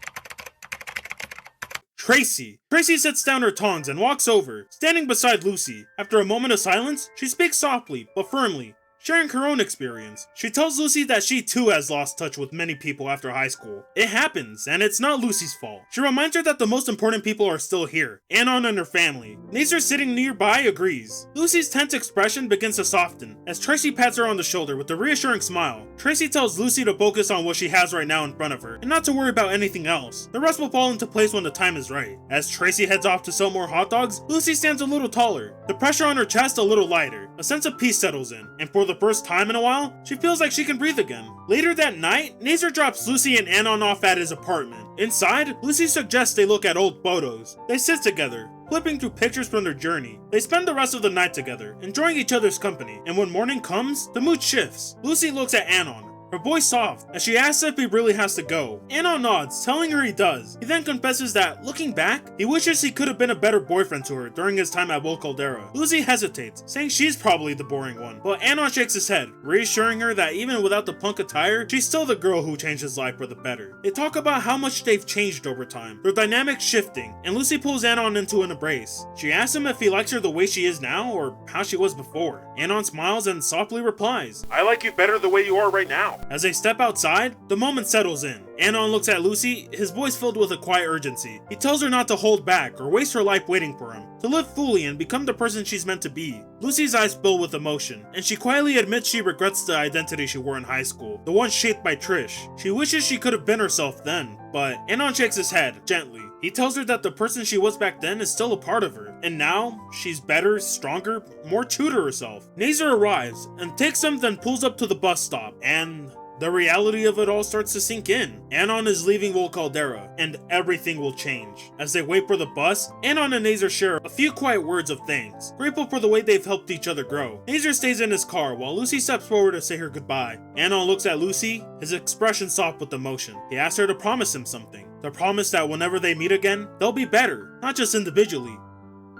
Tracy. Tracy sets down her tongs and walks over, standing beside Lucy. After a moment of silence, she speaks softly, but firmly, sharing her own experience. She tells Lucy that she too has lost touch with many people after high school. It happens, and it's not Lucy's fault. She reminds her that the most important people are still here, Anon and her family. Nazer, sitting nearby, agrees. Lucy's tense expression begins to soften as Tracy pats her on the shoulder with a reassuring smile. Tracy tells Lucy to focus on what she has right now in front of her and not to worry about anything else. The rest will fall into place when the time is right. As Tracy heads off to sell more hot dogs, Lucy stands a little taller, the pressure on her chest a little lighter. A sense of peace settles in, and for the first time in a while, she feels like she can breathe again. Later that night, Nazer drops Lucy and Anon off at his apartment. Inside, Lucy suggests they look at old photos. They sit together, flipping through pictures from their journey. They spend the rest of the night together, enjoying each other's company, and when morning comes, the mood shifts. Lucy looks at Anon, her voice soft, as she asks if he really has to go. Anon nods, telling her he does. He then confesses that, looking back, he wishes he could have been a better boyfriend to her during his time at Will Caldera. Lucy hesitates, saying she's probably the boring one, but Anon shakes his head, reassuring her that even without the punk attire, she's still the girl who changed his life for the better. They talk about how much they've changed over time, their dynamics shifting, and Lucy pulls Anon into an embrace. She asks him if he likes her the way she is now, or how she was before. Anon smiles and softly replies, I like you better the way you are right now. As they step outside, the moment settles in. Anon looks at Lucy, his voice filled with a quiet urgency. He tells her not to hold back or waste her life waiting for him, to live fully and become the person she's meant to be. Lucy's eyes fill with emotion, and she quietly admits she regrets the identity she wore in high school, the one shaped by Trish. She wishes she could have been herself then, but Anon shakes his head, gently. He tells her that the person she was back then is still a part of her, and now, she's better, stronger, more true to herself. Nazer arrives, and takes them, then pulls up to the bus stop, and the reality of it all starts to sink in. Anon is leaving Will Caldera, and everything will change. As they wait for the bus, Anon and Nazer share a few quiet words of thanks, grateful for the way they've helped each other grow. Nazer stays in his car while Lucy steps forward to say her goodbye. Anon looks at Lucy, his expression soft with emotion. He asks her to promise him something. The promise that whenever they meet again, they'll be better, not just individually,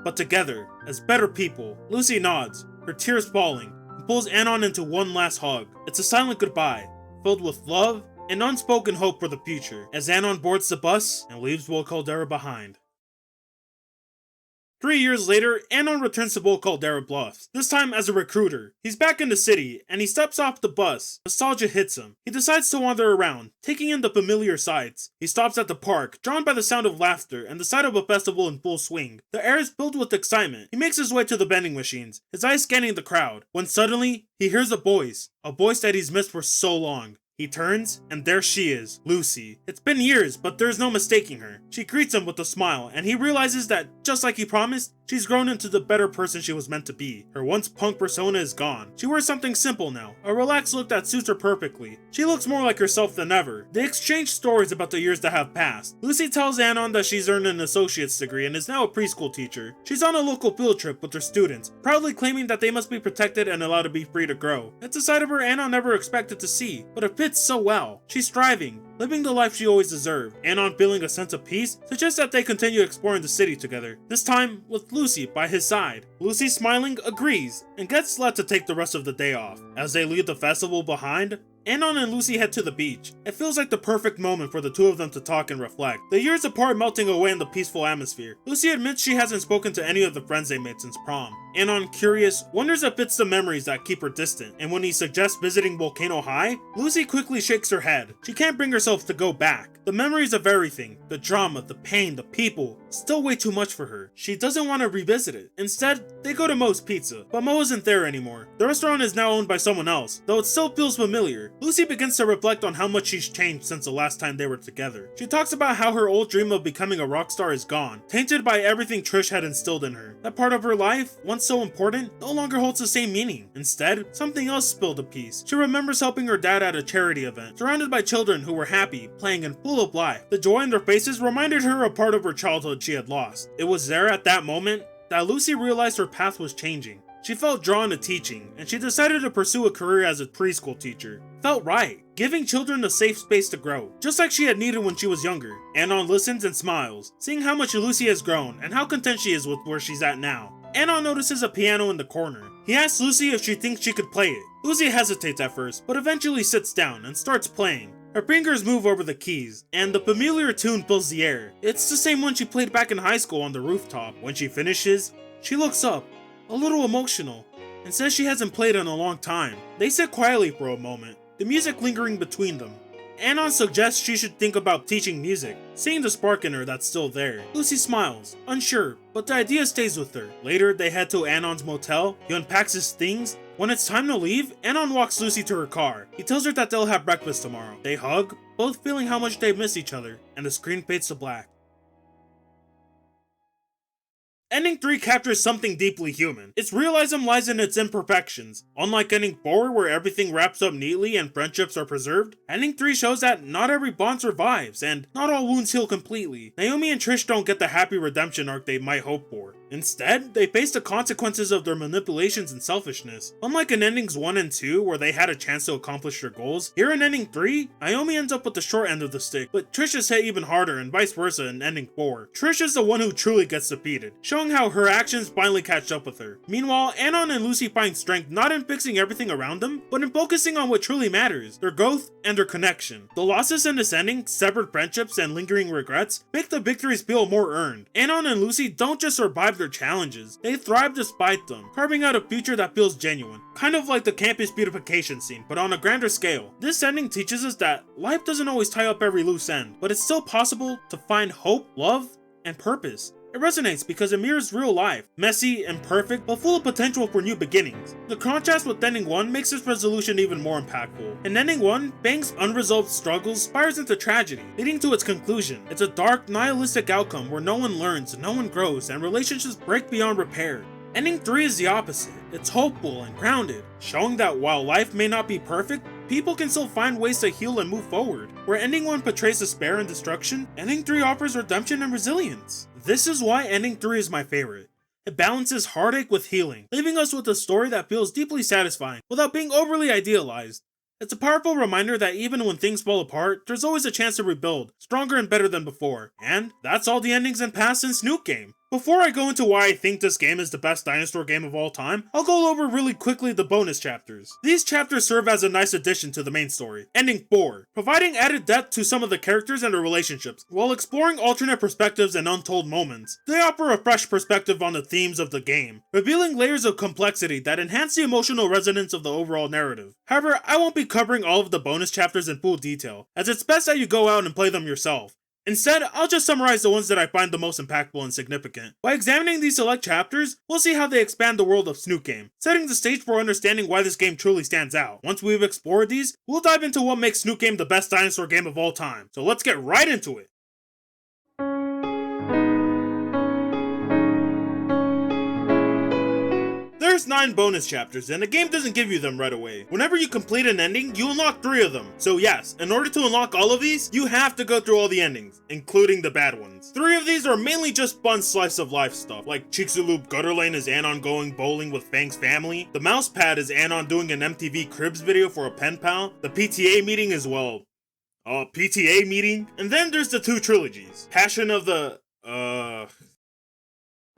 but together, as better people. Lucy nods, her tears falling, and pulls Anon into one last hug. It's a silent goodbye, filled with love and unspoken hope for the future, as Anon boards the bus and leaves Will Caldera behind. 3 years later, Anon returns to Will Caldera Bluffs, this time as a recruiter. He's back in the city, and he steps off the bus. Nostalgia hits him. He decides to wander around, taking in the familiar sights. He stops at the park, drawn by the sound of laughter and the sight of a festival in full swing. The air is filled with excitement. He makes his way to the vending machines, his eyes scanning the crowd, when suddenly, he hears a voice that he's missed for so long. He turns, and there she is, Lucy. It's been years, but there's no mistaking her. She greets him with a smile, and he realizes that, just like he promised, She's grown into the better person she was meant to be. Her once punk persona is gone. She wears something simple now, a relaxed look that suits her perfectly. She looks more like herself than ever. They exchange stories about the years that have passed. Lucy tells Anon that she's earned an associate's degree and is now a preschool teacher. She's on a local field trip with her students, proudly claiming that they must be protected and allowed to be free to grow. It's a side of her Anon never expected to see, but it fits so well. She's thriving, living the life she always deserved. Anon, feeling a sense of peace, suggests that they continue exploring the city together, this time with Lucy by his side. Lucy, smiling, agrees, and gets let to take the rest of the day off. As they leave the festival behind, Anon and Lucy head to the beach. It feels like the perfect moment for the two of them to talk and reflect, the years apart melting away in the peaceful atmosphere. Lucy admits she hasn't spoken to any of the friends they made since prom. Anon, curious, wonders if it's the memories that keep her distant, and when he suggests visiting Volcano High, Lucy quickly shakes her head. She can't bring herself to go back. The memories of everything, the drama, the pain, the people, still way too much for her. She doesn't want to revisit it. Instead, they go to Moe's Pizza, but Moe isn't there anymore. The restaurant is now owned by someone else, though it still feels familiar. Lucy begins to reflect on how much she's changed since the last time they were together. She talks about how her old dream of becoming a rock star is gone, tainted by everything Trish had instilled in her. That part of her life, once so important, no longer holds the same meaning. Instead, something else spilled a piece. She remembers helping her dad at a charity event, surrounded by children who were happy, playing and full of life. The joy in their faces reminded her of part of her childhood she had lost. It was there at that moment that Lucy realized her path was changing. She felt drawn to teaching, and she decided to pursue a career as a preschool teacher. Felt right, giving children a safe space to grow, just like she had needed when she was younger. Anon listens and smiles, seeing how much Lucy has grown and how content she is with where she's at now. Anon notices a piano in the corner. He asks Lucy if she thinks she could play it. Lucy hesitates at first, but eventually sits down and starts playing. Her fingers move over the keys, and the familiar tune fills the air. It's the same one she played back in high school on the rooftop. When she finishes, she looks up, a little emotional, and says she hasn't played in a long time. They sit quietly for a moment, the music lingering between them. Anon suggests she should think about teaching music, seeing the spark in her that's still there. Lucy smiles, unsure, but the idea stays with her. Later, they head to Anon's motel. He unpacks his things. When it's time to leave, Anon walks Lucy to her car. He tells her that they'll have breakfast tomorrow. They hug, both feeling how much they miss each other, and the screen fades to black. Ending 3 captures something deeply human. Its realism lies in its imperfections. Unlike Ending 4, where everything wraps up neatly and friendships are preserved, Ending 3 shows that not every bond survives, and not all wounds heal completely. Naomi and Trish don't get the happy redemption arc they might hope for. Instead, they face the consequences of their manipulations and selfishness. Unlike in Endings 1 and 2, where they had a chance to accomplish their goals, here in Ending 3, Naomi ends up with the short end of the stick, but Trish is hit even harder and vice versa in Ending 4. Trish is the one who truly gets defeated, showing how her actions finally catch up with her. Meanwhile, Anon and Lucy find strength not in fixing everything around them, but in focusing on what truly matters, their growth and their connection. The losses in this ending, severed friendships, and lingering regrets make the victories feel more earned. Anon and Lucy don't just survive their challenges, they thrive despite them, carving out a future that feels genuine. Kind of like the campus beautification scene, but on a grander scale. This ending teaches us that life doesn't always tie up every loose end, but it's still possible to find hope, love, and purpose. It resonates because it mirrors real life, messy, imperfect, but full of potential for new beginnings. The contrast with Ending 1 makes this resolution even more impactful. In Ending 1, Bang's unresolved struggles spirals into tragedy, leading to its conclusion. It's a dark, nihilistic outcome where no one learns, no one grows, and relationships break beyond repair. Ending 3 is the opposite. It's hopeful and grounded, showing that while life may not be perfect, people can still find ways to heal and move forward. Where Ending 1 portrays despair and destruction, Ending 3 offers redemption and resilience. This is why Ending 3 is my favorite. It balances heartache with healing, leaving us with a story that feels deeply satisfying without being overly idealized. It's a powerful reminder that even when things fall apart, there's always a chance to rebuild, stronger and better than before. And that's all the endings and paths in Snook Game. Before I go into why I think this game is the best dinosaur game of all time, I'll go over really quickly the bonus chapters. These chapters serve as a nice addition to the main story. Ending 4, providing added depth to some of the characters and their relationships, while exploring alternate perspectives and untold moments. They offer a fresh perspective on the themes of the game, revealing layers of complexity that enhance the emotional resonance of the overall narrative. However, I won't be covering all of the bonus chapters in full detail, as it's best that you go out and play them yourself. Instead, I'll just summarize the ones that I find the most impactful and significant. By examining these select chapters, we'll see how they expand the world of Snook Game, setting the stage for understanding why this game truly stands out. Once we've explored these, we'll dive into what makes Snook Game the best dinosaur game of all time. So let's get right into it! There's 9 bonus chapters, and the game doesn't give you them right away. Whenever you complete an ending, you unlock 3 of them. So yes, in order to unlock all of these, you have to go through all the endings, including the bad ones. 3 of these are mainly just fun slice of life stuff, like Chicxulub Gutter Lane is Anon going bowling with Fang's family, the mouse pad is Anon doing an MTV Cribs video for a pen pal, the PTA meeting is, well, a PTA meeting, and then there's the 2 trilogies, Passion of the,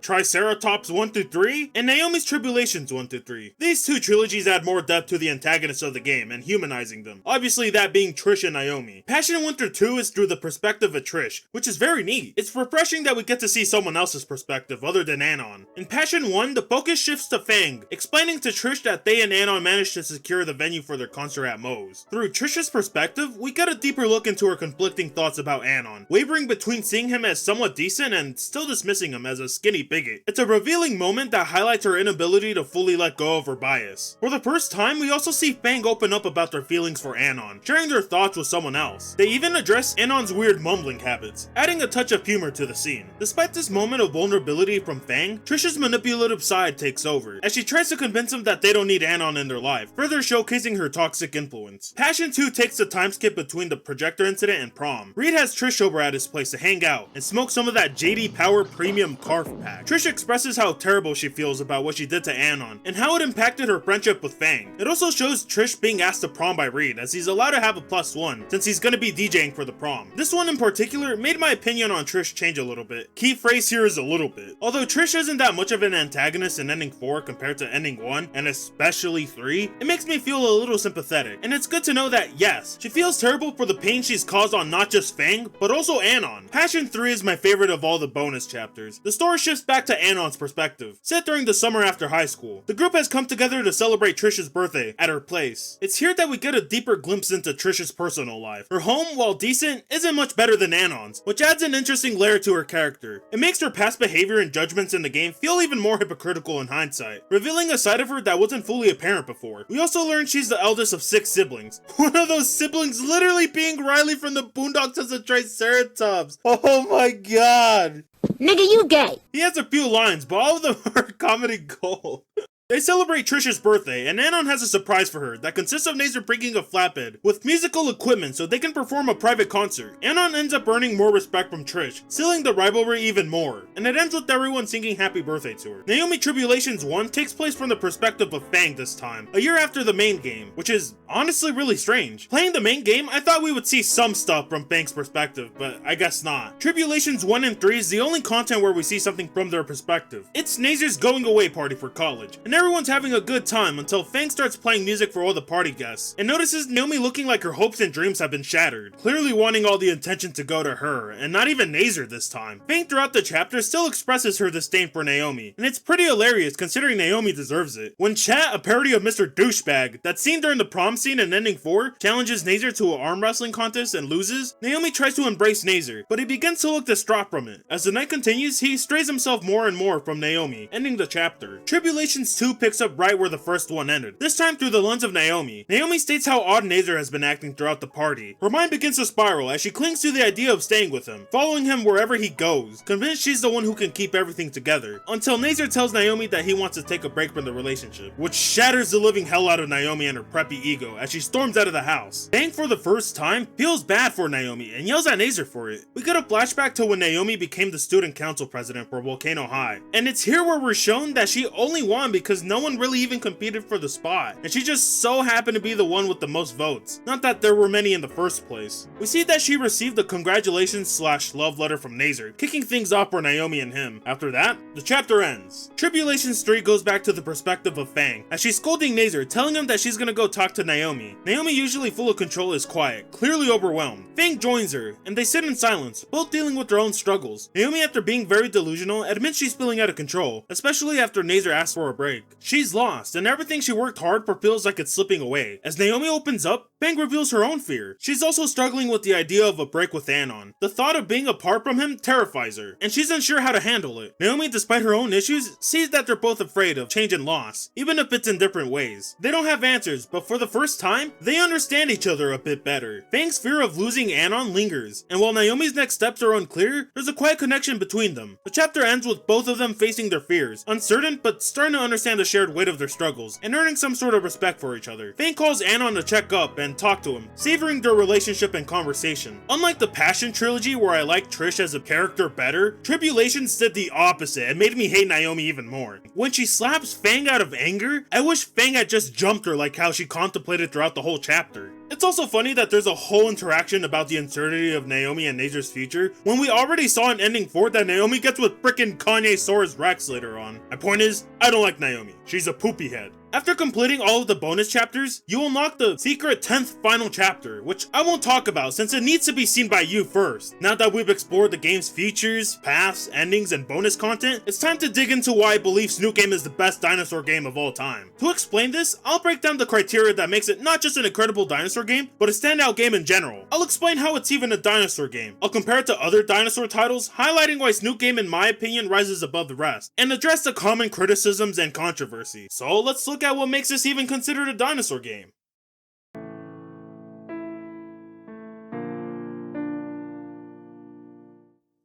Triceratops 1 through 3, and Naomi's Tribulations 1 through 3. These 2 trilogies add more depth to the antagonists of the game and humanizing them, obviously that being Trish and Naomi. Passion 1 through 2 is through the perspective of Trish, which is very neat. It's refreshing that we get to see someone else's perspective other than Anon. In Passion 1, the focus shifts to Fang, explaining to Trish that they and Anon managed to secure the venue for their concert at Moe's. Through Trish's perspective, we get a deeper look into her conflicting thoughts about Anon, wavering between seeing him as somewhat decent and still dismissing him as a skinny bigot. It's a revealing moment that highlights her inability to fully let go of her bias. For the first time, we also see Fang open up about their feelings for Anon, sharing their thoughts with someone else. They even address Anon's weird mumbling habits, adding a touch of humor to the scene. Despite this moment of vulnerability from Fang, Trish's manipulative side takes over, as she tries to convince him that they don't need Anon in their life, further showcasing her toxic influence. Passion 2 takes the time skip between the projector incident and prom. Reed has Trish over at his place to hang out and smoke some of that JD Power Premium Carf Pack. Trish expresses how terrible she feels about what she did to Anon, and how it impacted her friendship with Fang. It also shows Trish being asked to prom by Reed, as he's allowed to have a +1, since he's gonna be DJing for the prom. This one in particular made my opinion on Trish change a little bit. Key phrase here is a little bit. Although Trish isn't that much of an antagonist in ending 4 compared to ending 1, and especially 3, it makes me feel a little sympathetic, and it's good to know that yes, she feels terrible for the pain she's caused on not just Fang, but also Anon. Passion 3 is my favorite of all the bonus chapters. The story shifts back to Anon's perspective. Set during the summer after high school, the group has come together to celebrate Trish's birthday at her place. It's here that we get a deeper glimpse into Trish's personal life. Her home, while decent, isn't much better than Anon's, which adds an interesting layer to her character. It makes her past behavior and judgments in the game feel even more hypocritical in hindsight, revealing a side of her that wasn't fully apparent before. We also learn she's the eldest of 6 siblings, one of those siblings literally being Riley from the Boondocks as a Triceratops. Oh my god! Nigga, you gay! He has a few lines, but all of them are comedy gold. They celebrate Trish's birthday, and Anon has a surprise for her that consists of Nazer bringing a flatbed with musical equipment so they can perform a private concert. Anon ends up earning more respect from Trish, sealing the rivalry even more, and it ends with everyone singing happy birthday to her. Naomi Tribulations 1 takes place from the perspective of Fang this time, a year after the main game, which is honestly really strange. Playing the main game, I thought we would see some stuff from Fang's perspective, but I guess not. Tribulations 1 and 3 is the only content where we see something from their perspective. It's Nazer's going away party for college, and everyone's having a good time until Fang starts playing music for all the party guests, and notices Naomi looking like her hopes and dreams have been shattered, clearly wanting all the attention to go to her, and not even Nazer this time. Fang throughout the chapter still expresses her disdain for Naomi, and it's pretty hilarious considering Naomi deserves it. When Chat, a parody of Mr. Douchebag, that's seen during the prom scene in Ending 4, challenges Nazer to an arm wrestling contest and loses, Naomi tries to embrace Nazer, but he begins to look distraught from it. As the night continues, he strays himself more and more from Naomi, ending the chapter. Tribulations 2 picks up right where the first one ended, this time through the lens of Naomi. Naomi states how odd Nazer has been acting throughout the party. Her mind begins to spiral as she clings to the idea of staying with him, following him wherever he goes, convinced she's the one who can keep everything together, until Nazer tells Naomi that he wants to take a break from the relationship, which shatters the living hell out of Naomi and her preppy ego as she storms out of the house. Fang, for the first time, feels bad for Naomi and yells at Nazer for it. We get a flashback to when Naomi became the student council president for Volcano High, and it's here where we're shown that she only won because no one really even competed for the spot, and she just so happened to be the one with the most votes. Not that there were many in the first place. We see that she received a congratulations/love letter from Nazer, kicking things off for Naomi and him. After that, the chapter ends. Tribulations 3 goes back to the perspective of Fang, as she's scolding Nazer, telling him that she's gonna go talk to Naomi. Naomi, usually full of control, is quiet, clearly overwhelmed. Fang joins her, and they sit in silence, both dealing with their own struggles. Naomi, after being very delusional, admits she's feeling out of control, especially after Nazer asks for a break. She's lost, and everything she worked hard for feels like it's slipping away. As Naomi opens up, Fang reveals her own fear. She's also struggling with the idea of a break with Anon. The thought of being apart from him terrifies her, and she's unsure how to handle it. Naomi, despite her own issues, sees that they're both afraid of change and loss, even if it's in different ways. They don't have answers, but for the first time, they understand each other a bit better. Fang's fear of losing Anon lingers, and while Naomi's next steps are unclear, there's a quiet connection between them. The chapter ends with both of them facing their fears, uncertain but starting to understand the shared weight of their struggles, and earning some sort of respect for each other. Fang calls Anon to check up and talk to him, savoring their relationship and conversation. Unlike the Passion trilogy where I liked Trish as a character better, Tribulations did the opposite and made me hate Naomi even more. When she slaps Fang out of anger, I wish Fang had just jumped her like how she contemplated throughout the whole chapter. It's also funny that there's a whole interaction about the uncertainty of Naomi and Nazer's future when we already saw in Ending 4 that Naomi gets with frickin' Kanye-saurus Rex later on. My point is, I don't like Naomi. She's a poopy head. After completing all of the bonus chapters, you unlock the secret 10th final chapter, which I won't talk about since it needs to be seen by you first. Now that we've explored the game's features, paths, endings, and bonus content, it's time to dig into why I believe Snoot Game is the best dinosaur game of all time. To explain this, I'll break down the criteria that makes it not just an incredible dinosaur game, but a standout game in general. I'll explain how it's even a dinosaur game. I'll compare it to other dinosaur titles, highlighting why Snoot Game in my opinion rises above the rest, and address the common criticisms and controversy. So let's look at what makes this even considered a dinosaur game.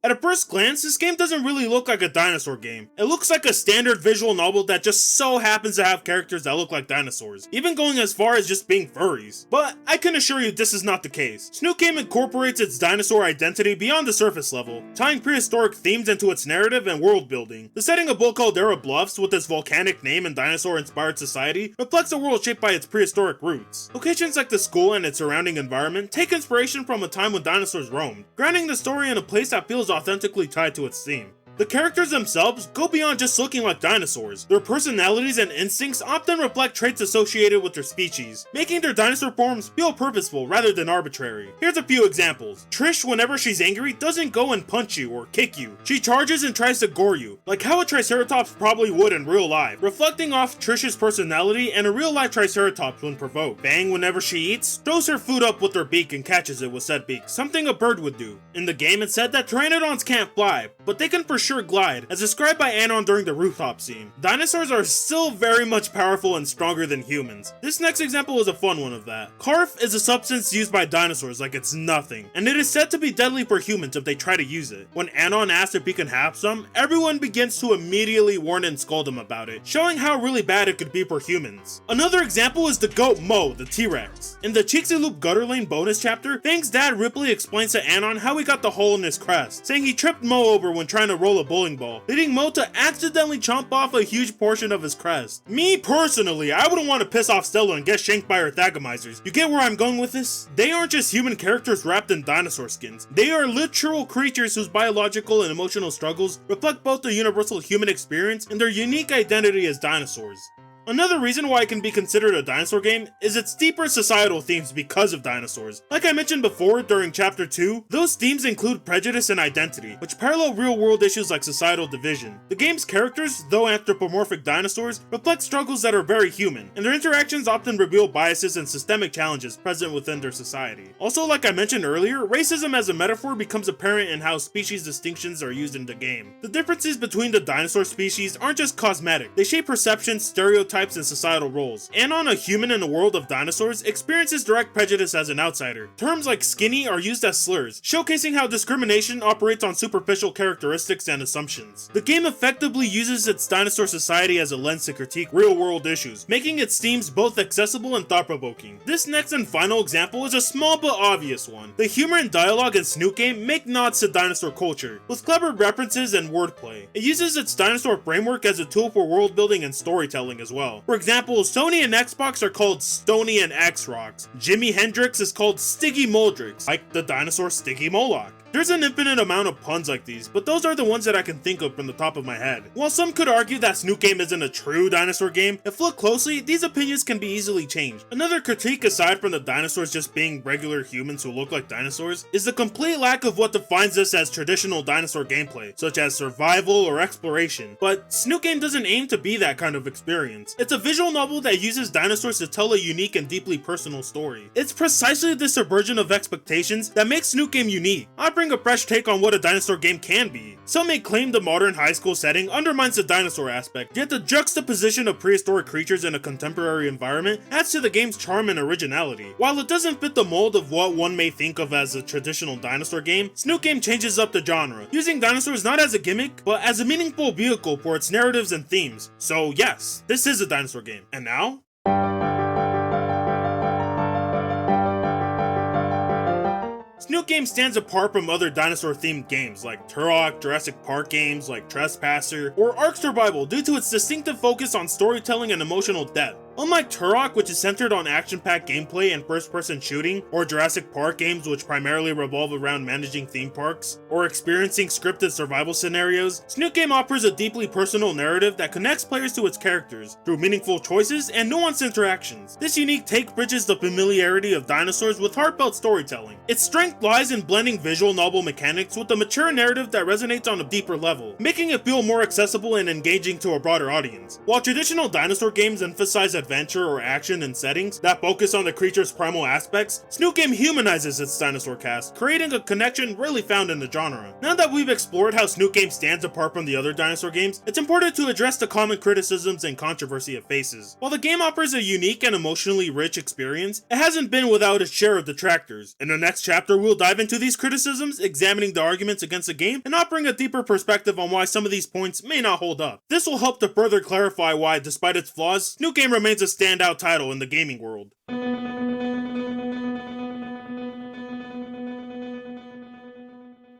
At a first glance, this game doesn't really look like a dinosaur game. It looks like a standard visual novel that just so happens to have characters that look like dinosaurs, even going as far as just being furries. But I can assure you this is not the case. Snoot Game incorporates its dinosaur identity beyond the surface level, tying prehistoric themes into its narrative and world building. The setting of Bull Caldera Bluffs, with its volcanic name and dinosaur-inspired society, reflects a world shaped by its prehistoric roots. Locations like the school and its surrounding environment take inspiration from a time when dinosaurs roamed, grounding the story in a place that feels authentically tied to its theme. The characters themselves go beyond just looking like dinosaurs. Their personalities and instincts often reflect traits associated with their species, making their dinosaur forms feel purposeful rather than arbitrary. Here's a few examples. Trish, whenever she's angry, doesn't go and punch you or kick you. She charges and tries to gore you, like how a Triceratops probably would in real life, reflecting off Trish's personality and a real-life Triceratops when provoked. Fang, whenever she eats, throws her food up with her beak and catches it with said beak, something a bird would do. In the game, it's said that Pteranodons can't fly, but they can for sure glide, as described by Anon during the rooftop scene. Dinosaurs are still very much powerful and stronger than humans. This next example is a fun one of that. Carf is a substance used by dinosaurs like it's nothing, and it is said to be deadly for humans if they try to use it. When Anon asks if he can have some, everyone begins to immediately warn and scold him about it, showing how really bad it could be for humans. Another example is the goat Mo, the T-Rex. In the Cheeksy Loop Gutter Lane bonus chapter, Fang's dad Ripley explains to Anon how he got the hole in his crest, saying he tripped Mo over when trying to roll a bowling ball, leading Mo to accidentally chomp off a huge portion of his crest. Me personally, I wouldn't want to piss off Stella and get shanked by her Thagomizers. You get where I'm going with this? They aren't just human characters wrapped in dinosaur skins. They are literal creatures whose biological and emotional struggles reflect both the universal human experience and their unique identity as dinosaurs. Another reason why it can be considered a dinosaur game is its deeper societal themes because of dinosaurs. Like I mentioned before during chapter 2, those themes include prejudice and identity, which parallel real-world issues like societal division. The game's characters, though anthropomorphic dinosaurs, reflect struggles that are very human, and their interactions often reveal biases and systemic challenges present within their society. Also, like I mentioned earlier, racism as a metaphor becomes apparent in how species distinctions are used in the game. The differences between the dinosaur species aren't just cosmetic, they shape perceptions, stereotypes, and societal roles. Anon, a human in a world of dinosaurs, experiences direct prejudice as an outsider. Terms like skinny are used as slurs, showcasing how discrimination operates on superficial characteristics and assumptions. The game effectively uses its dinosaur society as a lens to critique real-world issues, making its themes both accessible and thought-provoking. This next and final example is a small but obvious one. The humor and dialogue in Snoot Game make nods to dinosaur culture, with clever references and wordplay. It uses its dinosaur framework as a tool for world building and storytelling as well. For example, Sony and Xbox are called Stony and X-Rocks. Jimi Hendrix is called Stiggy Moldrix, like the dinosaur Stiggy Moloch. There's an infinite amount of puns like these, but those are the ones that I can think of from the top of my head. While some could argue that Snook Game isn't a true dinosaur game, if looked closely, these opinions can be easily changed. Another critique aside from the dinosaurs just being regular humans who look like dinosaurs is the complete lack of what defines this as traditional dinosaur gameplay, such as survival or exploration. But Snook Game doesn't aim to be that kind of experience. It's a visual novel that uses dinosaurs to tell a unique and deeply personal story. It's precisely this subversion of expectations that makes Snook Game unique. I bring a fresh take on what a dinosaur game can be. Some may claim the modern high school setting undermines the dinosaur aspect, yet the juxtaposition of prehistoric creatures in a contemporary environment adds to the game's charm and originality. While it doesn't fit the mold of what one may think of as a traditional dinosaur game, Snook Game changes up the genre, using dinosaurs not as a gimmick, but as a meaningful vehicle for its narratives and themes. So yes, this is a dinosaur game. And now? Snook Game stands apart from other dinosaur-themed games like Turok, Jurassic Park games like Trespasser, or Ark Survival due to its distinctive focus on storytelling and emotional depth. Unlike Turok, which is centered on action-packed gameplay and first-person shooting, or Jurassic Park games which primarily revolve around managing theme parks, or experiencing scripted survival scenarios, Snook Game offers a deeply personal narrative that connects players to its characters through meaningful choices and nuanced interactions. This unique take bridges the familiarity of dinosaurs with heartfelt storytelling. Its strength lies in blending visual novel mechanics with a mature narrative that resonates on a deeper level, making it feel more accessible and engaging to a broader audience. While traditional dinosaur games emphasize adventure or action in settings that focus on the creature's primal aspects, Snook Game humanizes its dinosaur cast, creating a connection rarely found in the genre. Now that we've explored how Snook Game stands apart from the other dinosaur games, it's important to address the common criticisms and controversy it faces. While the game offers a unique and emotionally rich experience, it hasn't been without its share of detractors. In the next chapter, we'll dive into these criticisms, examining the arguments against the game, and offering a deeper perspective on why some of these points may not hold up. This will help to further clarify why, despite its flaws, Snook Game remains a standout title in the gaming world.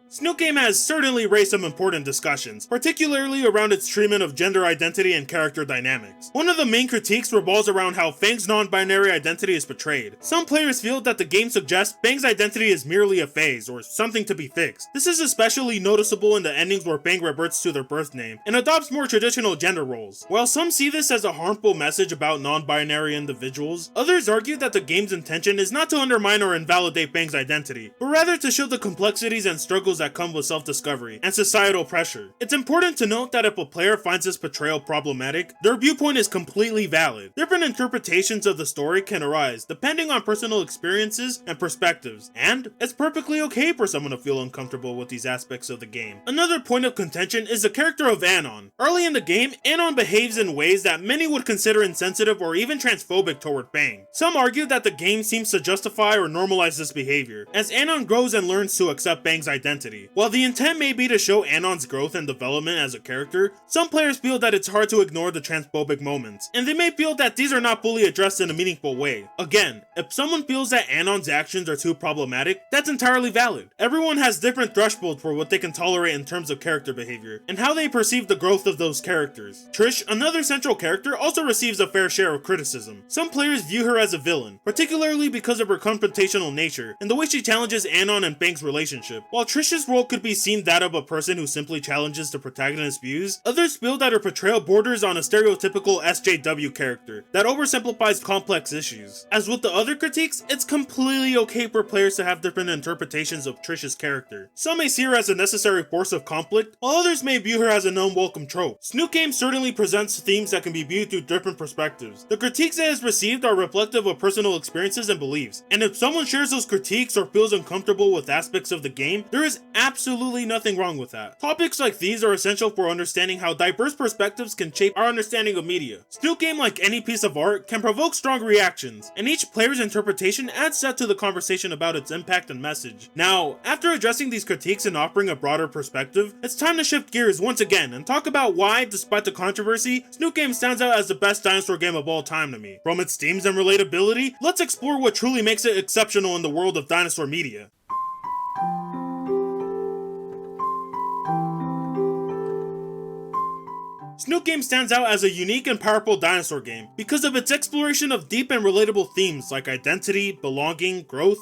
Snook Game has certainly raised some important discussions, particularly around its treatment of gender identity and character dynamics. One of the main critiques revolves around how Fang's non-binary identity is portrayed. Some players feel that the game suggests Fang's identity is merely a phase, or something to be fixed. This is especially noticeable in the endings where Fang reverts to their birth name, and adopts more traditional gender roles. While some see this as a harmful message about non-binary individuals, others argue that the game's intention is not to undermine or invalidate Fang's identity, but rather to show the complexities and struggles that come with self-discovery and societal pressure. It's important to note that if a player finds this portrayal problematic, their viewpoint is completely valid. Different interpretations of the story can arise depending on personal experiences and perspectives, and it's perfectly okay for someone to feel uncomfortable with these aspects of the game. Another point of contention is the character of Anon. Early in the game, Anon behaves in ways that many would consider insensitive or even transphobic toward Fang. Some argue that the game seems to justify or normalize this behavior, as Anon grows and learns to accept Fang's identity. While the intent may be to show Anon's growth and development as a character, some players feel that it's hard to ignore the transphobic moments, and they may feel that these are not fully addressed in a meaningful way. Again, if someone feels that Anon's actions are too problematic, that's entirely valid. Everyone has different thresholds for what they can tolerate in terms of character behavior, and how they perceive the growth of those characters. Trish, another central character, also receives a fair share of criticism. Some players view her as a villain, particularly because of her confrontational nature, and the way she challenges Anon and Fang's relationship. While Trish's role could be seen that of a person who simply challenges the protagonist's views, others feel that her portrayal borders on a stereotypical SJW character that oversimplifies complex issues. As with the other critiques, it's completely okay for players to have different interpretations of Trish's character. Some may see her as a necessary force of conflict, while others may view her as an unwelcome trope. Snook Game certainly presents themes that can be viewed through different perspectives. The critiques it has received are reflective of personal experiences and beliefs, and if someone shares those critiques or feels uncomfortable with aspects of the game, there is absolutely nothing wrong with that. Topics like these are essential for understanding how diverse perspectives can shape our understanding of media. Snook Game, like any piece of art, can provoke strong reactions, and each player's interpretation adds depth to the conversation about its impact and message. Now, after addressing these critiques and offering a broader perspective, it's time to shift gears once again and talk about why, despite the controversy, Snook Game stands out as the best dinosaur game of all time to me. From its themes and relatability, let's explore what truly makes it exceptional in the world of dinosaur media. Snook Game stands out as a unique and powerful dinosaur game because of its exploration of deep and relatable themes like identity, belonging, growth,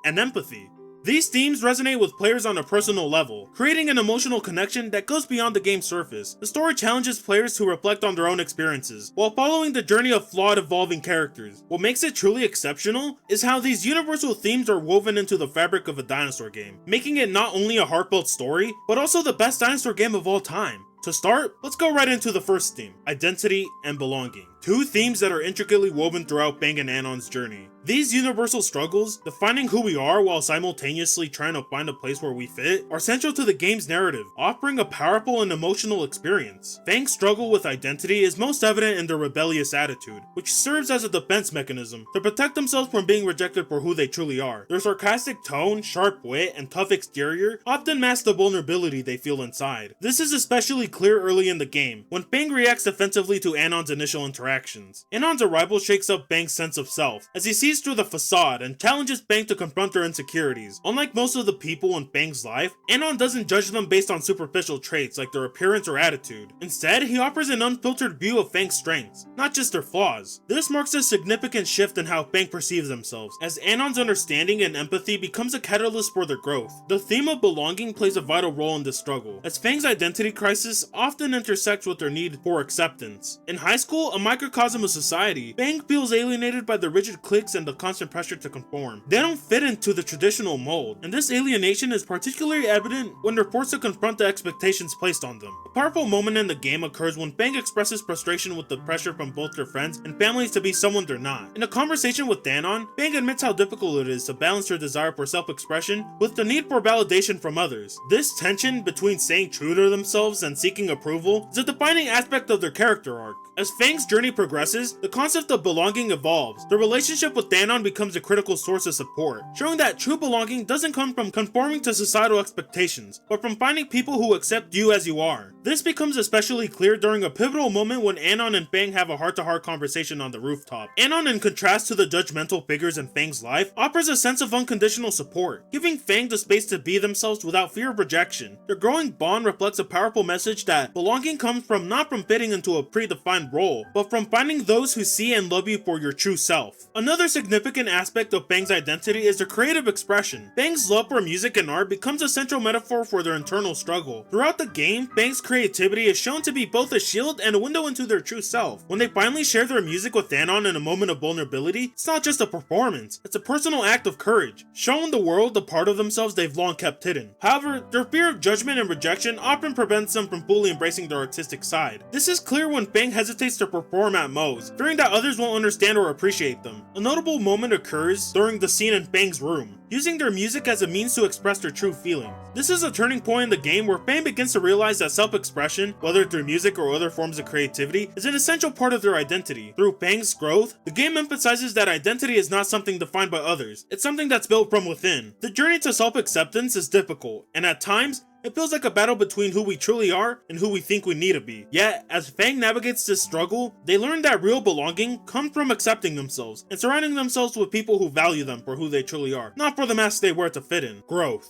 and empathy. These themes resonate with players on a personal level, creating an emotional connection that goes beyond the game's surface. The story challenges players to reflect on their own experiences, while following the journey of flawed, evolving characters. What makes it truly exceptional is how these universal themes are woven into the fabric of a dinosaur game, making it not only a heartfelt story, but also the best dinosaur game of all time. To start, let's go right into the first theme, identity and belonging. Two themes that are intricately woven throughout Bang and Anon's journey. These universal struggles, defining who we are while simultaneously trying to find a place where we fit, are central to the game's narrative, offering a powerful and emotional experience. Fang's struggle with identity is most evident in their rebellious attitude, which serves as a defense mechanism to protect themselves from being rejected for who they truly are. Their sarcastic tone, sharp wit, and tough exterior often mask the vulnerability they feel inside. This is especially clear early in the game, when Bang reacts defensively to Anon's initial interactions. Anon's arrival shakes up Bang's sense of self, as he sees through the facade and challenges Bang to confront their insecurities. Unlike most of the people in Bang's life, Anon doesn't judge them based on superficial traits like their appearance or attitude. Instead, he offers an unfiltered view of Fang's strengths, not just their flaws. This marks a significant shift in how Bang perceives themselves, as Anon's understanding and empathy becomes a catalyst for their growth. The theme of belonging plays a vital role in this struggle, as Fang's identity crisis often intersects with their need for acceptance. In high school, a microcosm of society, Bang feels alienated by the rigid cliques and the constant pressure to conform. They don't fit into the traditional mold, and this alienation is particularly evident when they're forced to confront the expectations placed on them. A powerful moment in the game occurs when Bang expresses frustration with the pressure from both their friends and families to be someone they're not. In a conversation with Danon, Bang admits how difficult it is to balance their desire for self-expression with the need for validation from others. This tension between staying true to themselves and seeking approval is a defining aspect of their character arc. As Fang's journey progresses, the concept of belonging evolves. The relationship with Danon becomes a critical source of support, showing that true belonging doesn't come from conforming to societal expectations, but from finding people who accept you as you are. This becomes especially clear during a pivotal moment when Anon and Fang have a heart-to-heart conversation on the rooftop. Anon, in contrast to the judgmental figures in Fang's life, offers a sense of unconditional support, giving Fang the space to be themselves without fear of rejection. Their growing bond reflects a powerful message that belonging comes from not from fitting into a predefined role, but from finding those who see and love you for your true self. Another significant aspect of Bang's identity is their creative expression. Bang's love for music and art becomes a central metaphor for their internal struggle. Throughout the game, Bang's creativity is shown to be both a shield and a window into their true self. When they finally share their music with Danon in a moment of vulnerability, it's not just a performance, it's a personal act of courage, showing the world a part of themselves they've long kept hidden. However, their fear of judgment and rejection often prevents them from fully embracing their artistic side. This is clear when Bang hesitates to perform at Moe's, fearing that others won't understand or appreciate them. A notable moment occurs during the scene in Bang's room, using their music as a means to express their true feelings. This is a turning point in the game where Bang begins to realize that self-expression, whether through music or other forms of creativity, is an essential part of their identity. Through Bang's growth, the game emphasizes that identity is not something defined by others, it's something that's built from within. The journey to self-acceptance is difficult, and at times, it feels like a battle between who we truly are and who we think we need to be. Yet, as Fang navigates this struggle, they learn that real belonging comes from accepting themselves and surrounding themselves with people who value them for who they truly are, not for the mask they wear to fit in. Growth.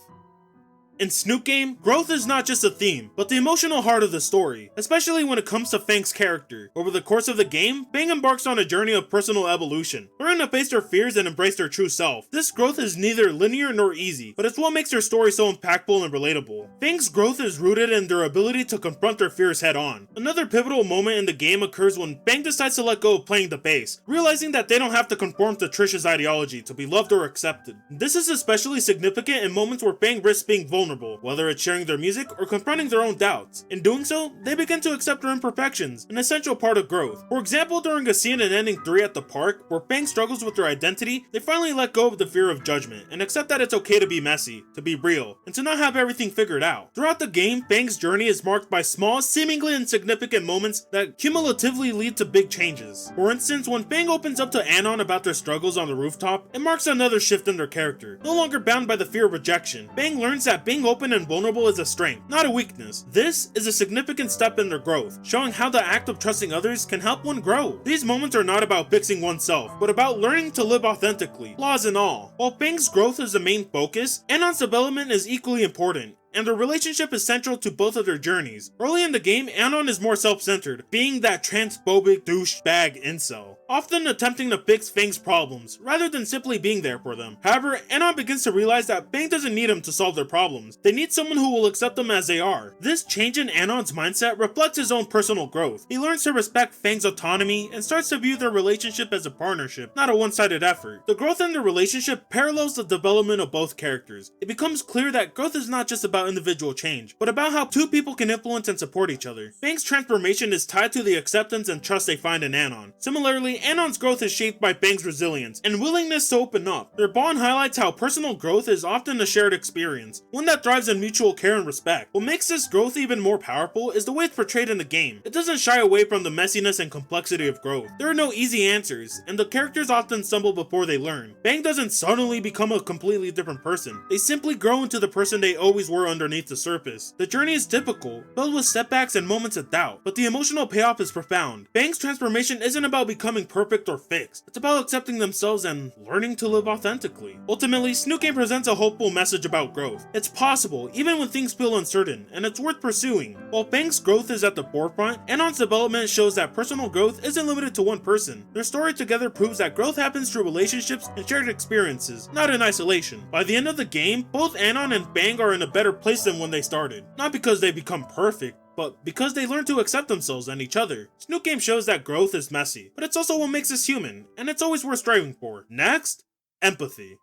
In Snook Game, growth is not just a theme, but the emotional heart of the story, especially when it comes to Fang's character. Over the course of the game, Fang embarks on a journey of personal evolution, learning to face their fears and embrace their true self. This growth is neither linear nor easy, but it's what makes their story so impactful and relatable. Fang's growth is rooted in their ability to confront their fears head on. Another pivotal moment in the game occurs when Fang decides to let go of playing the bass, realizing that they don't have to conform to Trish's ideology to be loved or accepted. This is especially significant in moments where Fang risks being vulnerable, whether it's sharing their music or confronting their own doubts. In doing so, they begin to accept their imperfections, an essential part of growth. For example, during a scene in Ending 3 at the park, where Fang struggles with their identity, they finally let go of the fear of judgment, and accept that it's okay to be messy, to be real, and to not have everything figured out. Throughout the game, Fang's journey is marked by small, seemingly insignificant moments that cumulatively lead to big changes. For instance, when Fang opens up to Anon about their struggles on the rooftop, it marks another shift in their character. No longer bound by the fear of rejection, Fang learns that being open and vulnerable is a strength, not a weakness. This is a significant step in their growth, showing how the act of trusting others can help one grow. These moments are not about fixing oneself, but about learning to live authentically, flaws and all. While Fang's growth is the main focus, Anon's development is equally important, and their relationship is central to both of their journeys. Early in the game, Anon is more self-centered, being that transphobic douchebag incel, often attempting to fix Fang's problems, rather than simply being there for them. However, Anon begins to realize that Fang doesn't need him to solve their problems. They need someone who will accept them as they are. This change in Anon's mindset reflects his own personal growth. He learns to respect Fang's autonomy and starts to view their relationship as a partnership, not a one-sided effort. The growth in the relationship parallels the development of both characters. It becomes clear that growth is not just about individual change, but about how two people can influence and support each other. Fang's transformation is tied to the acceptance and trust they find in Anon. Similarly, Anon's growth is shaped by Fang's resilience and willingness to open up. Their bond highlights how personal growth is often a shared experience, one that thrives in mutual care and respect. What makes this growth even more powerful is the way it's portrayed in the game. It doesn't shy away from the messiness and complexity of growth. There are no easy answers, and the characters often stumble before they learn. Fang doesn't suddenly become a completely different person. They simply grow into the person they always were underneath the surface. The journey is difficult, filled with setbacks and moments of doubt, but the emotional payoff is profound. Fang's transformation isn't about becoming perfect or fixed. It's about accepting themselves and learning to live authentically. Ultimately, Snoot Game presents a hopeful message about growth. It's possible, even when things feel uncertain, and it's worth pursuing. While Fang's growth is at the forefront, Anon's development shows that personal growth isn't limited to one person. Their story together proves that growth happens through relationships and shared experiences, not in isolation. By the end of the game, both Anon and Fang are in a better place than when they started. Not because they become perfect, but because they learn to accept themselves and each other. Snoot Game shows that growth is messy, but it's also what makes us human, and it's always worth striving for. Next, empathy.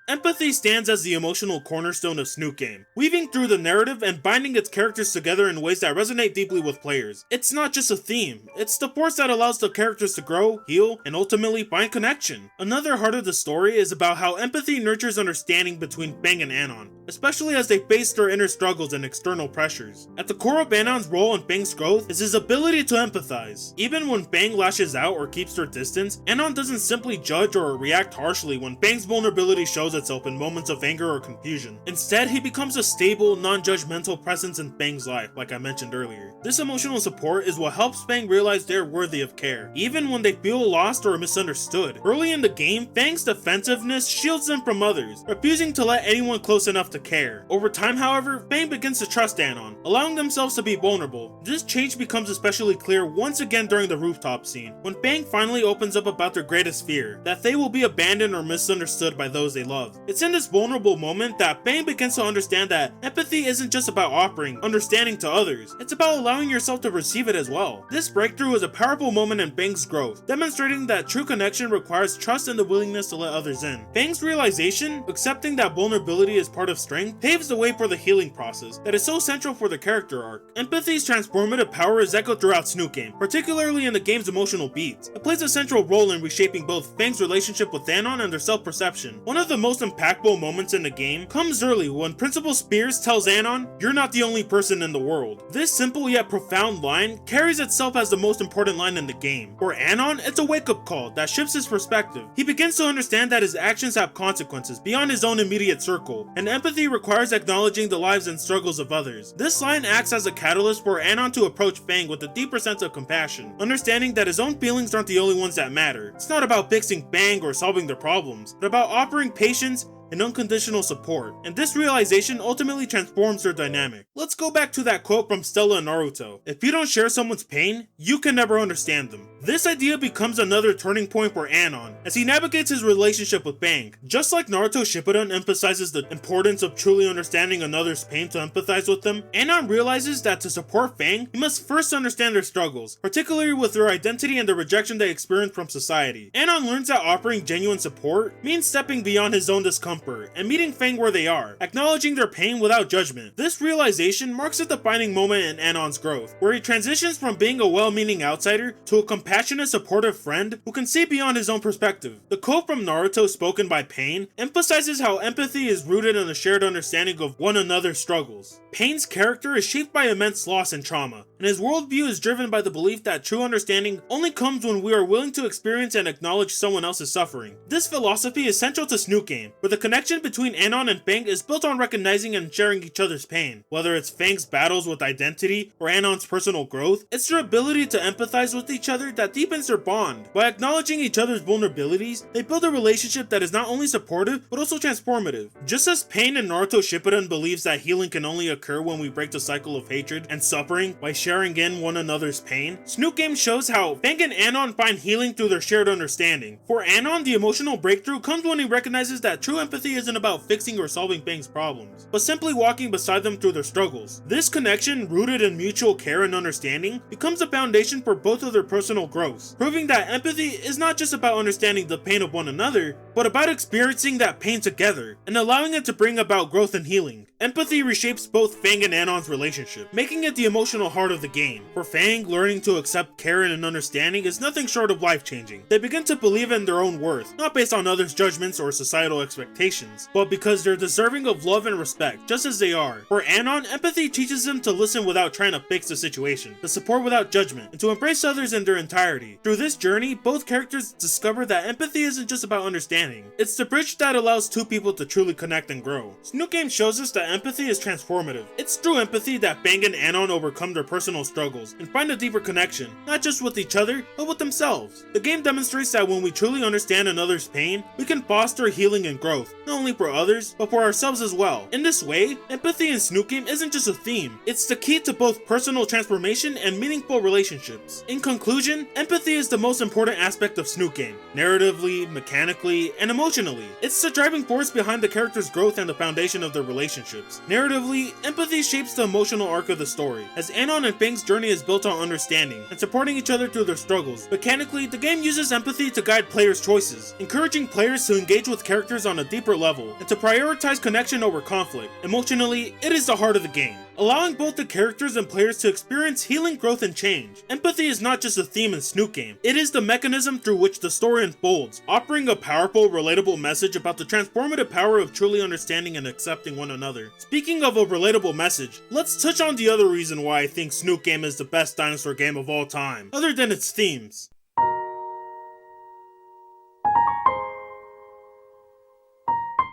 Empathy stands as the emotional cornerstone of Snoot Game, weaving through the narrative and binding its characters together in ways that resonate deeply with players. It's not just a theme, it's the force that allows the characters to grow, heal, and ultimately find connection. Another heart of the story is about how empathy nurtures understanding between Fang and Anon, especially as they face their inner struggles and external pressures. At the core of Anon's role in Fang's growth is his ability to empathize. Even when Fang lashes out or keeps their distance, Anon doesn't simply judge or react harshly when Fang's vulnerability shows itself in moments of anger or confusion. Instead, he becomes a stable, non-judgmental presence in Fang's life, like I mentioned earlier. This emotional support is what helps Fang realize they're worthy of care, even when they feel lost or misunderstood. Early in the game, Fang's defensiveness shields them from others, refusing to let anyone close enough to care. Over time, however, Fang begins to trust Anon, allowing themselves to be vulnerable. This change becomes especially clear once again during the rooftop scene, when Fang finally opens up about their greatest fear, that they will be abandoned or misunderstood by those they love. It's in this vulnerable moment that Fang begins to understand that empathy isn't just about offering understanding to others, it's about allowing yourself to receive it as well. This breakthrough is a powerful moment in Fang's growth, demonstrating that true connection requires trust and the willingness to let others in. Fang's realization, accepting that vulnerability is part of strength, paves the way for the healing process that is so central for the character arc. Empathy's transformative power is echoed throughout Snoot Game, particularly in the game's emotional beats. It plays a central role in reshaping both Fang's relationship with Anon and their self-perception. One of the most impactful moments in the game comes early when Principal Spears tells Anon, "You're not the only person in the world." This simple yet profound line carries itself as the most important line in the game. For Anon, it's a wake-up call that shifts his perspective. He begins to understand that his actions have consequences beyond his own immediate circle, and empathy requires acknowledging the lives and struggles of others. This line acts as a catalyst for Anon to approach Fang with a deeper sense of compassion, understanding that his own feelings aren't the only ones that matter. It's not about fixing Fang or solving their problems, but about offering patience and unconditional support, and this realization ultimately transforms their dynamic. Let's go back to that quote from Stella in Naruto: "If you don't share someone's pain, you can never understand them." This idea becomes another turning point for Anon as he navigates his relationship with Fang. Just like Naruto Shippuden emphasizes the importance of truly understanding another's pain to empathize with them, Anon realizes that to support Fang, he must first understand their struggles, particularly with their identity and the rejection they experience from society. Anon learns that offering genuine support means stepping beyond his own discomfort and meeting Fang where they are, acknowledging their pain without judgment. This realization marks a defining moment in Anon's growth, where he transitions from being a well-meaning outsider to a compassionate, supportive friend who can see beyond his own perspective. The quote from Naruto spoken by Pain emphasizes how empathy is rooted in a shared understanding of one another's struggles. Pain's character is shaped by immense loss and trauma, and his worldview is driven by the belief that true understanding only comes when we are willing to experience and acknowledge someone else's suffering. This philosophy is central to Snoot Game, where the connection between Anon and Fang is built on recognizing and sharing each other's pain. Whether it's Fang's battles with identity or Anon's personal growth, it's their ability to empathize with each other that deepens their bond. By acknowledging each other's vulnerabilities, they build a relationship that is not only supportive, but also transformative. Just as Pain in Naruto Shippuden believes that healing can only occur when we break the cycle of hatred and suffering by sharing sharing in one another's pain, Snook Game shows how Fang and Anon find healing through their shared understanding. For Anon, the emotional breakthrough comes when he recognizes that true empathy isn't about fixing or solving Fang's problems, but simply walking beside them through their struggles. This connection, rooted in mutual care and understanding, becomes a foundation for both of their personal growth, proving that empathy is not just about understanding the pain of one another, but about experiencing that pain together, and allowing it to bring about growth and healing. Empathy reshapes both Fang and Anon's relationship, making it the emotional heart of the game. For Fang, learning to accept care and understanding is nothing short of life-changing. They begin to believe in their own worth, not based on others' judgments or societal expectations, but because they're deserving of love and respect, just as they are. For Anon, empathy teaches them to listen without trying to fix the situation, to support without judgment, and to embrace others in their entirety. Through this journey, both characters discover that empathy isn't just about understanding. It's the bridge that allows two people to truly connect and grow. Snook Game shows us that empathy is transformative. It's through empathy that Fang and Anon overcome their personal struggles and find a deeper connection, not just with each other, but with themselves. The game demonstrates that when we truly understand another's pain, we can foster healing and growth, not only for others, but for ourselves as well. In this way, empathy in Snook Game isn't just a theme, it's the key to both personal transformation and meaningful relationships. In conclusion, empathy is the most important aspect of Snook Game, narratively, mechanically, and emotionally. It's the driving force behind the character's growth and the foundation of their relationships. Narratively, empathy shapes the emotional arc of the story, as Anon and Fang's journey is built on understanding and supporting each other through their struggles. Mechanically, the game uses empathy to guide players' choices, encouraging players to engage with characters on a deeper level and to prioritize connection over conflict. Emotionally, it is the heart of the game, allowing both the characters and players to experience healing, growth, and change. Empathy is not just a theme in Snook Game, it is the mechanism through which the story unfolds, offering a powerful, relatable message about the transformative power of truly understanding and accepting one another. Speaking of a relatable message, let's touch on the other reason why I think Snook Game is the best dinosaur game of all time, other than its themes.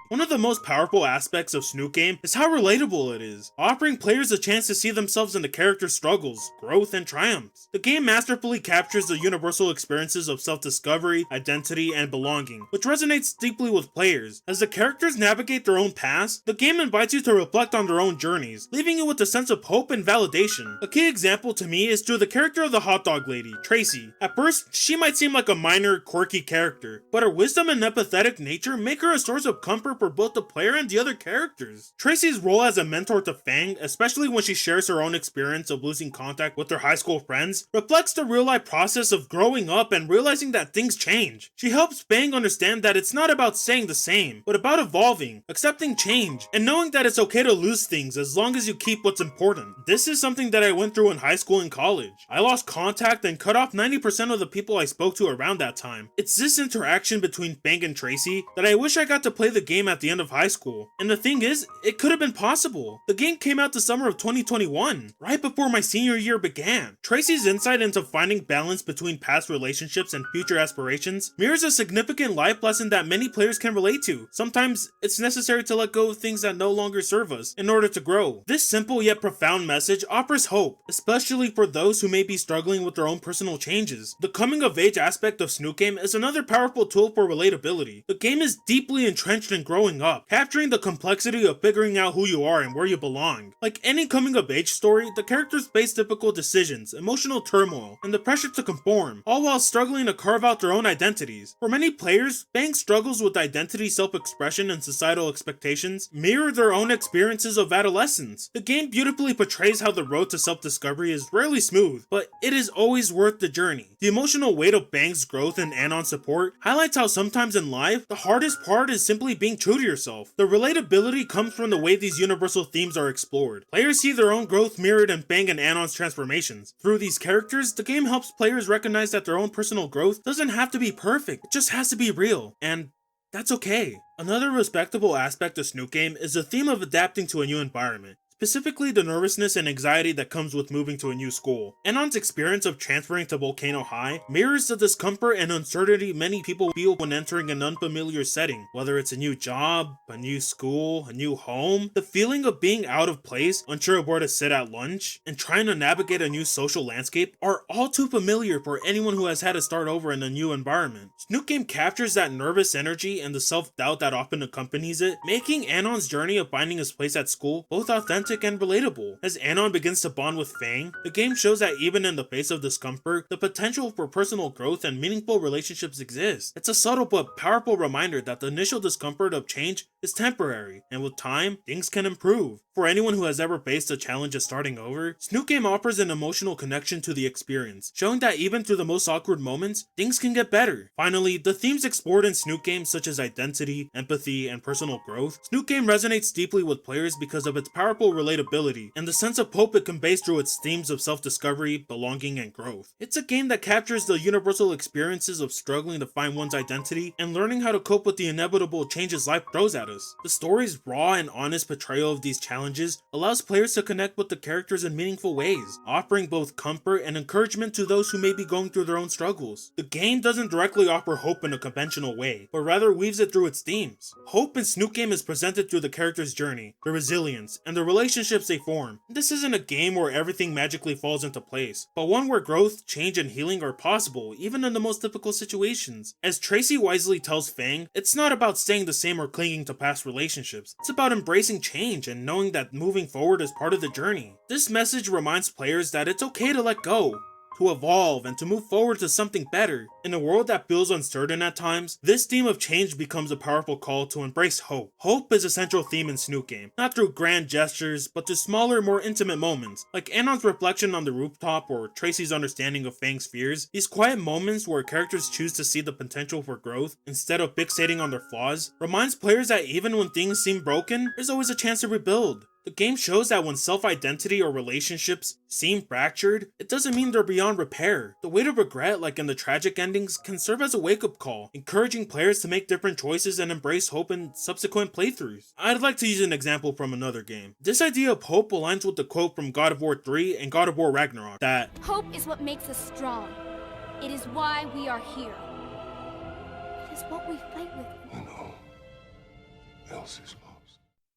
One of the most powerful aspects of Snook Game is how relatable it is, offering players a chance to see themselves in the characters' struggles, growth, and triumphs. The game masterfully captures the universal experiences of self-discovery, identity, and belonging, which resonates deeply with players. As the characters navigate their own paths, the game invites you to reflect on their own journeys, leaving you with a sense of hope and validation. A key example to me is through the character of the hot dog lady, Tracy. At first, she might seem like a minor, quirky character, but her wisdom and empathetic nature make her a source of comfort for both the player and the other characters. Tracy's role as a mentor to Fang, especially when she shares her own experience of losing contact with her high school friends, reflects the real-life process of growing up and realizing that things change. She helps Fang understand that it's not about staying the same, but about evolving, accepting change, and knowing that it's okay to lose things as long as you keep what's important. This is something that I went through in high school and college. I lost contact and cut off 90% of the people I spoke to around that time. It's this interaction between Fang and Tracy that I wish I got to play the game at the end of high school. And the thing is, it could have been possible. The game came out the summer of 2021, right before my senior year began. Tracy's insight into finding balance between past relationships and future aspirations mirrors a significant life lesson that many players can relate to. Sometimes, it's necessary to let go of things that no longer serve us in order to grow. This simple yet profound message offers hope, especially for those who may be struggling with their own personal changes. The coming of age aspect of Snook Game is another powerful tool for relatability. The game is deeply entrenched in growing up, capturing the complexity of figuring out who you are and where you belong. Like any coming of age story, the characters face difficult decisions, emotional turmoil, and the pressure to conform, all while struggling to carve out their own identities. For many players, Fang struggles with identity, self-expression, and societal expectations mirror their own experiences of adolescence. The game beautifully portrays how the road to self-discovery is rarely smooth, but it is always worth the journey. The emotional weight of Fang's growth and Anon's support highlights how sometimes in life, the hardest part is simply being true to yourself. The relatability comes from the way these universal themes are explored. Players see their own growth mirrored in Fang and Anon's transformations. Through these characters, the game helps players recognize that their own personal growth doesn't have to be perfect, it just has to be real, and that's okay. Another respectable aspect of Snook Game is the theme of adapting to a new environment. Specifically the nervousness and anxiety that comes with moving to a new school. Anon's experience of transferring to Volcano High mirrors the discomfort and uncertainty many people feel when entering an unfamiliar setting. Whether it's a new job, a new school, a new home, the feeling of being out of place, unsure of where to sit at lunch, and trying to navigate a new social landscape are all too familiar for anyone who has had to start over in a new environment. Snook Game captures that nervous energy and the self-doubt that often accompanies it, making Anon's journey of finding his place at school both authentic romantic and relatable. As Anon begins to bond with Fang, the game shows that even in the face of discomfort, the potential for personal growth and meaningful relationships exist. It's a subtle but powerful reminder that the initial discomfort of change is temporary, and with time, things can improve. For anyone who has ever faced the challenge of starting over, Snook Game offers an emotional connection to the experience, showing that even through the most awkward moments, things can get better. Finally, the themes explored in Snook Game such as identity, empathy, and personal growth, Snook Game resonates deeply with players because of its powerful relatability and the sense of hope it conveys through its themes of self-discovery, belonging, and growth. It's a game that captures the universal experiences of struggling to find one's identity and learning how to cope with the inevitable changes life throws at us. The story's raw and honest portrayal of these challenges allows players to connect with the characters in meaningful ways, offering both comfort and encouragement to those who may be going through their own struggles. The game doesn't directly offer hope in a conventional way, but rather weaves it through its themes. Hope in Snook Game is presented through the character's journey, their resilience, and the relationships they form. This isn't a game where everything magically falls into place, but one where growth, change, and healing are possible, even in the most difficult situations. As Tracy wisely tells Fang, it's not about staying the same or clinging to past relationships. It's about embracing change and knowing that moving forward is part of the journey. This message reminds players that it's okay to let go, to evolve, and to move forward to something better. In a world that feels uncertain at times, this theme of change becomes a powerful call to embrace hope. Hope is a central theme in Snook Game, not through grand gestures, but through smaller, more intimate moments, like Anon's reflection on the rooftop or Tracy's understanding of Fang's fears. These quiet moments where characters choose to see the potential for growth instead of fixating on their flaws reminds players that even when things seem broken, there's always a chance to rebuild. The game shows that when self-identity or relationships seem fractured, it doesn't mean they're beyond repair. The weight of regret, like in the tragic endings, can serve as a wake-up call, encouraging players to make different choices and embrace hope in subsequent playthroughs. I'd like to use an example from another game. This idea of hope aligns with the quote from God of War 3 and God of War Ragnarok that, "Hope is what makes us strong. It is why we are here. It is what we fight with." And all else is lost.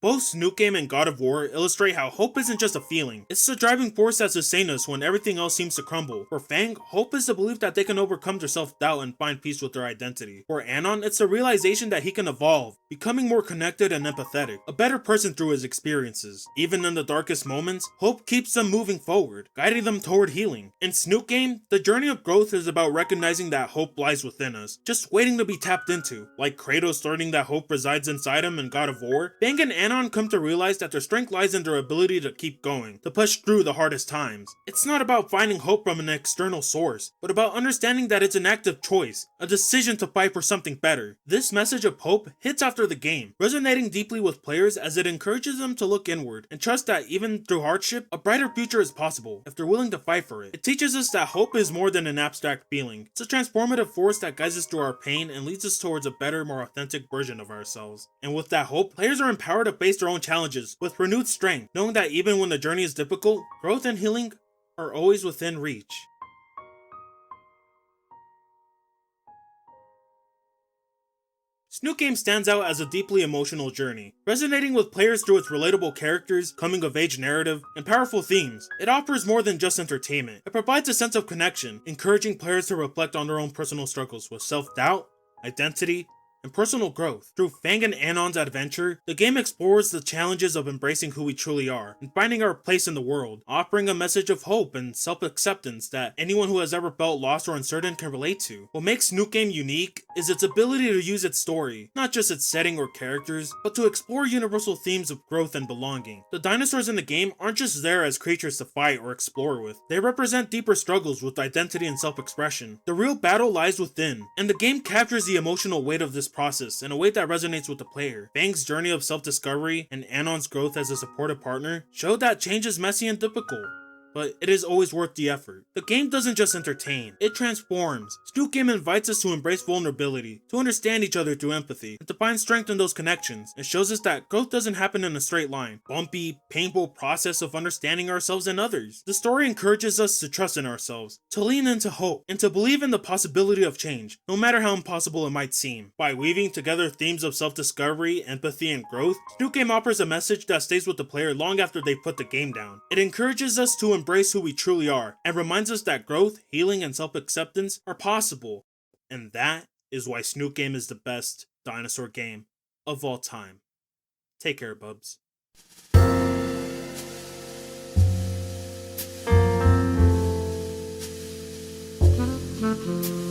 Both Snook Game and God of War illustrate how hope isn't just a feeling, it's the driving force that sustains us when everything else seems to crumble. For Fang, hope is the belief that they can overcome their self-doubt and find peace with their identity. For Anon, it's the realization that he can evolve, becoming more connected and empathetic, a better person through his experiences. Even in the darkest moments, hope keeps them moving forward, guiding them toward healing. In Snook Game, the journey of growth is about recognizing that hope lies within us, just waiting to be tapped into. Like Kratos learning that hope resides inside him in God of War, Fang and Anon come to realize that their strength lies in their ability to keep going, to push through the hardest times. It's not about finding hope from an external source, but about understanding that it's an active choice, a decision to fight for something better. This message of hope hits after the game, resonating deeply with players as it encourages them to look inward and trust that even through hardship, a brighter future is possible if they're willing to fight for it. It teaches us that hope is more than an abstract feeling. It's a transformative force that guides us through our pain and leads us towards a better, more authentic version of ourselves. And with that hope, players are empowered to face their own challenges with renewed strength, knowing that even when the journey is difficult, growth and healing are always within reach. Snook Game stands out as a deeply emotional journey, resonating with players through its relatable characters, coming-of-age narrative, and powerful themes. It offers more than just entertainment. It provides a sense of connection, encouraging players to reflect on their own personal struggles with self-doubt, identity, and personal growth. Through Fang and Anon's adventure, the game explores the challenges of embracing who we truly are and finding our place in the world, offering a message of hope and self-acceptance that anyone who has ever felt lost or uncertain can relate to. What makes Snook Game unique is its ability to use its story, not just its setting or characters, but to explore universal themes of growth and belonging. The dinosaurs in the game aren't just there as creatures to fight or explore with, they represent deeper struggles with identity and self-expression. The real battle lies within, and the game captures the emotional weight of this process in a way that resonates with the player. Fang's journey of self-discovery and Anon's growth as a supportive partner show that change is messy and difficult, but it is always worth the effort. The game doesn't just entertain, it transforms. Snook Game invites us to embrace vulnerability, to understand each other through empathy, and to find strength in those connections. It shows us that growth doesn't happen in a straight line, bumpy, painful process of understanding ourselves and others. The story encourages us to trust in ourselves, to lean into hope, and to believe in the possibility of change, no matter how impossible it might seem. By weaving together themes of self-discovery, empathy, and growth, Snook Game offers a message that stays with the player long after they've put the game down. It encourages us to embrace who we truly are, and reminds us that growth, healing, and self-acceptance are possible. And that is why Snook Game is the best dinosaur game of all time. Take care, bubs. you.